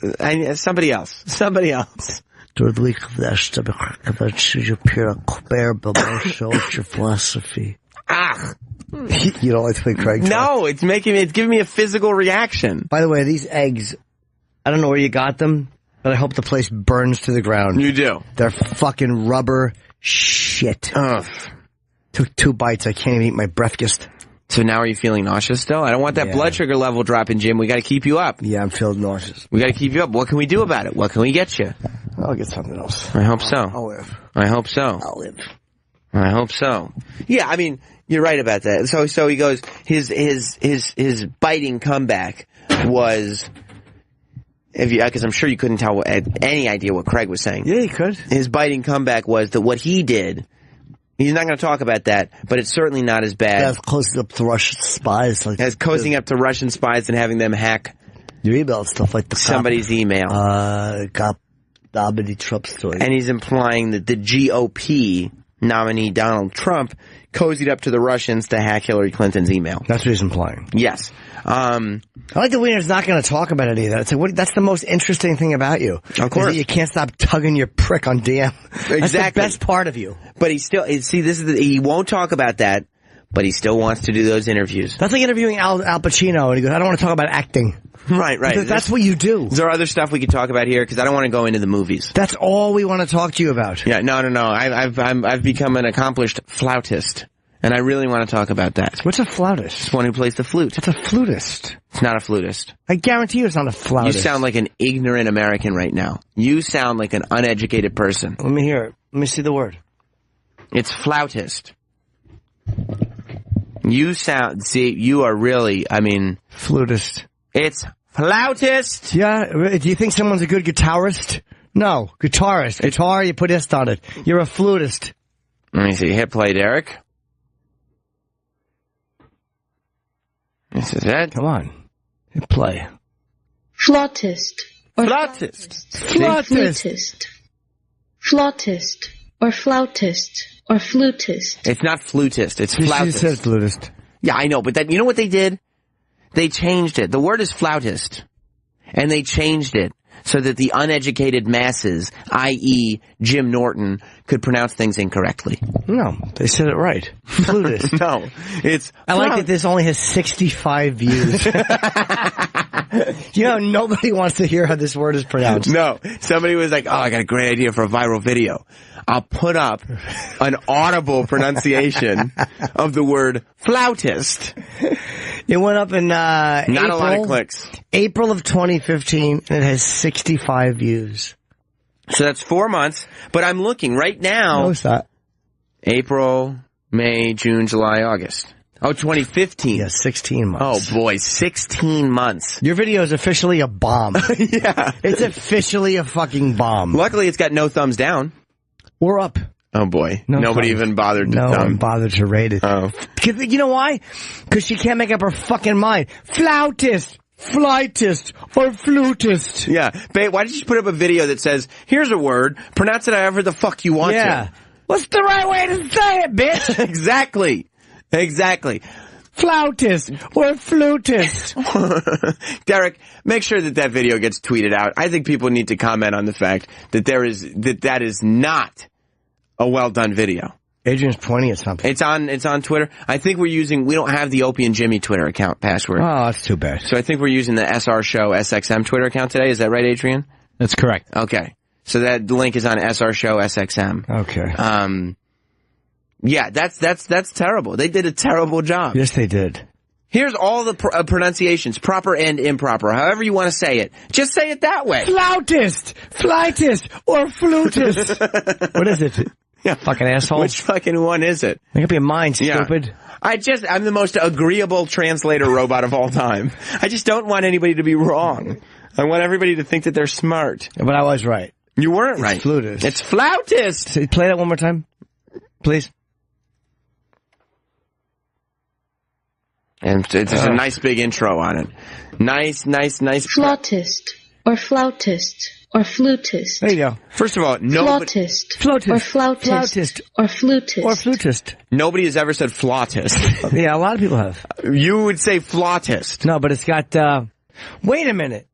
Somebody else. Somebody else. During the week of the National Democratic Convention, you appeared on Colbert, Bill Maher Show. What's your philosophy? Ah. You don't like to play Craig? No, it's giving me a physical reaction. By the way, these eggs, I don't know where you got them, but I hope the place burns to the ground. You do. They're fucking rubber shit. Ugh. Took 2 bites. I can't even eat my breakfast. So now are you feeling nauseous still? I don't want that blood sugar level dropping, Jim. We got to keep you up. Yeah, I'm feeling nauseous. We got to keep you up. What can we do about it? What can we get you? I'll get something else. I hope so. I'll live. I hope so. I'll live. I hope so. Yeah, I mean, you're right about that. So he goes, his biting comeback was, because I'm sure you couldn't tell any idea what Craig was saying. Yeah, you could. His biting comeback was that what he did, he's not going to talk about that, but it's certainly not as bad. That's closing up to Russian spies. As closing up to Russian spies and having them hack your email and stuff like somebody's email. Got nominee Trump's doing. And he's implying that the GOP nominee Donald Trump cozied up to the Russians to hack Hillary Clinton's email. That's what he's implying. Yes. I like the Wiener's not going to talk about any of that. It's like, that's the most interesting thing about you. Of course. You can't stop tugging your prick on DM. Exactly. That's the best part of you. But he won't talk about that, but he still wants to do those interviews. That's like interviewing Al Pacino, and he goes, I don't want to talk about acting. Right. Because that's what you do. Is there other stuff we could talk about here? Because I don't want to go into the movies. That's all we want to talk to you about. Yeah, no. I've become an accomplished flautist, and I really want to talk about that. What's a flautist? It's one who plays the flute. What's a flutist? It's not a flutist. I guarantee you it's not a flautist. You sound like an ignorant American right now. You sound like an uneducated person. Let me hear it. Let me see the word. It's flautist. You are really, flutist. It's flautist. Yeah, do you think someone's a good guitarist? No, guitarist. Guitar, you put ist on it. You're a flutist. Let me see. Hit play, Derek. This is it. Come on. Hit play. Flautist. Or flautist. Flautist. Flautist. Or flautist. Or flutist. It's not flutist. It's flautist. She says flutist. Yeah, I know, but you know what they did? They changed it. The word is flautist. And they changed it so that the uneducated masses, i.e. Jim Norton, could pronounce things incorrectly. No, they said it right. Flutist. No, it's... I like that this only has 65 views. You know, nobody wants to hear how this word is pronounced. No. Somebody was like, I got a great idea for a viral video. I'll put up an audible pronunciation of the word flautist. It went up in Not April, a lot of clicks. April of 2015, and it has 65 views. So that's 4 months. But I'm looking right now. What's that? April, May, June, July, August. Oh, 2015. Yeah, 16 months. Oh, boy, 16 months. Your video is officially a bomb. Yeah. It's officially a fucking bomb. Luckily, it's got no thumbs down. We're up. Oh, boy. No Nobody thumbs. even bothered to No one bothered to rate it. Oh. You know why? Because she can't make up her fucking mind. Flautist, flightist, or flutist. Yeah. Babe, why did you put up a video that says, here's a word, pronounce it however the fuck you want to? What's the right way to say it, bitch? Exactly. Flautist or flutist. Derek, make sure that video gets tweeted out. I think people need to comment on the fact that that is not a well-done video. Adrian's pointing at something. It's on Twitter. I think we don't have the Opie and Jimmy Twitter account password. Oh, that's too bad. So I think we're using the SR Show SXM Twitter account today. Is that right, Adrian? That's correct. Okay. So that link is on SR Show SXM. Okay. Yeah, that's terrible. They did a terrible job. Yes, they did. Here's all the pronunciations, proper and improper, however you want to say it. Just say it that way. Flautist, or flutist. What is it? Yeah. Fucking asshole. Which fucking one is it? Make up your mind, stupid. Yeah. I'm the most agreeable translator robot of all time. I just don't want anybody to be wrong. I want everybody to think that they're smart. But I was right. You weren't right. It's flutist. It's flautist. So play that one more time, please. And there's a nice big intro on it. Nice. Flautist, or flautist, or flutist. There you go. First of all, Flautist, or flautist, or flutist. Or flutist. Nobody has ever said flautist. Yeah, a lot of people have. You would say flautist. No, but it's got, wait a minute.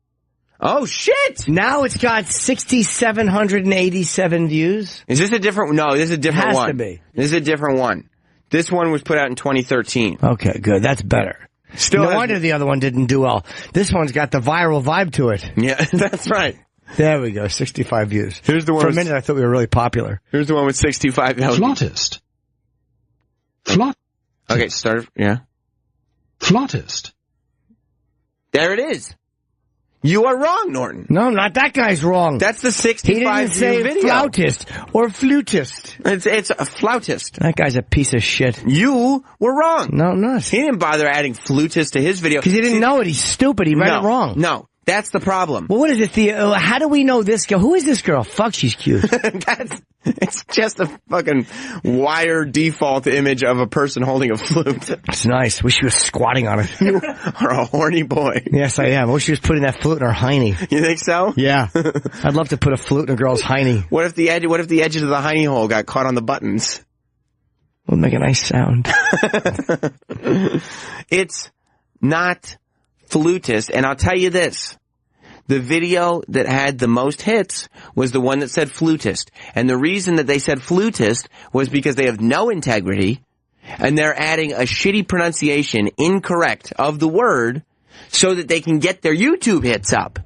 Oh, shit! Now it's got 6,787 views. Is this a different? No, this is a different one. Has to be. This is a different one. This one was put out in 2013. Okay, good. That's better. Still no wonder the other one didn't do well. This one's got the viral vibe to it. Yeah, that's right. There we go, 65 views. Here's the one. For a minute, I thought we were really popular. Here's the one with 65. Flautist. Okay, start. Yeah. Flautist. There it is. You are wrong, Norton. No, not that guy's wrong. That's the 65 He didn't say video. flautist or flutist. It's a flautist. That guy's a piece of shit. You were wrong. No, I'm not. He didn't bother adding flutist to his video. Because he didn't know it. He's stupid. He read it wrong. No, that's the problem. Well, what is it? How do we know this girl? Who is this girl? Fuck, she's cute. It's just a fucking wire default image of a person holding a flute. It's nice. Wish she was squatting on it. You are a horny boy. Yes, I am. I wish she was putting that flute in her hiney. You think so? Yeah. I'd love to put a flute in a girl's hiney. What if the edges of the hiney hole got caught on the buttons? Would make a nice sound. It's not flutist, and I'll tell you this. The video that had the most hits was the one that said flutist. And the reason that they said flutist was because they have no integrity, and they're adding a shitty pronunciation, incorrect, of the word, so that they can get their YouTube hits up.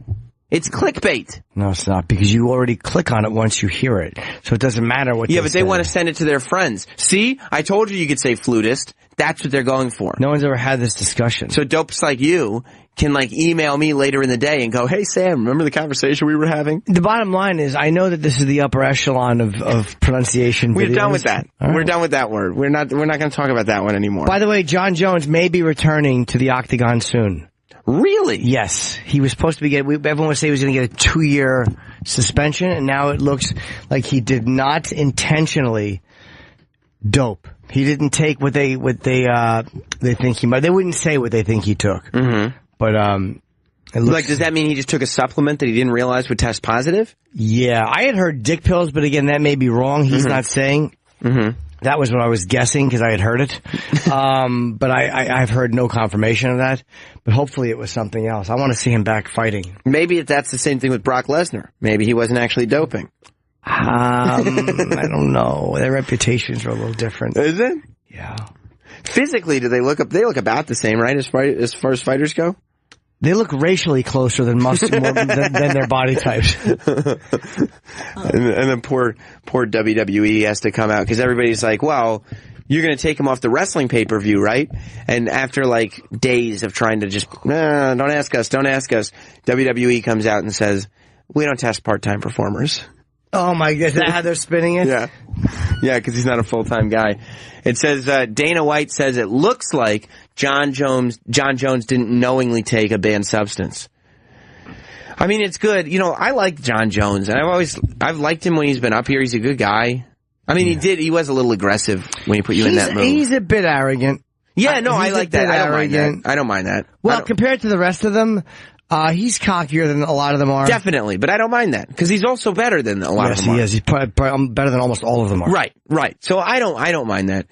It's clickbait. No, it's not, because you already click on it once you hear it. So it doesn't matter what Yeah, but they want to send it to their friends. See? I told you could say flutist. That's what they're going for. No one's ever had this discussion. So dopes like you can email me later in the day and go, hey Sam, remember the conversation we were having? The bottom line is, I know that this is the upper echelon of pronunciation. We're videos. done with that. All right. We're done with that word. We're not going to talk about that one anymore. By the way, John Jones may be returning to the Octagon soon. Really? Yes. He was supposed to be everyone was saying he was going to get a 2-year suspension, and now it looks like he did not intentionally dope. He didn't take what they think he might. They wouldn't say what they think he took. Mm-hmm. But it looks, does that mean he just took a supplement that he didn't realize would test positive? Yeah, I had heard dick pills, but again, that may be wrong. He's not saying. Mm-hmm. That was what I was guessing because I had heard it. But I've heard no confirmation of that. But hopefully it was something else. I want to see him back fighting. Maybe that's the same thing with Brock Lesnar. Maybe he wasn't actually doping. I don't know. Their reputations are a little different. Is it? Yeah. Physically, do they look about the same, right? As far as fighters go? They look racially closer than more than their body types. And then poor WWE has to come out because everybody's like, well, you're going to take him off the wrestling pay-per-view, right? And after days of trying to just, don't ask us, WWE comes out and says, we don't test part-time performers. Oh my God, is that how they're spinning it? Yeah. Yeah, because he's not a full-time guy. It says, Dana White says it looks like John Jones didn't knowingly take a banned substance. I mean, it's good. I like John Jones, and I've liked him when he's been up here. He's a good guy. I mean, he was a little aggressive when he put you in that move. He's a bit arrogant. Yeah, no, I like that. I don't mind that. Well, compared to the rest of them, he's cockier than a lot of them are. Definitely, but I don't mind that because he's also better than a lot of them are. Yes, he is. He's probably better than almost all of them are. Right. So I don't mind that.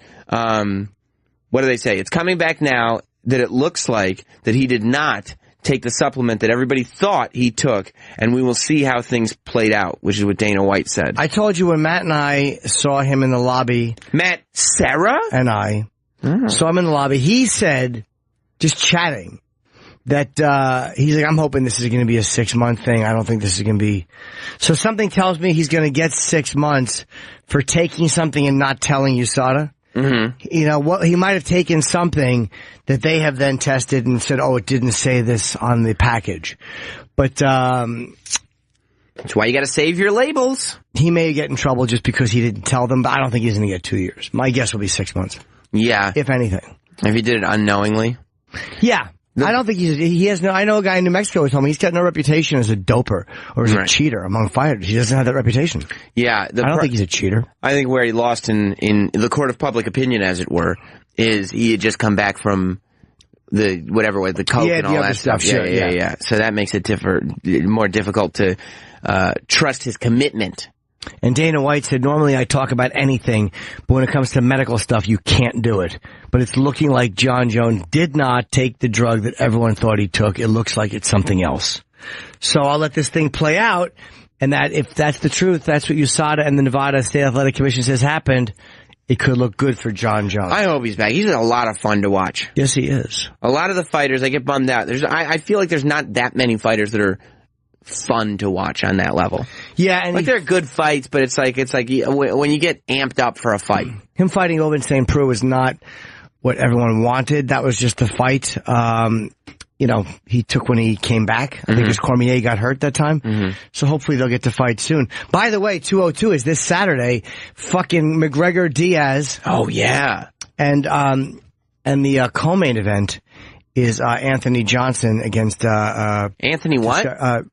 What do they say? It's coming back now that it looks like that he did not take the supplement that everybody thought he took, and we will see how things played out, which is what Dana White said. I told you when Matt and I saw him in the lobby. Matt, Sarah? And I saw him in the lobby. He said, just chatting, that he's like, I'm hoping this is going to be a 6-month thing. I don't think this is going to be. So something tells me he's going to get 6 months for taking something and not telling USADA. You know, what he might have taken something that they have then tested and said, oh, it didn't say this on the package. But that's why you got to save your labels. He may get in trouble just because he didn't tell them, but I don't think he's going to get 2 years. My guess will be 6 months. Yeah. If anything. If he did it unknowingly. Yeah. I don't think he has no, I know a guy in New Mexico who told me he's got no reputation as a doper or as a cheater among fighters. He doesn't have that reputation. Yeah. I don't think he's a cheater. I think where he lost in the court of public opinion, as it were, is he had just come back from the coke and all that stuff. Yeah. So that makes it more difficult to trust his commitment. And Dana White said, normally I talk about anything, but when it comes to medical stuff, you can't do it. But it's looking like John Jones did not take the drug that everyone thought he took. It looks like it's something else. So I'll let this thing play out, and that if that's the truth, that's what USADA and the Nevada State Athletic Commission says happened, it could look good for John Jones. I hope he's back. He's a lot of fun to watch. Yes, he is. A lot of the fighters, I get bummed out. I feel like there's not that many fighters that are fun to watch on that level. Yeah, and like they're good fights, but it's like when you get amped up for a fight. Him fighting Ovince St. Preux was not what everyone wanted. That was just a fight. You know, he took when he came back. I think his Cormier got hurt that time. So hopefully they'll get to fight soon. By the way, 202 is this Saturday. Fucking McGregor Diaz. Oh yeah. And the co-main event is Anthony Johnson against Anthony what?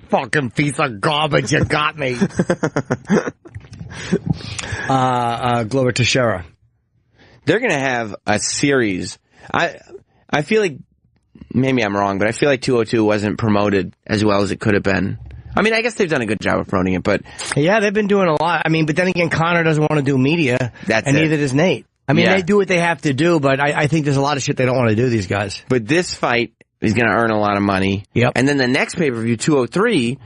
Fucking piece of garbage, you got me. Glover Teixeira. They're gonna have a series. I feel like, maybe I'm wrong, but I feel like 202 wasn't promoted as well as it could have been. I mean, I guess they've done a good job of promoting it, but... Yeah, they've been doing a lot. I mean, but then again, Conor doesn't want to do media, and neither does Nate. I mean, they do what they have to do, but I think there's a lot of shit they don't want to do, these guys. But this fight is going to earn a lot of money. Yep. And then the next pay-per-view, 203,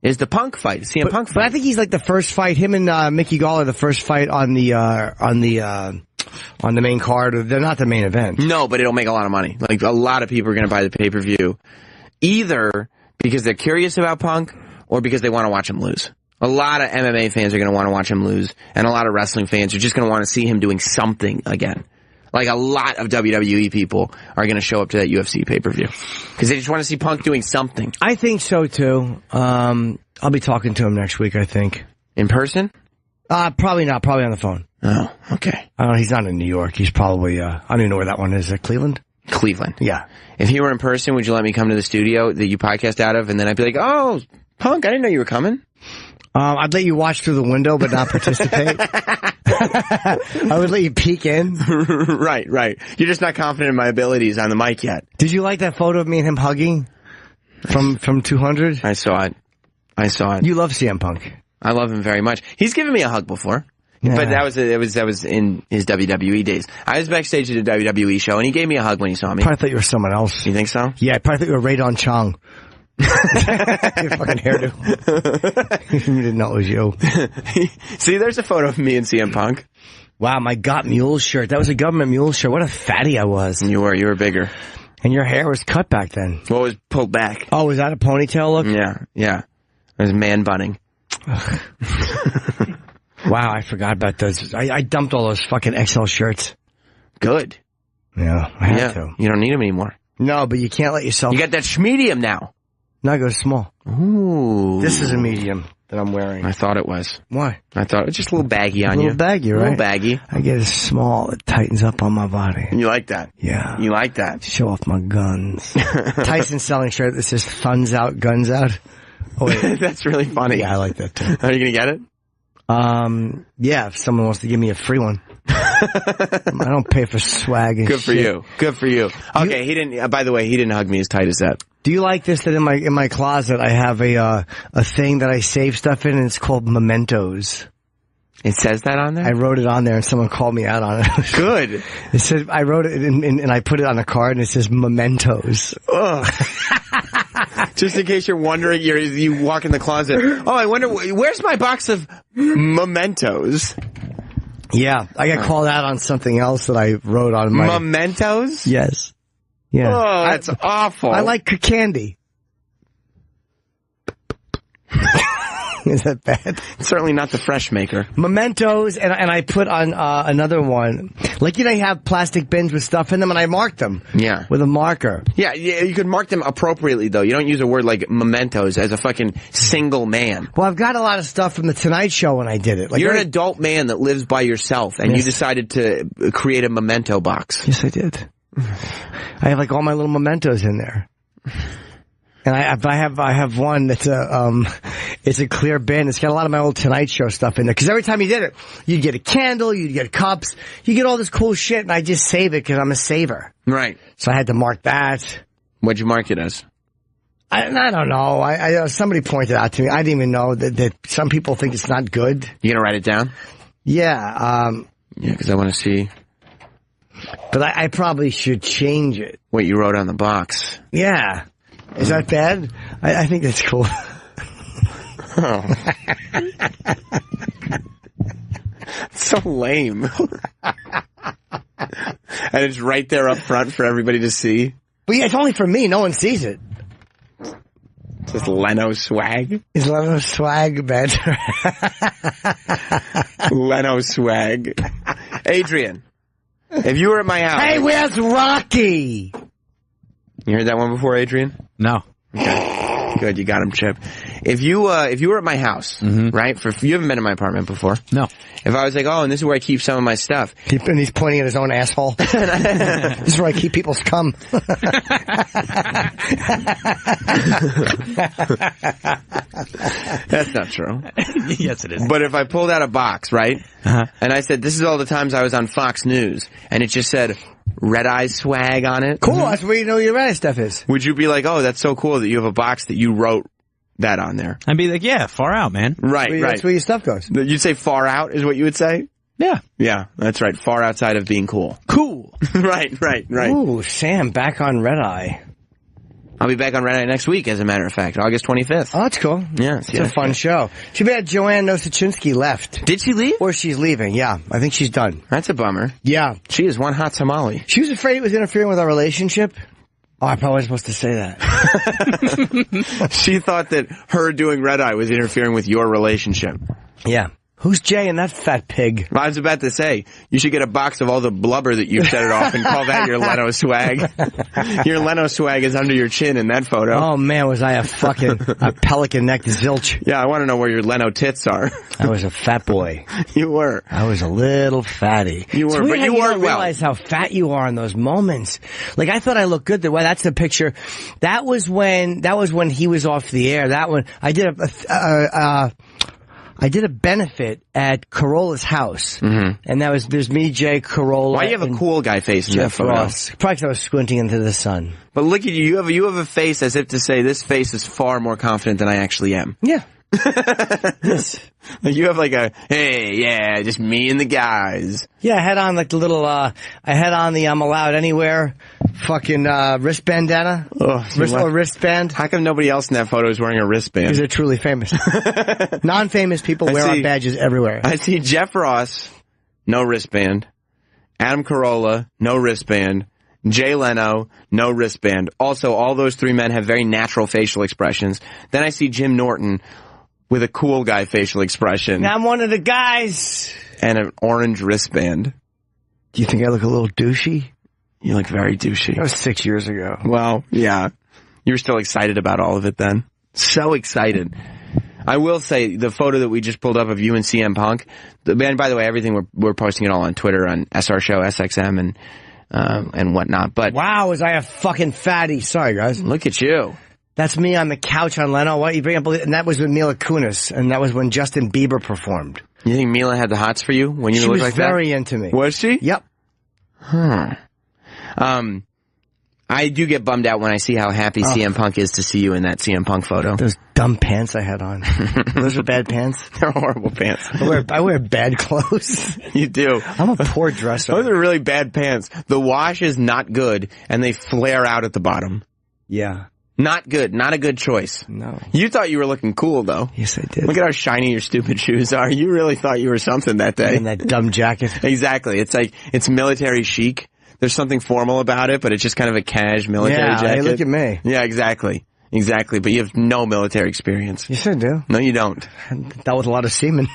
is the Punk fight, the CM Punk fight. But I think he's like the first fight, him and Mickey Gall are the first fight on the main card. They're not the main event. No, but it'll make a lot of money. Like, a lot of people are going to buy the pay-per-view, either because they're curious about Punk or because they want to watch him lose. A lot of MMA fans are going to want to watch him lose, and a lot of wrestling fans are just going to want to see him doing something again. Like, a lot of WWE people are going to show up to that UFC pay-per-view because they just want to see Punk doing something. I think so, too. I'll be talking to him next week, I think. In person? Probably not. Probably on the phone. Oh, okay. He's not in New York. He's probably, I don't even know where that one is. Cleveland? Cleveland. Yeah. If he were in person, would you let me come to the studio that you podcast out of? And then I'd be like, oh, Punk, I didn't know you were coming. I'd let you watch through the window but not participate. I would let you peek in. Right. You're just not confident in my abilities on the mic yet. Did you like that photo of me and him hugging from 200? I saw it. You love CM Punk. I love him very much. He's given me a hug before. Yeah. But that was in his WWE days. I was backstage at a WWE show and he gave me a hug when he saw me. Probably thought you were someone else. You think so? Yeah, I probably thought you were Radon Chong. Your fucking hairdo. You didn't know it was you. See, there's a photo of me and CM Punk. Wow, my Got Mule shirt. That was a government mule shirt. What a fatty I was. You were bigger. And your hair was cut back then. Well, it was pulled back. Oh, was that a ponytail look? Yeah. It was man bunning. Wow, I forgot about those. I dumped all those fucking XL shirts. Good. Yeah, I had to. You don't need them anymore. No, but you can't let yourself... You got that schmedium now. No, I go small. Ooh. This is a medium that I'm wearing. I thought it was. Why? I thought it was just a little baggy on you. A little baggy, right? A little baggy. I get a small. It tightens up on my body. You like that? Yeah. You like that? Show off my guns. Tyson's selling a shirt that says thuns out, guns out. Oh, wait. That's really funny. Yeah, I like that too. Are you going to get it? Yeah, if someone wants to give me a free one. I don't pay for swag and Good for shit. you. Good for you. Okay, he didn't, by the way, he didn't hug me as tight as that. Do you like this, that in my closet I have a thing that I save stuff in and it's called mementos? It says that on there? I wrote it on there and someone called me out on it. Good. It says, I wrote it and I put it on a card and it says mementos. Ugh. Just in case you're wondering, you walk in the closet. Oh, I wonder, where's my box of mementos? Yeah, I got called out on something else that I wrote on my... Mementos? Yes. Yeah. Oh, that's awful. I like candy. Is that bad? Certainly not the fresh maker. Mementos, and I put on another one. Like, you have plastic bins with stuff in them, and I marked them. Yeah. With a marker. Yeah, you could mark them appropriately, though. You don't use a word like mementos as a fucking single man. Well, I've got a lot of stuff from the Tonight Show when I did it. Like, you're an adult man that lives by yourself, and you decided to create a memento box. Yes, I did. I have, like, all my little mementos in there. And I have one that's it's a clear bin. It's got a lot of my old Tonight Show stuff in there. Because every time you did it, you'd get a candle, you'd get cups, you get all this cool shit, and I just save it because I'm a saver. Right. So I had to mark that. What'd you mark it as? I don't know. I somebody pointed out to me. I didn't even know that some people think it's not good. You gonna write it down? Yeah. Yeah, because I want to see. But I probably should change it. What you wrote on the box. Yeah. Is that bad? I think that's cool. Oh. It's so lame. And it's right there up front for everybody to see. Well, yeah, it's only for me. No one sees it. Just Leno swag? Is Leno swag better? Leno swag. Adrian, if you were at my house... Hey, where's Rocky? You heard that one before, Adrian? No. Okay. Good, you got him, Chip. If you were at my house, right? You haven't been in my apartment before. No. If I was like, oh, and this is where I keep some of my stuff. And he's pointing at his own asshole. This is where I keep people's cum. That's not true. Yes, it is. But if I pulled out a box, right? And I said, this is all the times I was on Fox News, and it just said... Red Eye swag on it. Cool, that's where you know your Red Eye stuff is. Would you be like, oh, that's so cool that you have a box that you wrote that on there? I'd be like, yeah, far out, man. Right, right. That's where your stuff goes. You'd say far out is what you would say? Yeah. Yeah, that's right. Far outside of being cool. Cool. Right. Ooh, Sam, back on Red Eye. I'll be back on Red Eye next week, as a matter of fact, August 25th. Oh, that's cool. Yeah. It's a fun show. Too bad Joanne Nosachinsky left. Did she leave? Or she's leaving, yeah. I think she's done. That's a bummer. Yeah. She is one hot tamale. She was afraid it was interfering with our relationship. Oh, I probably wasn't supposed to say that. She thought that her doing Red Eye was interfering with your relationship. Yeah. Who's Jay and that fat pig? I was about to say, you should get a box of all the blubber that you've set it off and call that your Leno swag. Your Leno swag is under your chin in that photo. Oh, man, was I a pelican-necked zilch. Yeah, I want to know where your Leno tits are. I was a fat boy. You were. I was a little fatty. You were, but you weren't well. Realize how fat you are in those moments. Like, I thought I looked good. Well, that's the picture. That was when he was off the air. That one, I did a benefit at Corolla's house, and there's me, Jay, Corolla. Why do you have a cool guy face in that photo? Ross. Probably because I was squinting into the sun. But look at you. You have a face as if to say, this face is far more confident than I actually am. Yeah. Yes. You have like hey, yeah, just me and the guys. Yeah, I had on like the little, I had on the I'm allowed anywhere fucking, wrist bandana. Wristband. How come nobody else in that photo is wearing a wristband? Because they're truly famous. Non-famous people wear our badges everywhere. I see Jeff Ross, no wristband. Adam Carolla, no wristband. Jay Leno, no wristband. Also, all those three men have very natural facial expressions. Then I see Jim Norton with a cool guy facial expression. Now I'm one of the guys. And an orange wristband. Do you think I look a little douchey? You look very douchey. That was 6 years ago. Well, yeah. You were still excited about all of it then. So excited. I will say, the photo that we just pulled up of you and CM Punk, and by the way, everything, we're posting it all on Twitter, on SR Show, SXM, and whatnot. But wow, was I a fucking fatty. Sorry, guys. Look at you. That's me on the couch on Leno. What you bring up? And that was with Mila Kunis, and that was when Justin Bieber performed. You think Mila had the hots for you when you looked like that? She was very into me. Was she? Yep. I I do get bummed out when I see how happy CM Punk is to see you in that CM Punk photo. Those dumb pants I had on. Those are bad pants. They're horrible pants. I wear bad clothes. You do. I'm a poor dresser. Those are really bad pants. The wash is not good, and they flare out at the bottom. Yeah. Not good. Not a good choice. No. You thought you were looking cool, though. Yes, I did. Look at how shiny your stupid shoes are. You really thought you were something that day. In that dumb jacket. Exactly. It's like, it's military chic. There's something formal about it, but it's just kind of a cash military jacket. Hey, look at me. Yeah, exactly. Exactly. But you have no military experience. Yes, I do. No, you don't. That was a lot of semen.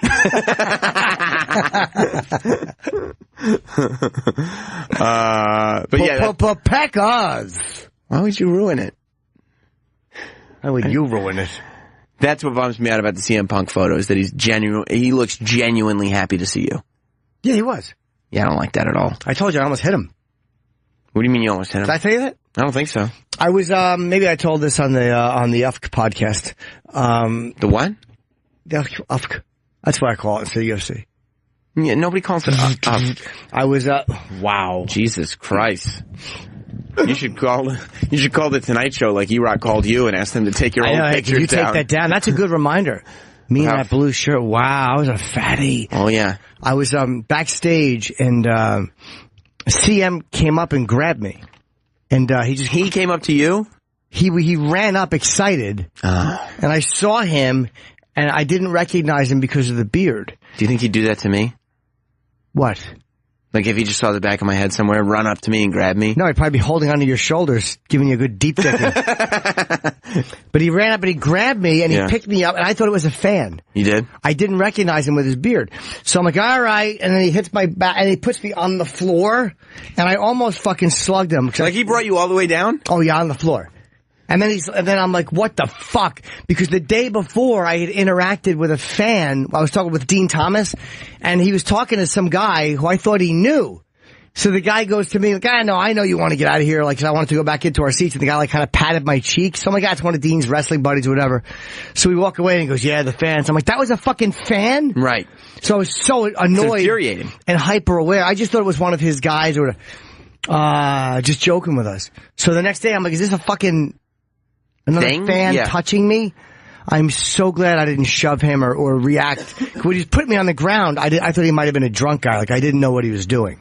But yeah. Packers! Why would you ruin it? Why would you ruin it? That's what bums me out about the CM Punk photos, that he looks genuinely happy to see you. Yeah, he was. Yeah, I don't like that at all. I told you I almost hit him. What do you mean you almost hit him? Did I tell you that? I don't think so. I was, maybe I told this on the UFK podcast. The what? The UFK. That's what I call it instead of UFC. Yeah, nobody calls it UFK. I was, wow. Jesus Christ. You should call the Tonight Show like E-Rock called you and ask them to take your old pictures down. You take that down. That's a good reminder. Me in that blue shirt. Wow, I was a fatty. Oh yeah. I was backstage and CM came up and grabbed me, and he came up to you. He ran up excited, and I saw him, and I didn't recognize him because of the beard. Do you think he'd do that to me? What? Like if he just saw the back of my head somewhere, run up to me and grab me? No, he'd probably be holding onto your shoulders, giving you a good deep dicking. But he ran up and he grabbed me and he picked me up, and I thought it was a fan. You did? I didn't recognize him with his beard. So I'm like, all right. And then he hits my back and he puts me on the floor, and I almost fucking slugged him. Like he brought you all the way down? Oh yeah, on the floor. And then I'm like, what the fuck? Because the day before I had interacted with a fan. I was talking with Dean Thomas, and he was talking to some guy who I thought he knew. So the guy goes to me, like, I know you want to get out of here, like, 'cause I wanted to go back into our seats, and the guy, like, kind of patted my cheek. So I'm like, it's one of Dean's wrestling buddies or whatever. So we walk away, and he goes, yeah, the fans. I'm like, that was a fucking fan? Right. So I was so annoyed. It's infuriating. And hyper aware. I just thought it was one of his guys or just joking with us. So the next day, I'm like, is this a fucking another fan touching me? I'm so glad I didn't shove him or react. When he put me on the ground, I thought he might have been a drunk guy. Like, I didn't know what he was doing.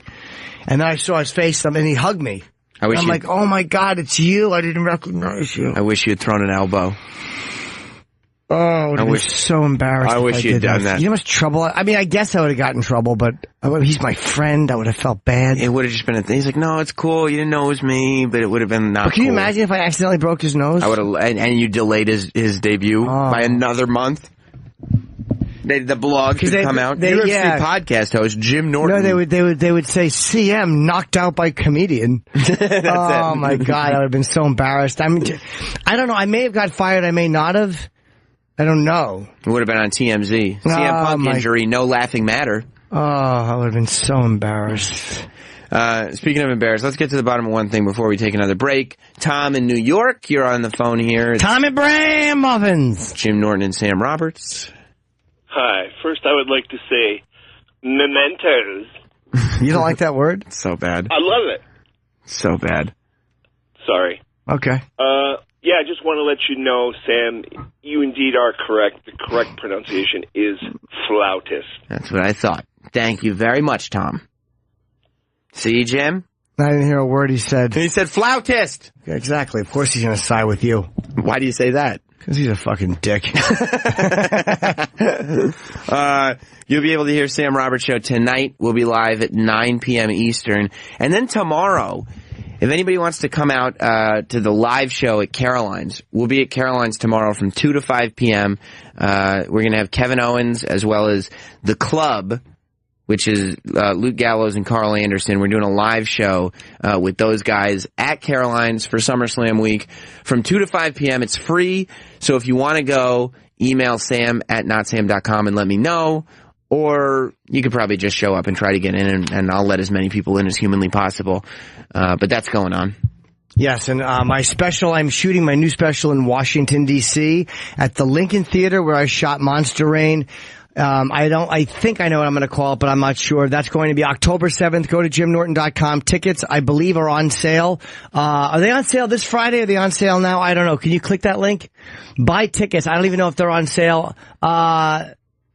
And then I saw his face, and he hugged me. I'm like, oh my God, it's you. I didn't recognize you. I wish you had thrown an elbow. Oh, I was so embarrassed. I wish you'd done that. You know how much trouble? I mean, I guess I would have gotten in trouble, but he's my friend. I would have felt bad. It would have just been a thing. He's like, no, it's cool. You didn't know it was me, but it would have been not cool. Can you imagine if I accidentally broke his nose? I would have, and you delayed his debut by another month? The blog could come out. UFC podcast host Jim Norton. No, they would say CM knocked out by comedian. Oh my God, I would have been so embarrassed. I mean, I don't know. I may have got fired. I may not have. I don't know. It would have been on TMZ. CM Punk injury, no laughing matter. Oh, I would have been so embarrassed. Speaking of embarrassed, let's get to the bottom of one thing before we take another break. Tom in New York, you're on the phone here. Tommy Bram Muffins. Jim Norton and Sam Roberts. Hi. First, I would like to say mementos. You don't like that word? It's so bad. I love it. So bad. Sorry. Okay. Yeah, I just want to let you know, Sam, you indeed are correct. The correct pronunciation is flautist. That's what I thought. Thank you very much, Tom. See, Jim? I didn't hear a word he said. He said flautist. Yeah, exactly. Of course he's going to side with you. Why do you say that? Because he's a fucking dick. You'll be able to hear Sam Roberts Show tonight. We'll be live at 9 p.m. Eastern. And then tomorrow, if anybody wants to come out to the live show at Caroline's, we'll be at Caroline's tomorrow from 2 to 5 p.m. We're going to have Kevin Owens as well as The Club, which is Luke Gallows and Carl Anderson. We're doing a live show with those guys at Caroline's for SummerSlam week from 2 to 5 p.m. It's free, so if you want to go, email sam@notsam.com and let me know, or you could probably just show up and try to get in, and I'll let as many people in as humanly possible. But that's going on. Yes, and I'm shooting my new special in Washington, D.C. at the Lincoln Theater where I shot Monster Rain. I think I know what I'm going to call it, but I'm not sure. That's going to be October 7th. Go to JimNorton.com. Tickets, I believe, are on sale. Are they on sale this Friday? Are they on sale now? I don't know. Can you click that link? Buy tickets. I don't even know if they're on sale.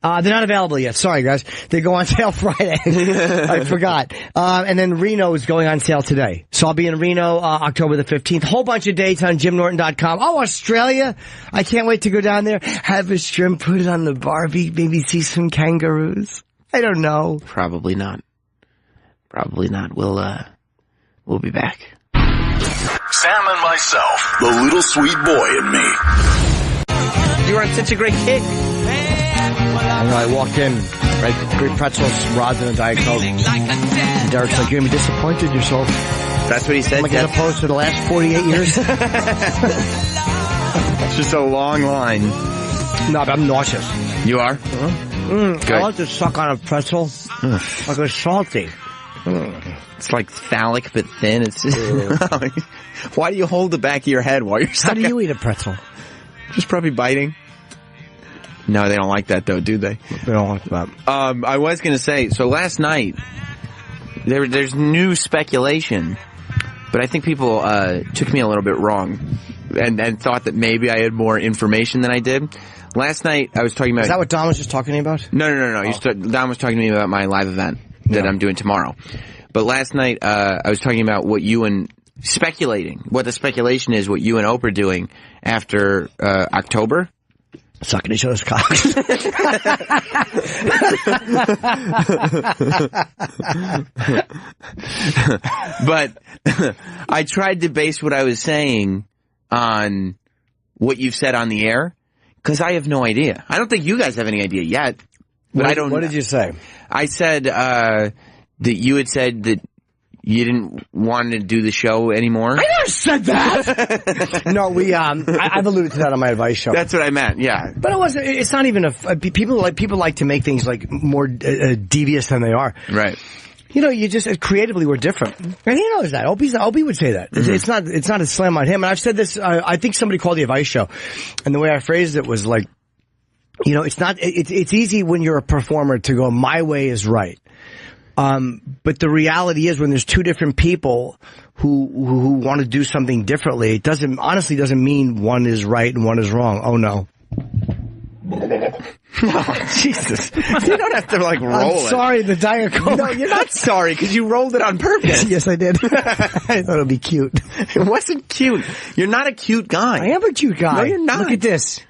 They're not available yet. Sorry, guys. They go on sale Friday. I forgot. And then Reno is going on sale today. So I'll be in Reno, October the 15th. Whole bunch of dates on JimNorton.com. Oh, Australia. I can't wait to go down there, have a shrimp, put it on the Barbie, maybe see some kangaroos. I don't know. Probably not. We'll be back. Sam and myself, the little sweet boy in me. You were on such a great kick. I walked in, right, great pretzels, rods, and a Diet Coke. And Derek's like, you're going to be disappointed in yourself. That's what he said? Like, as opposed to the last 48 years. It's just a long line. No, but I'm nauseous. You are? Good. I like to suck on a pretzel. Like it's salty. It's like phallic but thin. It's just, why do you hold the back of your head while you're sucking? How do you eat a pretzel? Just probably biting. No, they don't like that though, do they? They don't like that. I was going to say, so last night, there's new speculation, but I think people took me a little bit wrong and thought that maybe I had more information than I did. Last night, I was talking about... Is that what Don was just talking to me about? No. Don was talking to me about my live event that I'm doing tomorrow. But last night, I was talking about what the speculation is, what you and Oprah are doing after October. Sucking each other's cocks. But I tried to base what I was saying on what you've said on the air, because I have no idea. I don't think you guys have any idea yet. But What did you say? I said that you had said that you didn't want to do the show anymore. I never said that. No, I've alluded to that on my advice show. That's what I meant. Yeah, but it wasn't. It's not even people like to make things like more devious than they are. Right. You know, you just creatively we're different, and he knows that. Opie would say that. Mm-hmm. It's not a slam on him. And I've said this. I think somebody called the advice show, and the way I phrased it was like, you know, it's easy when you're a performer to go, my way is right. But the reality is when there's two different people who want to do something differently, it honestly doesn't mean one is right and one is wrong. Oh no. No, Jesus. You don't have to roll it. I'm sorry, the Diet Coke. No, you're not sorry because you rolled it on purpose. Yes, I did. I thought it would be cute. It wasn't cute. You're not a cute guy. I am a cute guy. No, you're not. Look at this.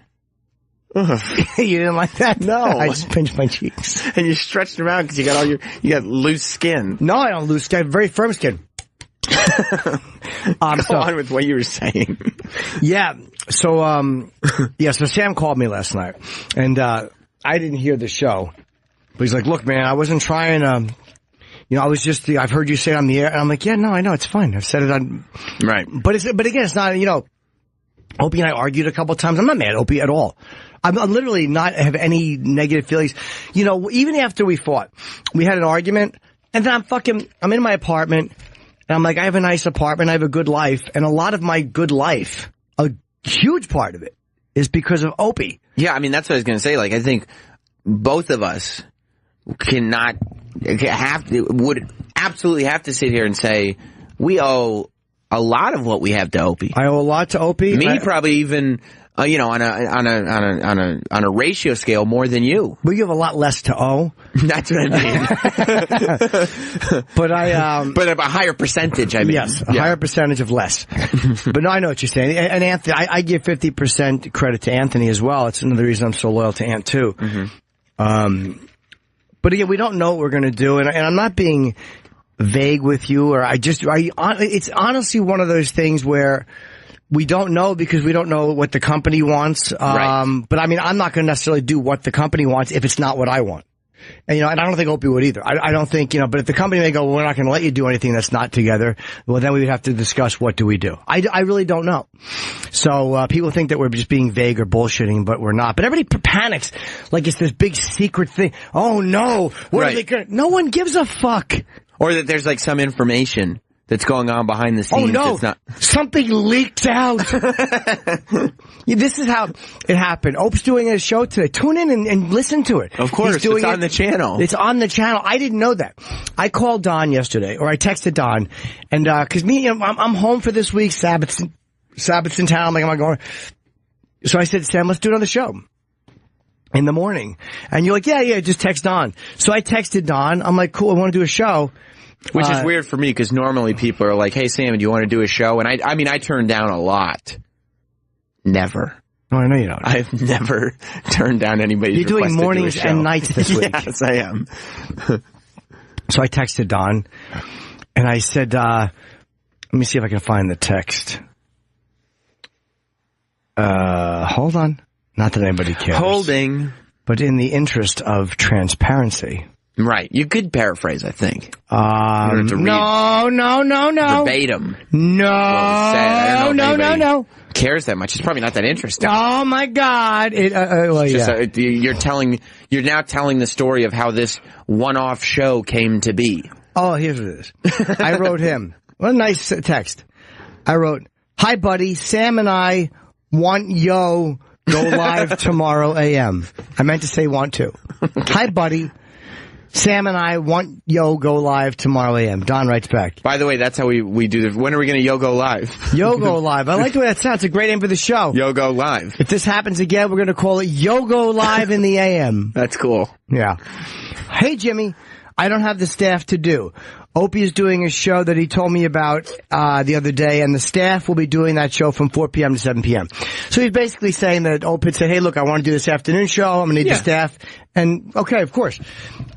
You didn't like that? No. I just pinched my cheeks. And you stretched around because you got loose skin. No, I don't lose skin. I have very firm skin. Go on with what you were saying. Yeah. So, so Sam called me last night, and I didn't hear the show. But he's like, look, man, I wasn't trying, I was just, I've heard you say it on the air. And I'm like, yeah, no, I know, it's fine. I've said it on... Right. But again, it's not, Opie and I argued a couple of times. I'm not mad at Opie at all. I'm literally not have any negative feelings. Even after we fought, we had an argument, and then I'm in my apartment, and I'm like, I have a nice apartment, I have a good life, and a lot of my good life, a huge part of it, is because of Opie. Yeah, I mean, that's what I was going to say. Like, I think both of us would absolutely have to sit here and say, we owe a lot of what we have to Opie. I owe a lot to Opie. Me, probably even, on a ratio scale, more than you. But you have a lot less to owe. That's what I mean. But but a higher percentage. I mean, yes, a higher percentage of less. But no, I know what you're saying. And Anthony, I give 50% credit to Anthony as well. It's another reason I'm so loyal to Ant too. Mm-hmm. But again, we don't know what we're going to do, and I'm not being vague with you, or it's honestly one of those things where we don't know because we don't know what the company wants. Right. But I mean, I'm not going to necessarily do what the company wants if it's not what I want. And, and I don't think Opie would either. I don't think, but if the company may go, well, we're not going to let you do anything that's not together, well, then we would have to discuss what do we do. I really don't know. So, people think that we're just being vague or bullshitting, but we're not. But everybody panics like it's this big secret thing. Oh no, what are they going to, no one gives a fuck. Or that there's like some information that's going on behind the scenes. Oh, no. That's not... Something leaked out. Yeah, this is how it happened. Ope's doing a show today. Tune in and listen to it. Of course, it's on the channel. It's on the channel. I didn't know that. I called Don yesterday, or I texted Don, and because I'm home for this week. Sabbath's in town. I'm like, am I going? So I said, Sam, let's do another show in the morning. And you're like, yeah, just text Don. So I texted Don. I'm like, cool, I want to do a show. Which is weird for me, because normally people are like, hey, Sam, do you want to do a show? And I turn down a lot. Never. Oh, I know you don't. I've never turned down anybody's You're doing mornings and nights this week. Yes, I am. So I texted Don, and I said, let me see if I can find the text. Hold on. Not that anybody cares. Holding. But in the interest of transparency. Right. You could paraphrase, I think. No. Verbatim. No. Cares that much. It's probably not that interesting. Oh my God. You're now telling the story of how this one-off show came to be. Oh, here's what it is. I wrote him. What a nice text. I wrote, hi buddy, Sam and I want yo go live tomorrow AM. I meant to say want to. Hi buddy. Sam and I want yo go live tomorrow AM. Don writes back. By the way, that's how we do this. When are we going to yo go live? Yo go live. I like the way that sounds. It's a great name for the show. Yo go live. If this happens again, we're going to call it Yo Go Live in the AM. That's cool. Yeah. Hey Jimmy, I don't have the staff to do. Opie is doing a show that he told me about the other day, and the staff will be doing that show from 4 p.m. to 7 p.m. So he's basically saying that Opie said, hey, look, I want to do this afternoon show. I'm going to need the staff. And, okay, of course.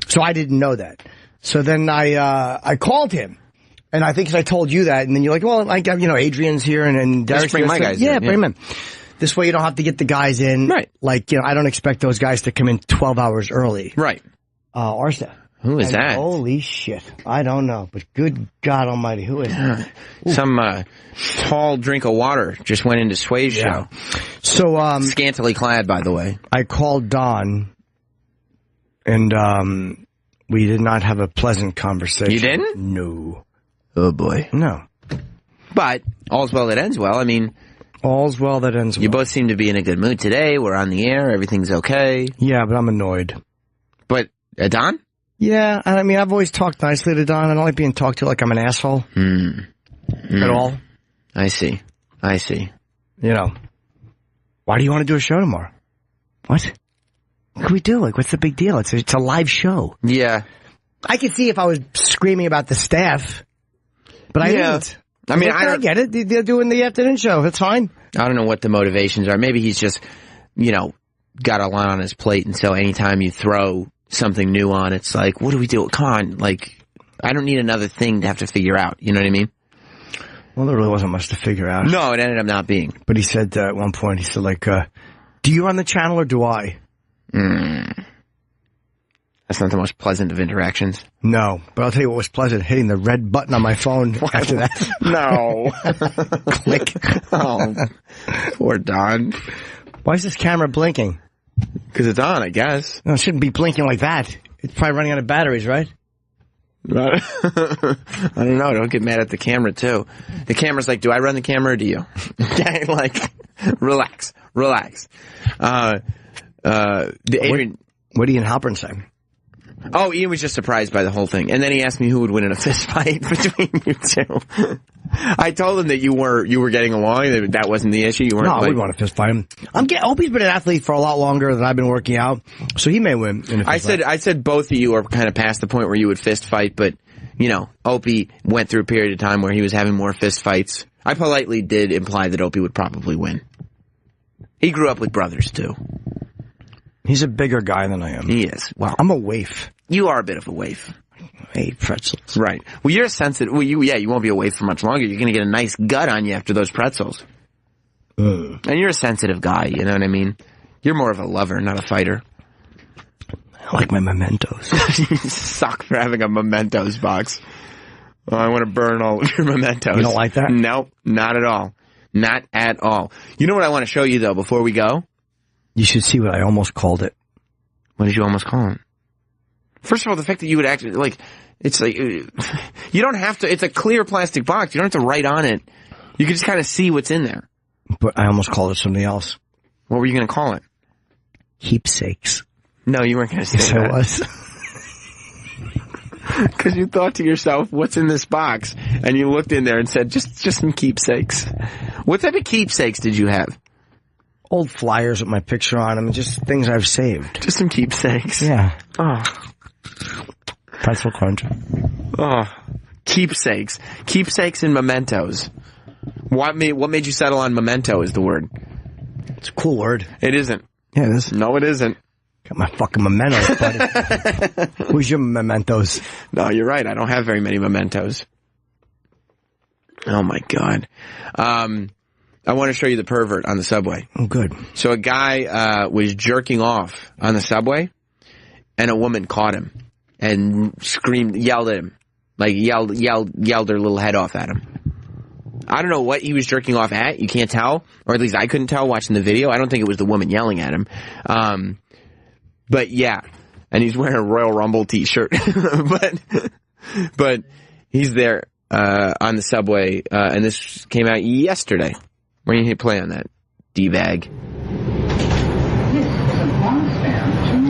So I didn't know that. So then I called him. And I think 'cause I told you that, and then you're like, well, I got, Adrian's here and Derek's bring here. my guys in. Yeah, bring them in. This way you don't have to get the guys in. Right. Like, I don't expect those guys to come in 12 hours early. Right. Our staff. Who is that? Holy shit. I don't know, but good God almighty, who is that? Some tall drink of water just went into Sway's show. So, scantily clad, by the way. I called Don, and we did not have a pleasant conversation. You didn't? No. Oh, boy. No. But all's well that ends well. I mean, all's well that ends well. You both seem to be in a good mood today. We're on the air. Everything's okay. Yeah, but I'm annoyed. But, Don? Yeah, I mean, I've always talked nicely to Don. I don't like being talked to like I'm an asshole. At all. I see. Why do you want to do a show tomorrow? What? What can we do? Like, what's the big deal? It's a live show. Yeah. I could see if I was screaming about the staff, but I didn't. I mean, I get it. They're doing the afternoon show. That's fine. I don't know what the motivations are. Maybe he's just, got a lot on his plate, and so anytime you throw something new on, it's like, what do we do? Come on, I don't need another thing to have to figure out. You know what I mean? Well, there really wasn't much to figure out. No, it ended up not being. But he said at one point, he said, do you run the channel or do I? That's not the most pleasant of interactions. No, but I'll tell you what was pleasant, hitting the red button on my phone after that. No. Click. Oh, poor Don. Why is this camera blinking? Because it's on, I guess. No, it shouldn't be blinking like that. It's probably running out of batteries, right? I don't know. Don't get mad at the camera, too. The camera's like, do I run the camera or do you? Okay, relax. Adrian. What did Ian Halpern say? Oh, Ian was just surprised by the whole thing. And then he asked me who would win in a fist fight between you two. I told him that you were getting along, that wasn't the issue. You weren't. No, I wouldn't want to fist fight him. Opie's been an athlete for a lot longer than I've been working out, so he may win in a fist fight. I said both of you are kind of past the point where you would fist fight, but, Opie went through a period of time where he was having more fist fights. I politely did imply that Opie would probably win. He grew up with brothers, too. He's a bigger guy than I am. He is. Well, I'm a waif. You are a bit of a waif. I hate pretzels. Right. Well, you're sensitive. Well, you won't be a waif for much longer. You're going to get a nice gut on you after those pretzels. And you're a sensitive guy, you know what I mean? You're more of a lover, not a fighter. I like my mementos. You suck for having a mementos box. Oh, I want to burn all of your mementos. You don't like that? Nope, not at all. Not at all. You know what I want to show you, though, before we go? You should see what I almost called it. What did you almost call it? First of all, the fact that you would actually, It's like, you don't have to, it's a clear plastic box. You don't have to write on it. You can just kind of see what's in there. But I almost called it something else. What were you going to call it? Keepsakes. No, you weren't going to say yes, that. I was. Because you thought to yourself, what's in this box? And you looked in there and said, just some keepsakes. What type of keepsakes did you have? Old flyers with my picture on them, just things I've saved. Just some keepsakes. Yeah. Oh. Pretzel crunch. Oh. Keepsakes. Keepsakes and mementos. What made you settle on memento is the word? It's a cool word. It isn't. Yeah, it is. No, it isn't. Got my fucking mementos, buddy. Who's your mementos? No, you're right. I don't have very many mementos. Oh, my God. I want to show you the pervert on the subway. Oh, good. So a guy was jerking off on the subway, and a woman caught him and yelled at him. Like, yelled her little head off at him. I don't know what he was jerking off at. You can't tell. Or at least I couldn't tell watching the video. I don't think it was the woman yelling at him. But yeah, and he's wearing a Royal Rumble t-shirt, but he's there, on the subway, and this came out yesterday. Where do you hit play on that, D-bag?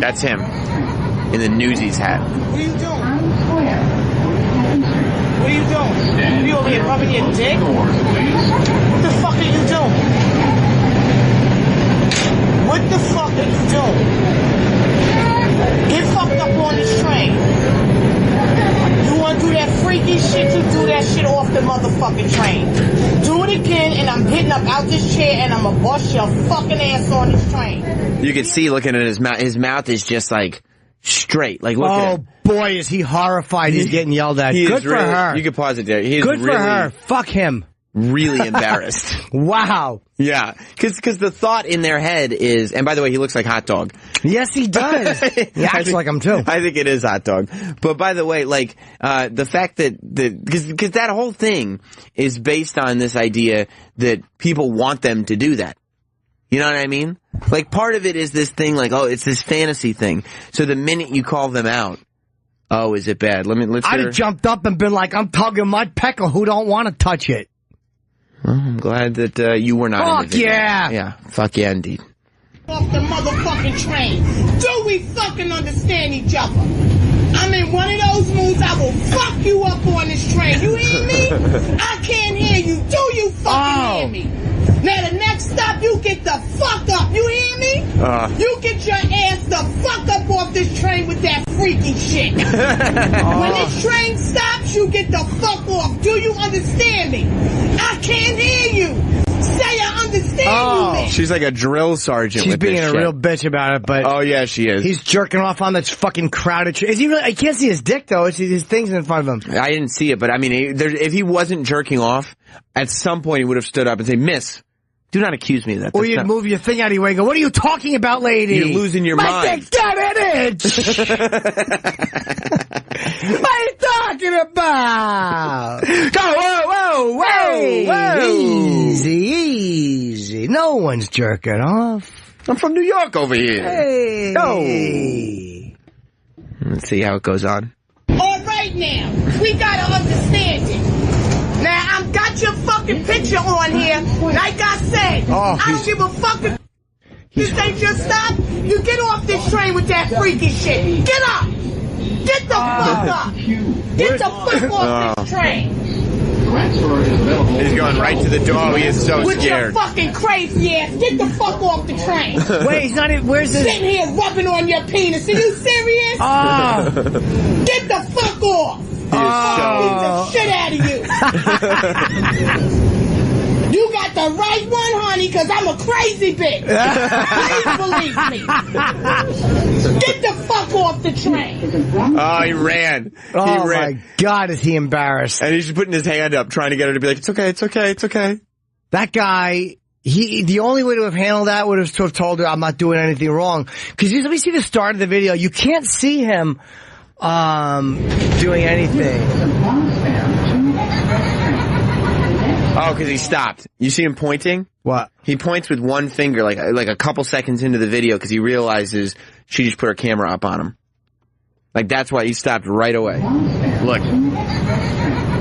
That's him, in the Newsies hat. What are you doing? What are you doing? You over here rubbing your dick? What the fuck are you doing? What the fuck are you doing? Get fucked up on this train. You want to do that freaky shit, you do that shit off the motherfucking train. Do it again, and I'm getting up out this chair, and I'm gonna bust your fucking ass on this train. You can see looking at his mouth. His mouth is just like straight. Like look at him. Boy, is he horrified. He's getting yelled at. Good for her. You can pause it there. He is Good for her. Fuck him. Really embarrassed. Wow. Yeah, because the thought in their head is, and by the way, he looks like Hot Dog. Yes, he does. He acts like him too. I think it is Hot Dog. But by the way, like the fact that because that whole thing is based on this idea that people want them to do that. You know what I mean? Like part of it is this thing, like it's this fantasy thing. So the minute you call them out, oh, is it bad? Let's. I'd have jumped up and been like, I'm tugging my pecker. Who don't want to touch it? Well, I'm glad that you were not. Fuck yeah! Yeah, fuck yeah, indeed. Off the motherfucking train. Do we fucking understand each other? I'm in one of those moods. I will fuck you up on this train. You hear me? I can't hear you. Do you fucking hear me? Now the next stop, you get the fuck up. You hear me? You get your ass the fuck up off this train with that freaky shit. When this train stops, you get the fuck off. Do you understand me? I can't hear you. Say I understand you, man. She's like a drill sergeant. She's with being this a shit. real bitch about it, but oh yeah, she is. He's jerking off on this fucking crowded train. Is he really? I can't see his dick though. It's his things in front of him. I didn't see it, but I mean, if he wasn't jerking off, at some point he would have stood up and said, "Miss, do not accuse me of that." Or you'd move your thing out of your way and go, "What are you talking about, lady? You're losing your mind. My dick's got an itch." What are you talking about? Go, whoa, Hey, whoa. Easy. No one's jerking off. I'm from New York over here. Hey. No. Let's see how it goes on. All right now, we gotta understand it. Now, I've got your fucking picture on here. Like I said, I don't give a fuck if this ain't your stop. You get off this train with that freaky shit. Get up. Get the fuck up. Get the fuck off this train. He's going right to the door. He is so With scared. your fucking crazy ass. Get the fuck off the train. Wait, he's not even, where's this? Sitting here rubbing on your penis. Are you serious? Get the fuck off. Beat the shit out of you. You got the right one, honey, because I'm a crazy bitch. Please believe me. Get the fuck off the train. Oh, he ran. Oh, my God, is he embarrassed. And he's just putting his hand up, trying to get her to be like, it's okay, it's okay, it's okay. That guy, the only way to have handled that would have to have told her, I'm not doing anything wrong. Because let me see the start of the video. You can't see him doing anything. Oh, because he stopped. You see him pointing? What? He points with one finger, like a couple seconds into the video, because he realizes she just put her camera up on him. Like, that's why he stopped right away. Look.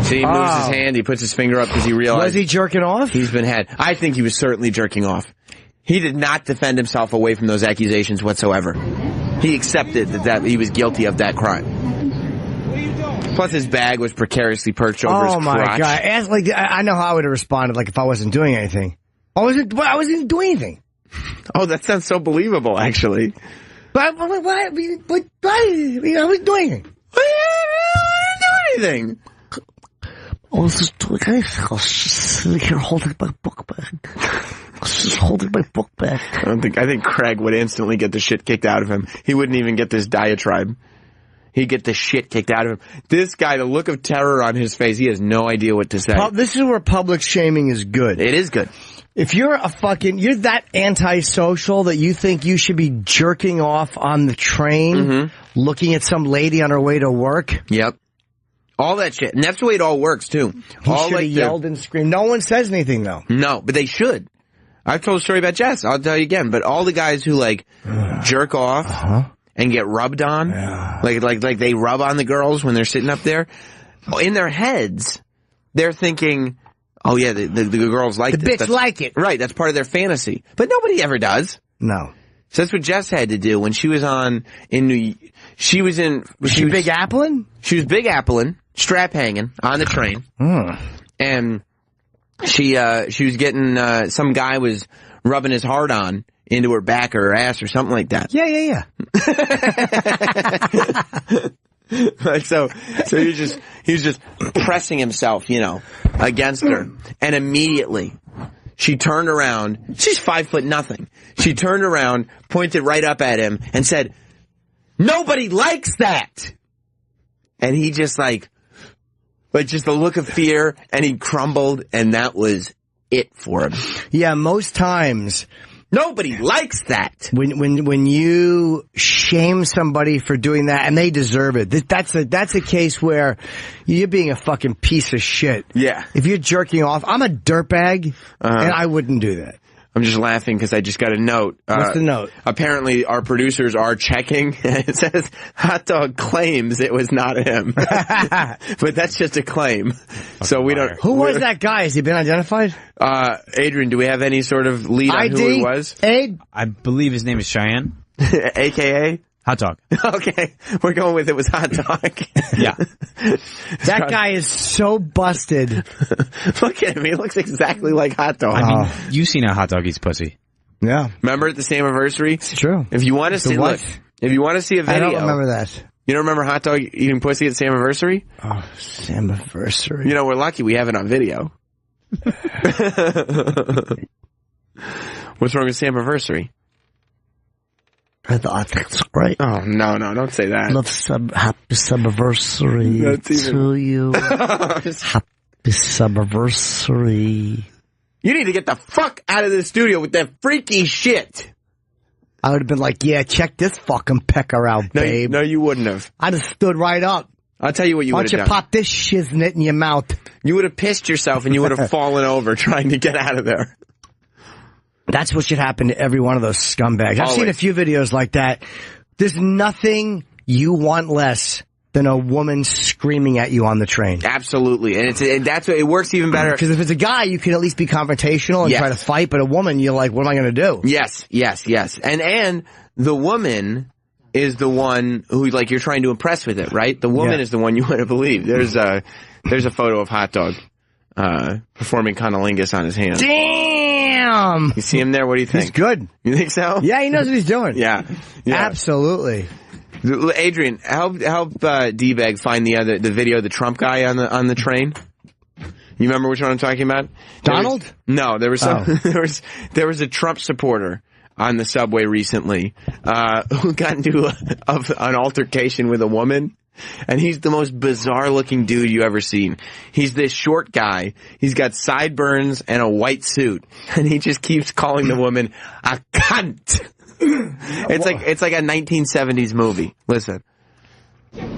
See, he moves his hand, he puts his finger up because he realized... Was he jerking off? He's been had. I think he was certainly jerking off. He did not defend himself away from those accusations whatsoever. He accepted that he was guilty of that crime. Plus, his bag was precariously perched over his crotch. Oh, my God. I know how I would have responded, like, if I wasn't doing anything. I wasn't doing anything. Oh, that sounds so believable, actually. But I wasn't doing anything. I didn't do anything. I was just sitting here holding my book bag. I think Craig would instantly get the shit kicked out of him. He wouldn't even get this diatribe. He'd get the shit kicked out of him. This guy, the look of terror on his face, he has no idea what to say. This is where public shaming is good. It is good. If you're you're that antisocial that you think you should be jerking off on the train, looking at some lady on her way to work. Yep. All that shit. And that's the way it all works, too. He should have yelled and screamed. No one says anything, though. No, but they should. I've told a story about Jess. I'll tell you again. But all the guys who, jerk off and get rubbed on, like they rub on the girls when they're sitting up there, in their heads, they're thinking, oh, yeah, the girls like this. The bitch like it. Right, that's part of their fantasy. But nobody ever does. No. So that's what Jess had to do when she was Was she Big Applein'? She was Big Applein', strap hanging on the train. And she was getting, some guy was rubbing his heart on into her back or her ass or something like that. Yeah. So he was just pressing himself, against her. And immediately she turned around. She's 5'0". She turned around, pointed right up at him and said, "Nobody likes that." And he just just the look of fear, and he crumbled, and that was it for him. Yeah, most times nobody likes that. When you shame somebody for doing that, and they deserve it. That's a case where you're being a fucking piece of shit. Yeah. If you're jerking off, I'm a dirtbag, and I wouldn't do that. I'm just laughing because I just got a note. What's the note? Apparently, our producers are checking. It says, Hot Dog claims it was not him. But that's just a claim. So we don't... Who was that guy? Has he been identified? Adrian, do we have any sort of lead on who he was? I believe his name is Cheyenne. AKA? Hot Dog. Okay. We're going with it was Hot Dog. Yeah. That guy is so busted. Look at him. He looks exactly like Hot Dog. I mean, you've seen how Hot Dog eats pussy. Yeah. Remember at the Samiversary? It's true. If you want to see, if you want to see a video. I don't remember that. You don't remember Hot Dog eating pussy at Samiversary? Oh, Samiversary. We're lucky we have it on video. What's wrong with Samiversary? I think it's great. Oh, no, don't say that. Happy Samiversary to you. Happy Samiversary. You need to get the fuck out of the studio with that freaky shit. I would have been like, yeah, check this fucking pecker out, babe. No, you wouldn't have. I'd have stood right up. I'll tell you what you would have done. Why don't you pop this shiznit in your mouth? You would have pissed yourself and you would have fallen over trying to get out of there. That's what should happen to every one of those scumbags. I've seen a few videos like that. There's nothing you want less than a woman screaming at you on the train. Absolutely. And that's what it works even better. Because if it's a guy, you can at least be confrontational and try to fight, but a woman, you're like, what am I going to do? Yes. And the woman is the one who, you're trying to impress with it, right? The woman is the one you want to believe. There's a photo of Hot Dog performing cunnilingus on his hand. Damn! You see him there? What do you think? He's good. You think so? Yeah, he knows what he's doing. Yeah. Absolutely. Adrian, help D-Bag find the video of the Trump guy on the train. You remember which one I'm talking about? Donald? There was there was a Trump supporter on the subway recently who got into an altercation with a woman. And he's the most bizarre-looking dude you ever seen. He's this short guy. He's got sideburns and a white suit. And he just keeps calling the woman a cunt. It's like a 1970s movie. Listen. And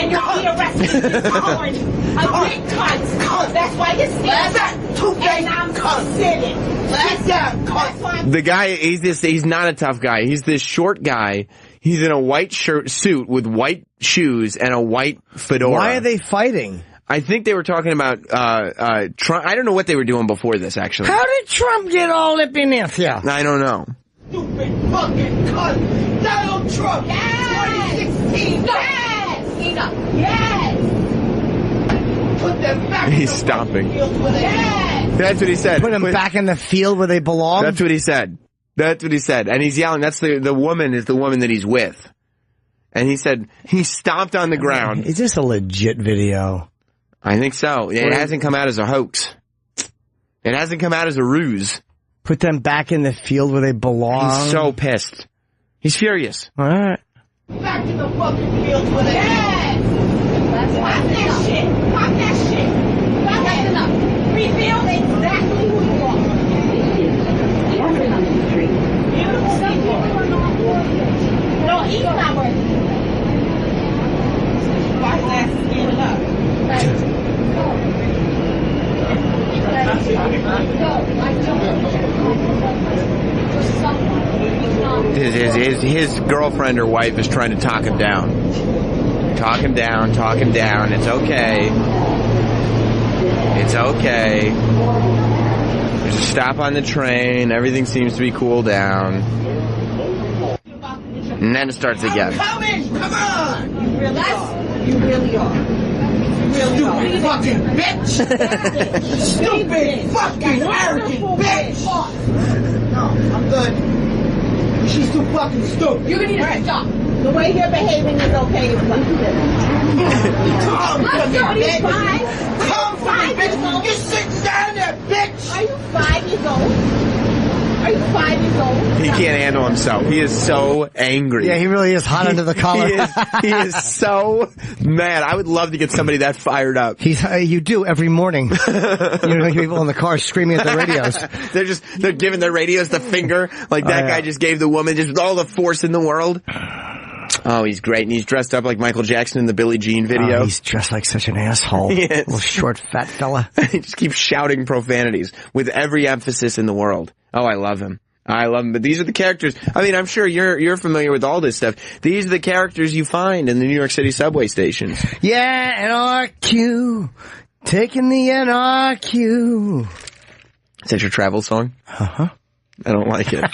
you'll be arrested for calling a big cunt. That's why you're sitting. And I'm sitting. The guy, he's not a tough guy. He's this short guy. He's in a white suit with white shoes and a white fedora. Why are they fighting? I think they were talking about Trump. I don't know what they were doing before this, actually. How did Trump get all up in this here? I don't know. Stupid fucking cunt! Donald Trump! Yes! 2016! Yes! Put them back He's stomping. Yes! That's what he said. Put them back in the field where they belong? That's what he said. That's what he said. And he's yelling. That's the woman is the woman that he's with. And he said he stomped on the ground. Is this a legit video? I think so. It hasn't come out as a hoax. It hasn't come out as a ruse. Put them back in the field where they belong? He's so pissed. He's furious. All right. Back to the fucking field where they Yes! Pop that shit! Pop that shit! That's enough. Reveal exactly who you are. No, he's not working. Why is that standing up? His girlfriend or wife is trying to talk him down. Talk him down, talk him down. It's okay. It's okay. There's a stop on the train. Everything seems to be cooled down. And then it starts again. Come on! You really are. You really are. Stupid fucking bitch! Stupid fucking arrogant bitch! No, I'm good. She's too fucking stupid. You need to stop. The way you're behaving is okay. It's like Come, bitch! Come, bitch! You're sitting down there, bitch! Are you 5 years old? Are you 5 years old? He can't handle himself. He is so angry. Yeah, he really is hot under the collar. He is so mad. I would love to get somebody that fired up. You do every morning. You know, people in the car screaming at the radios. They're giving their radios the finger, like that guy just gave the woman just all the force in the world. Oh, he's great, and he's dressed up like Michael Jackson in the Billie Jean video. Oh, he's dressed like such an asshole. He is. Little short, fat fella. He just keeps shouting profanities with every emphasis in the world. Oh, I love him. I love him. But these are the characters. I mean, I'm sure you're familiar with all this stuff. These are the characters you find in the New York City subway stations. Yeah, NRQ. Taking the NRQ. Is that your travel song? Uh-huh. I don't like it.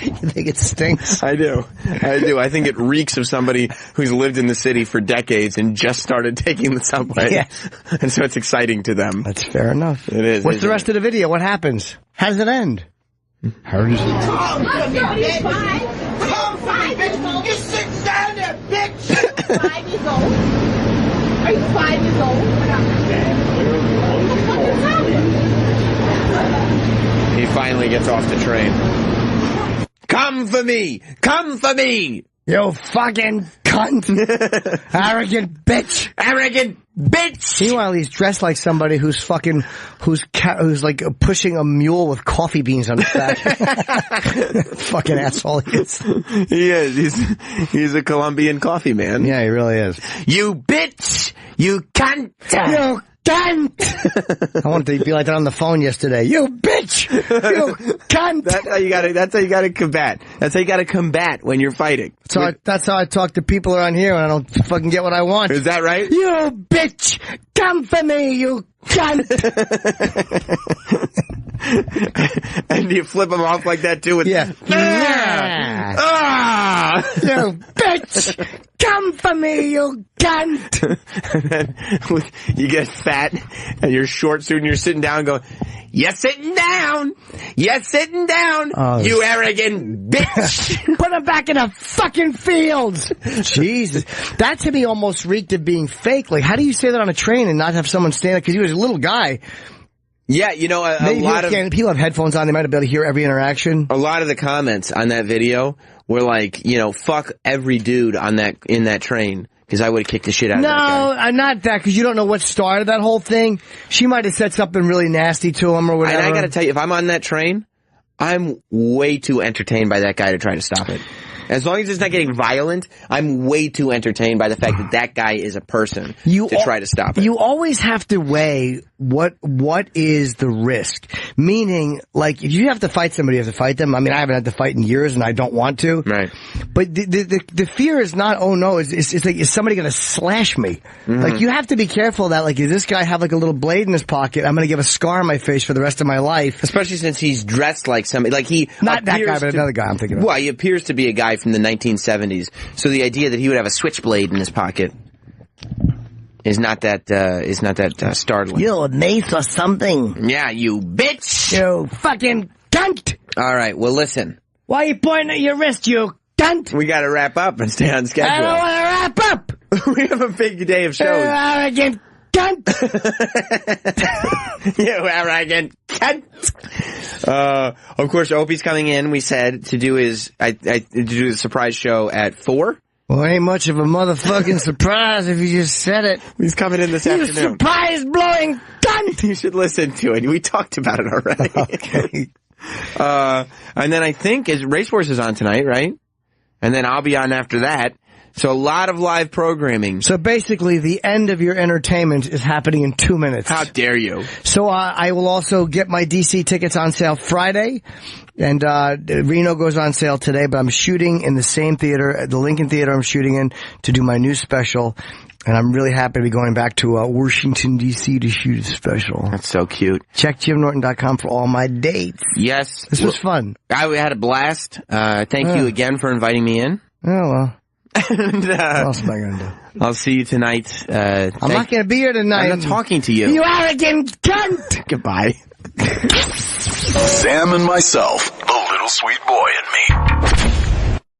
You think it stinks? I do. I think it reeks of somebody who's lived in the city for decades and just started taking the subway. Yeah. And so it's exciting to them. That's fair enough. It is. What's the rest of the video? What happens? How does it end? Come, bitch! Come, bitch! You sit down there, bitch! 5 years old? Are you 5 years old? He finally gets off the train. Come for me! Come for me! You fucking cunt! Arrogant bitch! Arrogant bitch! Meanwhile, he's dressed like somebody who's like pushing a mule with coffee beans on his back. Fucking asshole he is. He is. He's a Colombian coffee man. Yeah, he really is. You bitch! You cunt! You cunt! I wanted to be like that on the phone yesterday. You bitch! You cunt! That's how you gotta combat. That's how you gotta combat when you're fighting. So that's how I talk to people around here when I don't fucking get what I want. Is that right? You bitch! Come for me, you cunt! And you flip them off like that too with yeah. You bitch! Come for me, you cunt! And then you get fat and you're short suit and you're sitting down and go, you're sitting down! You're sitting down! Oh, you arrogant bitch! Put him back in the fucking fields! Jesus. That to me almost reeked of being fake. Like, how do you say that on a train and not have someone stand there? Because he was a little guy. Yeah, you know, a lot of people have headphones on. They might be able to hear every interaction. A lot of the comments on that video were like, you know, fuck every dude in that train because I would have kicked the shit out of that guy. No, not that, because you don't know what started that whole thing. She might have said something really nasty to him or whatever. And I got to tell you, if I'm on that train, I'm way too entertained by that guy to try to stop it. As long as it's not getting violent, I'm way too entertained by the fact that that guy is a person to try to stop it. You always have to weigh what is the risk. Meaning, like, if you have to fight somebody, you have to fight them. I mean, I haven't had to fight in years, and I don't want to. Right. But the fear is not, oh no, it's like, is somebody going to slash me? Mm-hmm. Like, you have to be careful that, like, if this guy have like a little blade in his pocket, I'm going to give a scar on my face for the rest of my life. Especially since he's dressed like somebody, like he not that guy, but another guy I'm thinking of. Well, he appears to be a guy from the 1970s. So the idea that he would have a switchblade in his pocket is not that startling. You a mace or something? Yeah, you bitch! You fucking cunt! All right, well, listen. Why are you pointing at your wrist, you cunt? We got to wrap up and stay on schedule. I don't want to wrap up. We have a big day of shows. You arrogant cunt! You arrogant cunt! Of course, Opie's coming in. We said to do to do the surprise show at 4. Well, ain't much of a motherfucking surprise if you just said it. He's coming in this afternoon. You surprise-blowing cunt! You should listen to it. We talked about it already. Okay. And then I think Race Force is on tonight, right? And then I'll be on after that. So a lot of live programming. So basically, the end of your entertainment is happening in 2 minutes. How dare you? So I will also get my DC tickets on sale Friday, and Reno goes on sale today, but I'm shooting in the same theater, the Lincoln Theater I'm shooting in, to do my new special. And I'm really happy to be going back to Washington, D.C. to shoot a special. That's so cute. Check JimNorton.com for all my dates. Yes. This was fun. I had a blast. Thank you again for inviting me in. Oh, well. And, what else am I going to do? I'll see you tonight. I'm not going to be here tonight. I'm not talking to you. You arrogant cunt! Goodbye. Sam and myself, the little sweet boy in me.